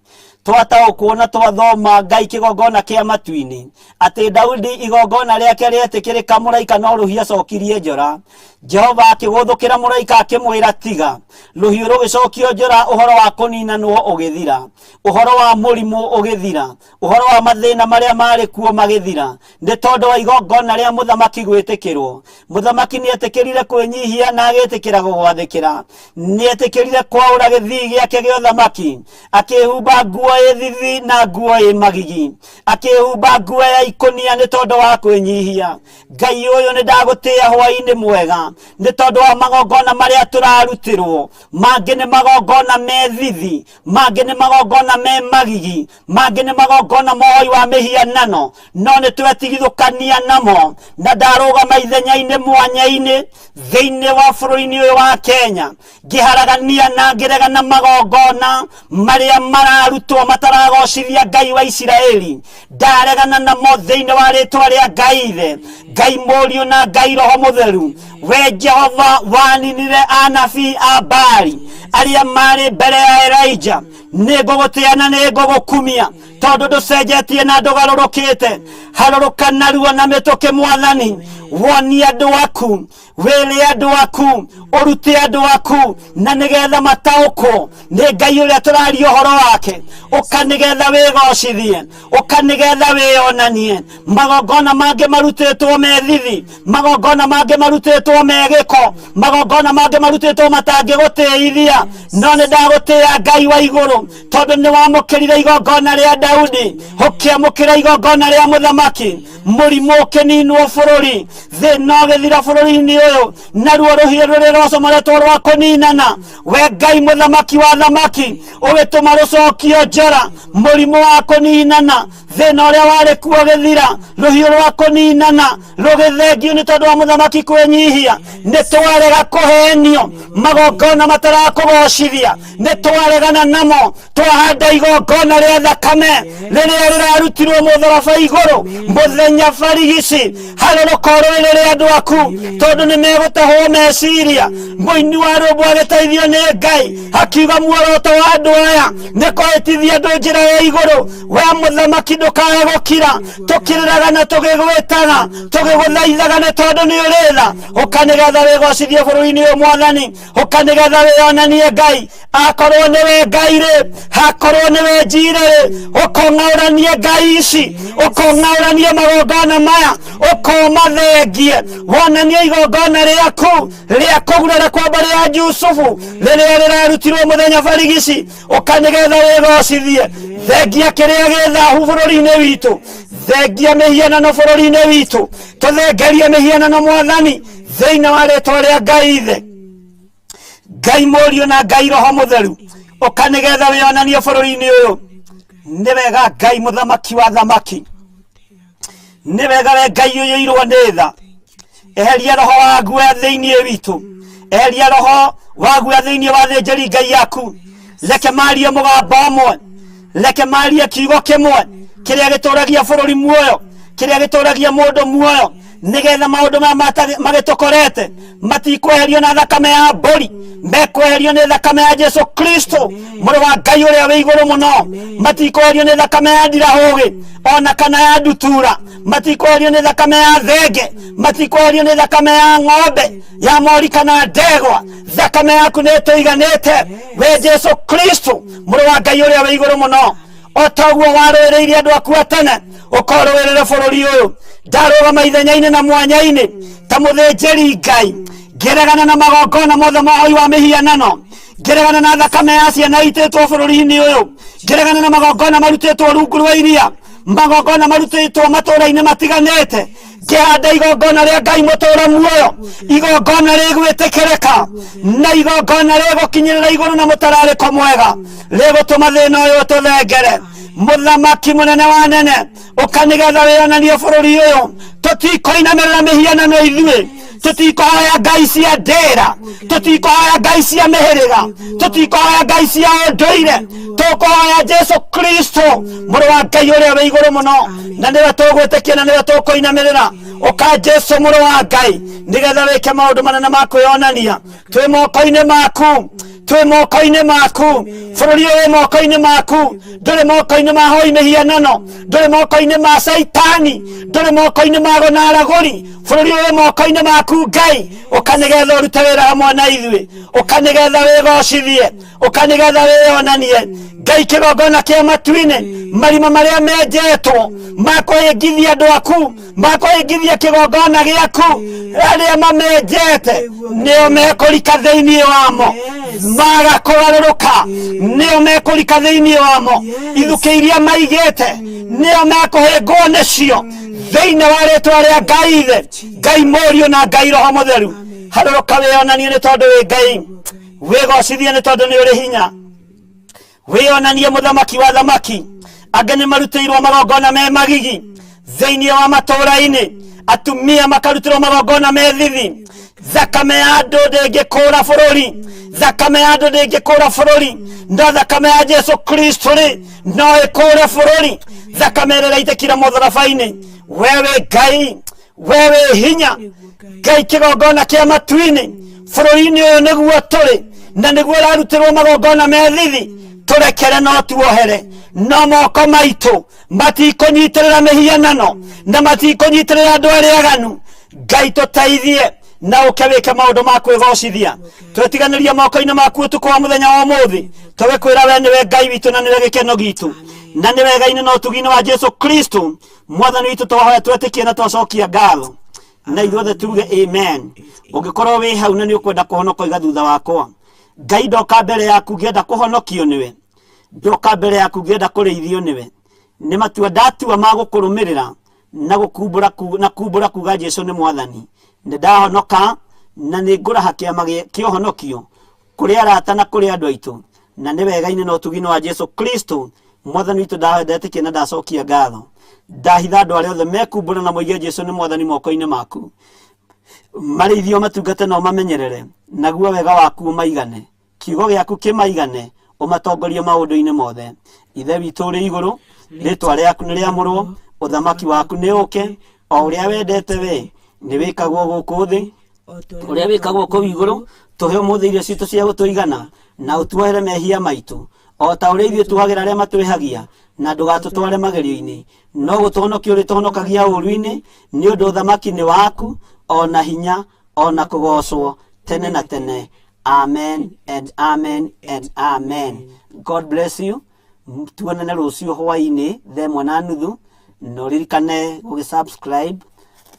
twataũkwo na twathoma Ngai kĩgongona kĩa matu-inĩ atĩ Daudi igongona rĩake rĩetĩkĩrĩka, mũraika no rũhiũ acokirie njora. Jehova akĩgũthũkĩra mũraika akĩmwĩra tiga, rũhiũ rũgĩcokio njora, ũhoro wa kũninanwo ũgĩthira, ũhoro wa mũrimũ ũgĩthira, ũhoro wa mathĩna marĩa marĩ kuo magĩthira, nĩ tondũ wa igongona rĩa mũthamaki gwĩtĩkĩrwo. Mũthamaki nĩetĩkĩrire kwĩnyihia na agĩtĩkĩra gũgwathĩkĩra, nĩetĩkĩrire kwaũra gĩthii gĩake gĩa ũthamaki, akĩhumba nguo thithi na nguo magigi, akĩhumba nguo ya ikũnia nĩ tondũ wa kwĩnyihia. Ngai ũyũ nĩ ndagũtĩĩa hwaĩ-inĩ mwega nĩ tondũ wa magongona marĩa tũrarutĩrwo. Mangĩ nĩ magongona me thithi, mangĩ nĩ magongona me magigi, mangĩ nĩ magongona mohoi wa mĩhianano, no nĩ twetigithũkania namo. Na ndarũgama ithenya-inĩ mwanya-inĩ thĩinĩ wa bũrũri-inĩ ũyũ wa Kenya, ngĩharagania na ngĩregana magongona marĩa mararutwo mataragocithia Ngai wa Isiraeli. Ndaregana namo thĩinĩ wa rĩtwa rĩa Ngai Ithe, Ngai Mũriũ na Ngai Roho Mũtheru. We Jehova waninire anabii a Baali arĩa marĩ mbere ya Elijah. Nĩ ngũgũtĩĩa na nĩ ngũgũkumia tondũ ndũcenjetie na ndũgarũrũkĩte. Harũrũka narua na mĩtũkĩ Mwathani, wonie andũ aku, wĩre andũ aku, ũrute andũ aku, na nĩgetha mataũkwo nĩ Ngai ũrĩa tũraria ũhoro wake. Ũka nĩgetha wĩgocithie, ũka nĩgetha wĩonanie. Magongona mangĩ marutĩtwo me thithi, magongona mangĩ marutĩtwo me gĩko, magongona mangĩ marutĩtwo matangĩgũtĩithia, no nĩ ndagũtĩĩa Ngai wa igũrũ tondũ nĩ wamũkĩrire igongona rĩa Daudi, ũkĩamũkĩra igongona rĩa mũthamaki. Mũrimũ ũkĩninwo bũrũri, thĩna ũgĩthira bũrũri-inĩ ũyũ, naruo rũhiũ rũrĩa rwacomoretwo rwa kũninana. We Ngai mũthamaki wa thamaki, ũgĩtũma rũcokio njora, mũrimũ wa kũninana, thĩna ũrĩa warĩ kuo ũgĩthira, rũhiũ rwa kũninana rũgĩthengio nĩ tondũ wa mũthamaki kwĩnyihia. Nĩ twarega kũhenio magongona matarakũgocithia, nĩ twaregana namo, twahanda igongona rĩa thakame rĩrĩa rĩrarutirwo mũtharaba igũrũ mũthenya barigici. Harũrũka ũrũĩrĩre andũ aku tondũ nĩ megũtahwo meciria. Mũini wa rũmbo agĩteithio nĩ Ngai akiuga muoroto wa andũ aya nĩ kũhĩtithia andũ njĩra ya igũrũ. We mũthamaki ndũkae gũkira, tũkĩrĩraga na tũgĩgwĩtaga, tũgĩgũthaithaga nĩ tondũ nĩ ũrĩ tha. Ũka nĩgetha wĩgocithie bũrũri-inĩ ũyũ Mwathani, ũka nĩgetha wĩonanie Ngai. Akorwo nĩwe Ngai rĩ, hakorwo nĩwe njira rĩ, ũkong'aũranie Ngai ici, ũkong'aũranie magongona maya, ũkomathengie, wonanie igongona rĩaku rĩa kũgurara kwa mbarĩ ya Jusufu rĩrĩa rĩrarutirwo mũthenya barigici. Ũka nĩgetha wĩgocithie. Thengia kĩrĩa gĩ thahu bũrũri-inĩ witũ, thengia mĩhianano bũrũri-inĩ witũ, tũthengerie mĩhianano Mwathani thĩinĩ wa rĩtwa rĩa Ngai Ithe, Ngai Mũriũ na Ngai Roho Mũtheru. Ũka nĩgetha wĩonanie bũrũri-inĩ ũyũ. Nĩ wega Ngai mũthamaki wa thamaki, nĩ wega we Ngai ũyũirwo nĩ tha. Eheria roho wa guoya thĩinĩ witũ, eheria roho wa guoya thĩinĩ wa thĩnjĩri Ngai yaku. Reke marie mũgambo ũmwe, reke marie kiugo kĩmwe kĩrĩa gĩtũragia bũrũri muoyo, kĩrĩa gĩtũragia mũndũ muoyo, nĩgetha maũndũ maya magĩtũkorete matikweherio na thakame ya mbũri, mekweherio nĩ thakame ya Jesu Kristo mũrũ wa Ngai ũrĩa wĩ igũrũ mũno. Matikweherio nĩ thakame ya ndirahũgĩ ona kana ya ndutura, matikweherio nĩ thakame ya thenge, matikweherio nĩ thakame ya ng'ombe, ya mori kana ndegwa. Thakame yaku nĩ ĩtũiganĩte, we Jesu Kristo mũrũ wa Ngai ũrĩa wĩ igũrũ mũno. otaguo warũĩrĩire andũ aku atene ũkorũĩrĩre bũrũri ũyũ. Ndarũgama ithenya-inĩ na mwanya-inĩ ta mũthĩnjĩri Ngai, ngĩregana na magongona mothe ma ũhoi wa mĩhianano, ngĩregana na thakame ya ciana itĩtwo bũrũri-inĩ ũyũ, ngĩregana na magongona marutĩtwo rungu rwa iria, magongona marutĩtwo matũũra-inĩ matiganĩte, ngĩhanda igongona rĩa Ngai mũtũũra muoyo, igongona rĩgwĩtĩkĩrĩka na igongona rĩgũkinyĩrĩra igũrũ na mũtararĩko mwega, rĩgũtũma thĩna ũyũ ũtũthengere. Mũthamaki mũnene wa nene, ũka nĩgetha wĩonanie bũrũri ũyũ. Tũtikoinamĩrĩra mĩhianano ithuĩ, tũtikohoya ngai cia ndĩra, tũtikohoya ngai cia mĩhĩrĩga, tũtikohoya ngai cia ũndũire, tũkũhoya Jesu Kristo mũrũ wa Ngai ũrĩa wĩ igũrũ mũno, na nĩwe tũgwĩtĩkia na nĩwe tũkũinamĩrĩra. Ũka Jesu mũrũ wa Ngai nĩgetha wĩke maũndũ manene ma kwĩonania. Twĩ moko-inĩ maku, twĩ moko-inĩ maku, bũrũri ũyũ moko-inĩ maku, ndũrĩ moko-inĩ ma hoi mĩhianano, ndũrĩ moko-inĩ ma Saitani, ndũrĩ moko-inĩ ma gũnaragũri, bũrũri ũyũ moko-inĩ maku Ngai. Ũka nĩgetha ũrute wĩra hamwe na ithuĩ, ũka nĩgetha wĩgocithie, ũka nĩgetha wĩonanie. Ngai kĩgongona kĩa matu-inĩ, marima marĩa menjetwo makwĩingithia andũ aku, makwĩingithia kĩgongona gĩaku, arĩa mamenjete nĩo mekũrika thĩinĩ wamo, magakũgarũrũka nĩo mekũrika thĩinĩ wamo, ithukĩ iria maigĩte nĩo mekũhĩngwo nĩcio thĩinĩ wa rĩtwa rĩa Ngai Ithe, Ngai Mũriũ na Ngai Roho Mũtheru. Harũrũka wĩonanie nĩ tondũ wĩ Ngai, wĩgocithie nĩ tondũ nĩ ũrĩ hinya, wĩonanie mũthamaki wa thamaki. Angĩ nĩ marutĩirwo magongona me magigi thĩinĩ wa matũũra-inĩ, atumia makarutĩrwo magongona me thithi. Thakame ya andũ ndĩngĩkũra bũrũri, thakame ya andũ ndĩngĩkũra bũrũri, no thakame ya Jesu Kristo rĩ no ĩkũre bũrũri, thakame ĩrĩa ĩraitĩkire mũtharaba-inĩ. Wewe Ngai, wewe hinya, Ngai kĩgongona kĩa matu-inĩ, bũrũri-inĩ ũyũ nĩguo tũrĩ na nĩguo ũrarutĩrwo magongona me thithi. Tũrekere no tuohere, no moko maitũ matikũnyitĩrĩra mĩhianano na matikũnyitĩrĩra andũ arĩa aganu. Ngai tũteithie na ũke wĩke maũndũ ma kwĩgocithia. Twetiganĩria moko-inĩ maku ũtukũ wa mũthenya wa ũmũthĩ, tũgĩkwĩra we nĩwe Ngai witũ na nĩwe gĩkeno gitũ, na nĩ wega-inĩ na ũtugi-inĩ wa Jesu Kristo mwathani witũ twahoya twetĩkie na twacokia ngatho, na ithuothe tuge amen. Ũngĩkorwo wĩ hau na nĩ ũkwenda kũhonokio iga thutha wakwa, Ngai ndoka mbere yaku ngĩenda kũhonokio nĩwe, ndoka mbere yaku ngĩenda kũrĩithio nĩwe. Nĩ matua ndatua ma gũkũrũmĩrĩra na kumbũra kuga Jesu nĩ mwathani. Nĩ ndahonoka na nĩ ngũraha kĩama kĩa ũhonokio kũrĩ arata na kũrĩ andũ aitũ, na nĩ wega-inĩ na ũtugi-inĩ wa Jesu Kristo mwathani witũ ndetĩkia na ndacokia ngatho. Ndahitha andũ arĩa othe mekumbũra na moige Jesu nĩ mwathani moko-inĩ maku, marĩithio matungate na ũmamenyerere, naguo wega waku ũmaigane, kiugo gĩaku kĩmaigane, ũmatongorie maũndũ-inĩ mothe. Ithe witũ ũrĩ igũrũ, rĩtwa rĩaku nĩ rĩamũrwo, ũthamaki waku nĩ ũke, o ũrĩa wendete we nĩ wĩkagwo gũkũ thĩ, ũrĩa wĩkagwo kũu igũrũ. Tũhe ũmũthĩ irio citũ cia gũtũigana, na ũtuohere mehia maitũ o ta ũrĩa ithuĩ tuohagĩra arĩa matwĩhagia, na ndũgatũtware magerio-inĩ, no gũtũhonokia ũrĩ tũhonokagia ũũru-inĩ, nĩ ũndũ ũthamaki nĩ waku, ona hinya, ona kũgocwo tene na tene. Amen and amen and amen. God bless you. Tuonane rũciũ hwaĩ-inĩ thaa 1:30, na ũririkane gũgĩsubscribe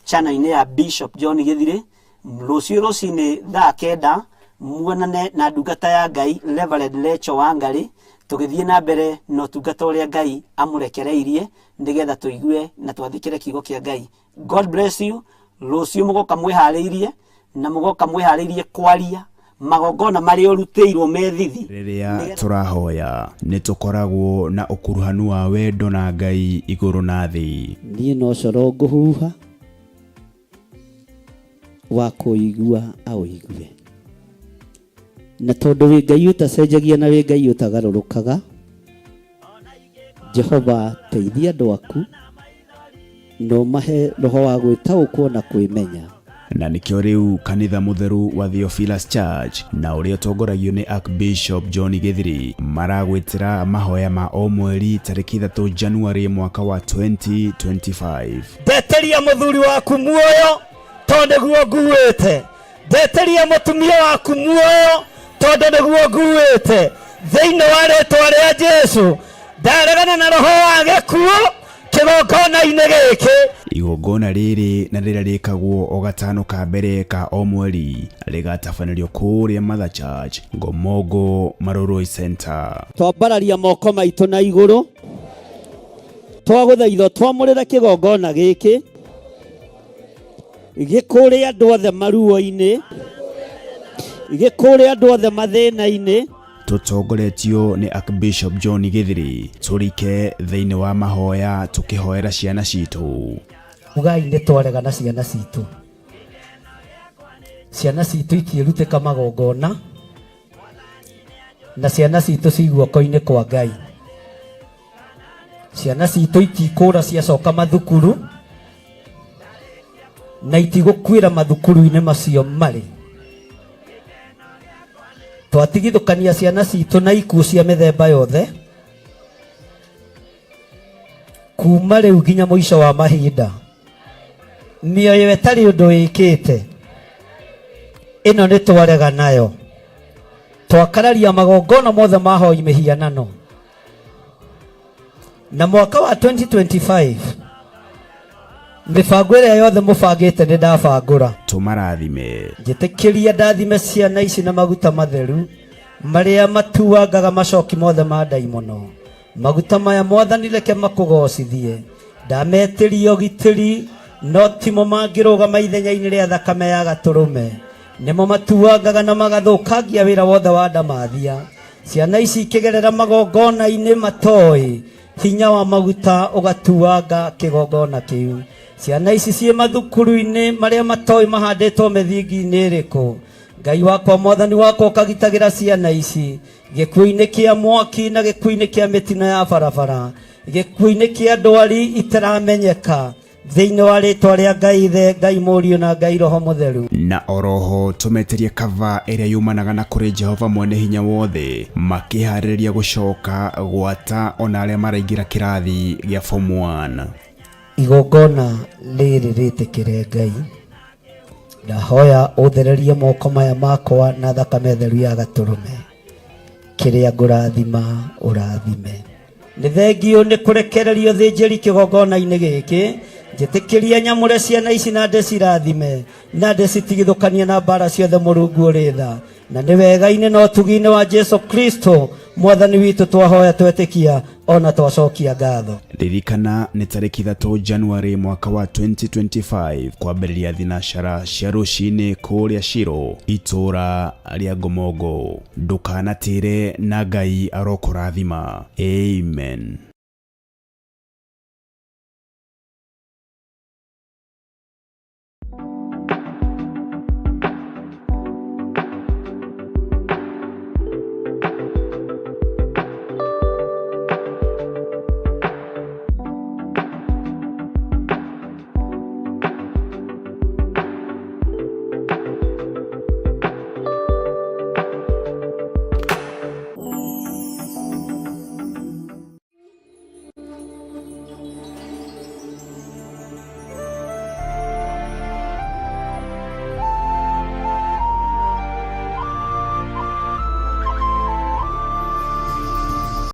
channel-inĩ ya Bishop John Gĩthirĩ. Rũciũ rũcinĩ thaa 9 muonane na ndungata ya Ngai Reverend Lecho Wangarĩ, tũgĩthiĩ na mbere na ũtungata ũrĩa Ngai amũrekereirie nĩgetha tũigue na twathĩkĩre kiugo kĩa Ngai. God bless you. Rũciũ mũgoka mwĩharĩirie na mũgoka mwĩharĩirie kwaria magongona marĩa ũrutĩirwo me thithi. Rĩrĩa tũrahoya nĩ tũkoragwo na ũkuruhanu wa wendo na Ngai igũrũ na thĩ. Niĩ no coro ngũhuha wa kũigua aũigue, na tondũ wĩ Ngai ũtacenjagia na wĩ Ngai ũtagarũrũkaga, Jehova teithia andũ aku no mahe roho wa gwĩtaũkwo na kwĩmenya. Na nĩkĩo rĩu kanitha mũtheru wa Theophilus Church na ũrĩa ũtongoragio nĩ Archbishop John Gĩthirĩ maragwĩtĩra mahoya ma o mweri tarĩki 3 January mwaka wa 2025. Ndeteria mũthuri waku muoyo tondũ nĩguo nguĩte, ndeteria mũtumia waku muoyo tondũ nĩguo nguĩte, thĩinĩ wa rĩtwa rĩa Jesu ndaregana na roho wa gĩkuũ kĩgongona-inĩ gĩkĩ. Igongona rĩrĩ na rĩrĩa rĩkagwo o gatano ka mbere ka o mweri rĩgatabanĩrio kũrĩa Mother Church Ngomongo Maroroi Center. Twambararia moko maitũ na igũrũ twagũthaitha twamũrĩre kĩgongona gĩkĩ gĩkũrĩa andũ othe maruo-inĩ, gĩkũrĩa andũ othe mathĩna-inĩ. Tutongoretio ni Archbishop John Githiri turike thĩinĩ wa mahoya tukihoera ciana citũ. Ugai nĩ twaregana ciana citũ. Ciana citũ itiĩrutĩka magongona na ciana citũ ci guoko-inĩ kwa Ngai. Ciana citũ itikũra ciacoka mathukuru na itigũkuĩra mathukuru-inĩ macio marĩ. Twatigithũkania ciana citũ na ikuũ cia mĩthemba yothe kuma rĩu nginya mũico wa mahinda. Mĩoyo ĩtarĩ ũndũ ĩkĩte ĩno nĩ twarega nayo. Twakararia magongona mothe mahoi mĩhianano. Na mwaka wa 2025 mibango ĩrĩa yothe mũbangĩte nĩ ndabangũra. Tũmarathime. Njĩtĩkĩria ndathime ciana ici na maguta matheru marĩa matuangaga macoki mothe ma ndaimono. Maguta maya Mwathani reke makũgocithie. Ndametĩria ũgitĩri no timo mangĩrũgama ithenya-inĩ rĩa thakame ya Gatũrũme. Nĩmo matuangaga na magathũkangia wĩra wothe wa ndamathia. Ciana ici ikĩgerera magongona-inĩ matoĩ hinya wa maguta ũgatuanga kĩgongona kĩu. Ciana ici ciĩ mathukuru-inĩ marĩa matoĩ mahandĩtwo mĩthingi-inĩ ĩrĩkũ. Ngai wakwa Mwathani wakwa ũkagitagĩra ciana ici gĩkuũ-inĩ kĩa mwaki na gĩkuũ-inĩ kĩa mĩtino ya barabara, gĩkuũ-inĩ kĩa ndwari itaramenyeka, thĩinĩ wa rĩtwa rĩa Ngai Ithe, Ngai Mũriũ na Ngai Roho Mũtheru. Na oroho tũmeterie kava ĩrĩa yumanaga na kũrĩ Jehova Mwene Hinya Wothe makĩharĩrĩria gũcoka gwata ona arĩa maraingĩra kĩrathi gĩa form 1. Igongona rĩrĩ rĩtĩkĩre Ngai. Ndahoya ũthererie moko maya makwa na thakame theru ya Gatũrũme. Kĩrĩa ngũrathima ũrathime. Nĩ thengio nĩ kũrekererio thĩnjĩri kĩgongona-inĩ gĩkĩ. Njĩtĩkĩria nyamũre ciana ici na ndĩcirathime na ndĩcitigithũkanie na mbara ciothe Mũrungu ũrĩ tha. Na nĩ wega-inĩ na ũtugi-inĩ wa Jesu Kristo Mwathani witũ twahoya twetĩkia ona twacokia ngatho. Ririkana nĩ tarĩki 3 Januari mwaka wa 2025 kwambĩrĩria thinacara cia rũcinĩ kũrĩa Shiro itũra rĩa Ngomongo. Ndũkanatĩre na Ngai arokũrathima. Amen.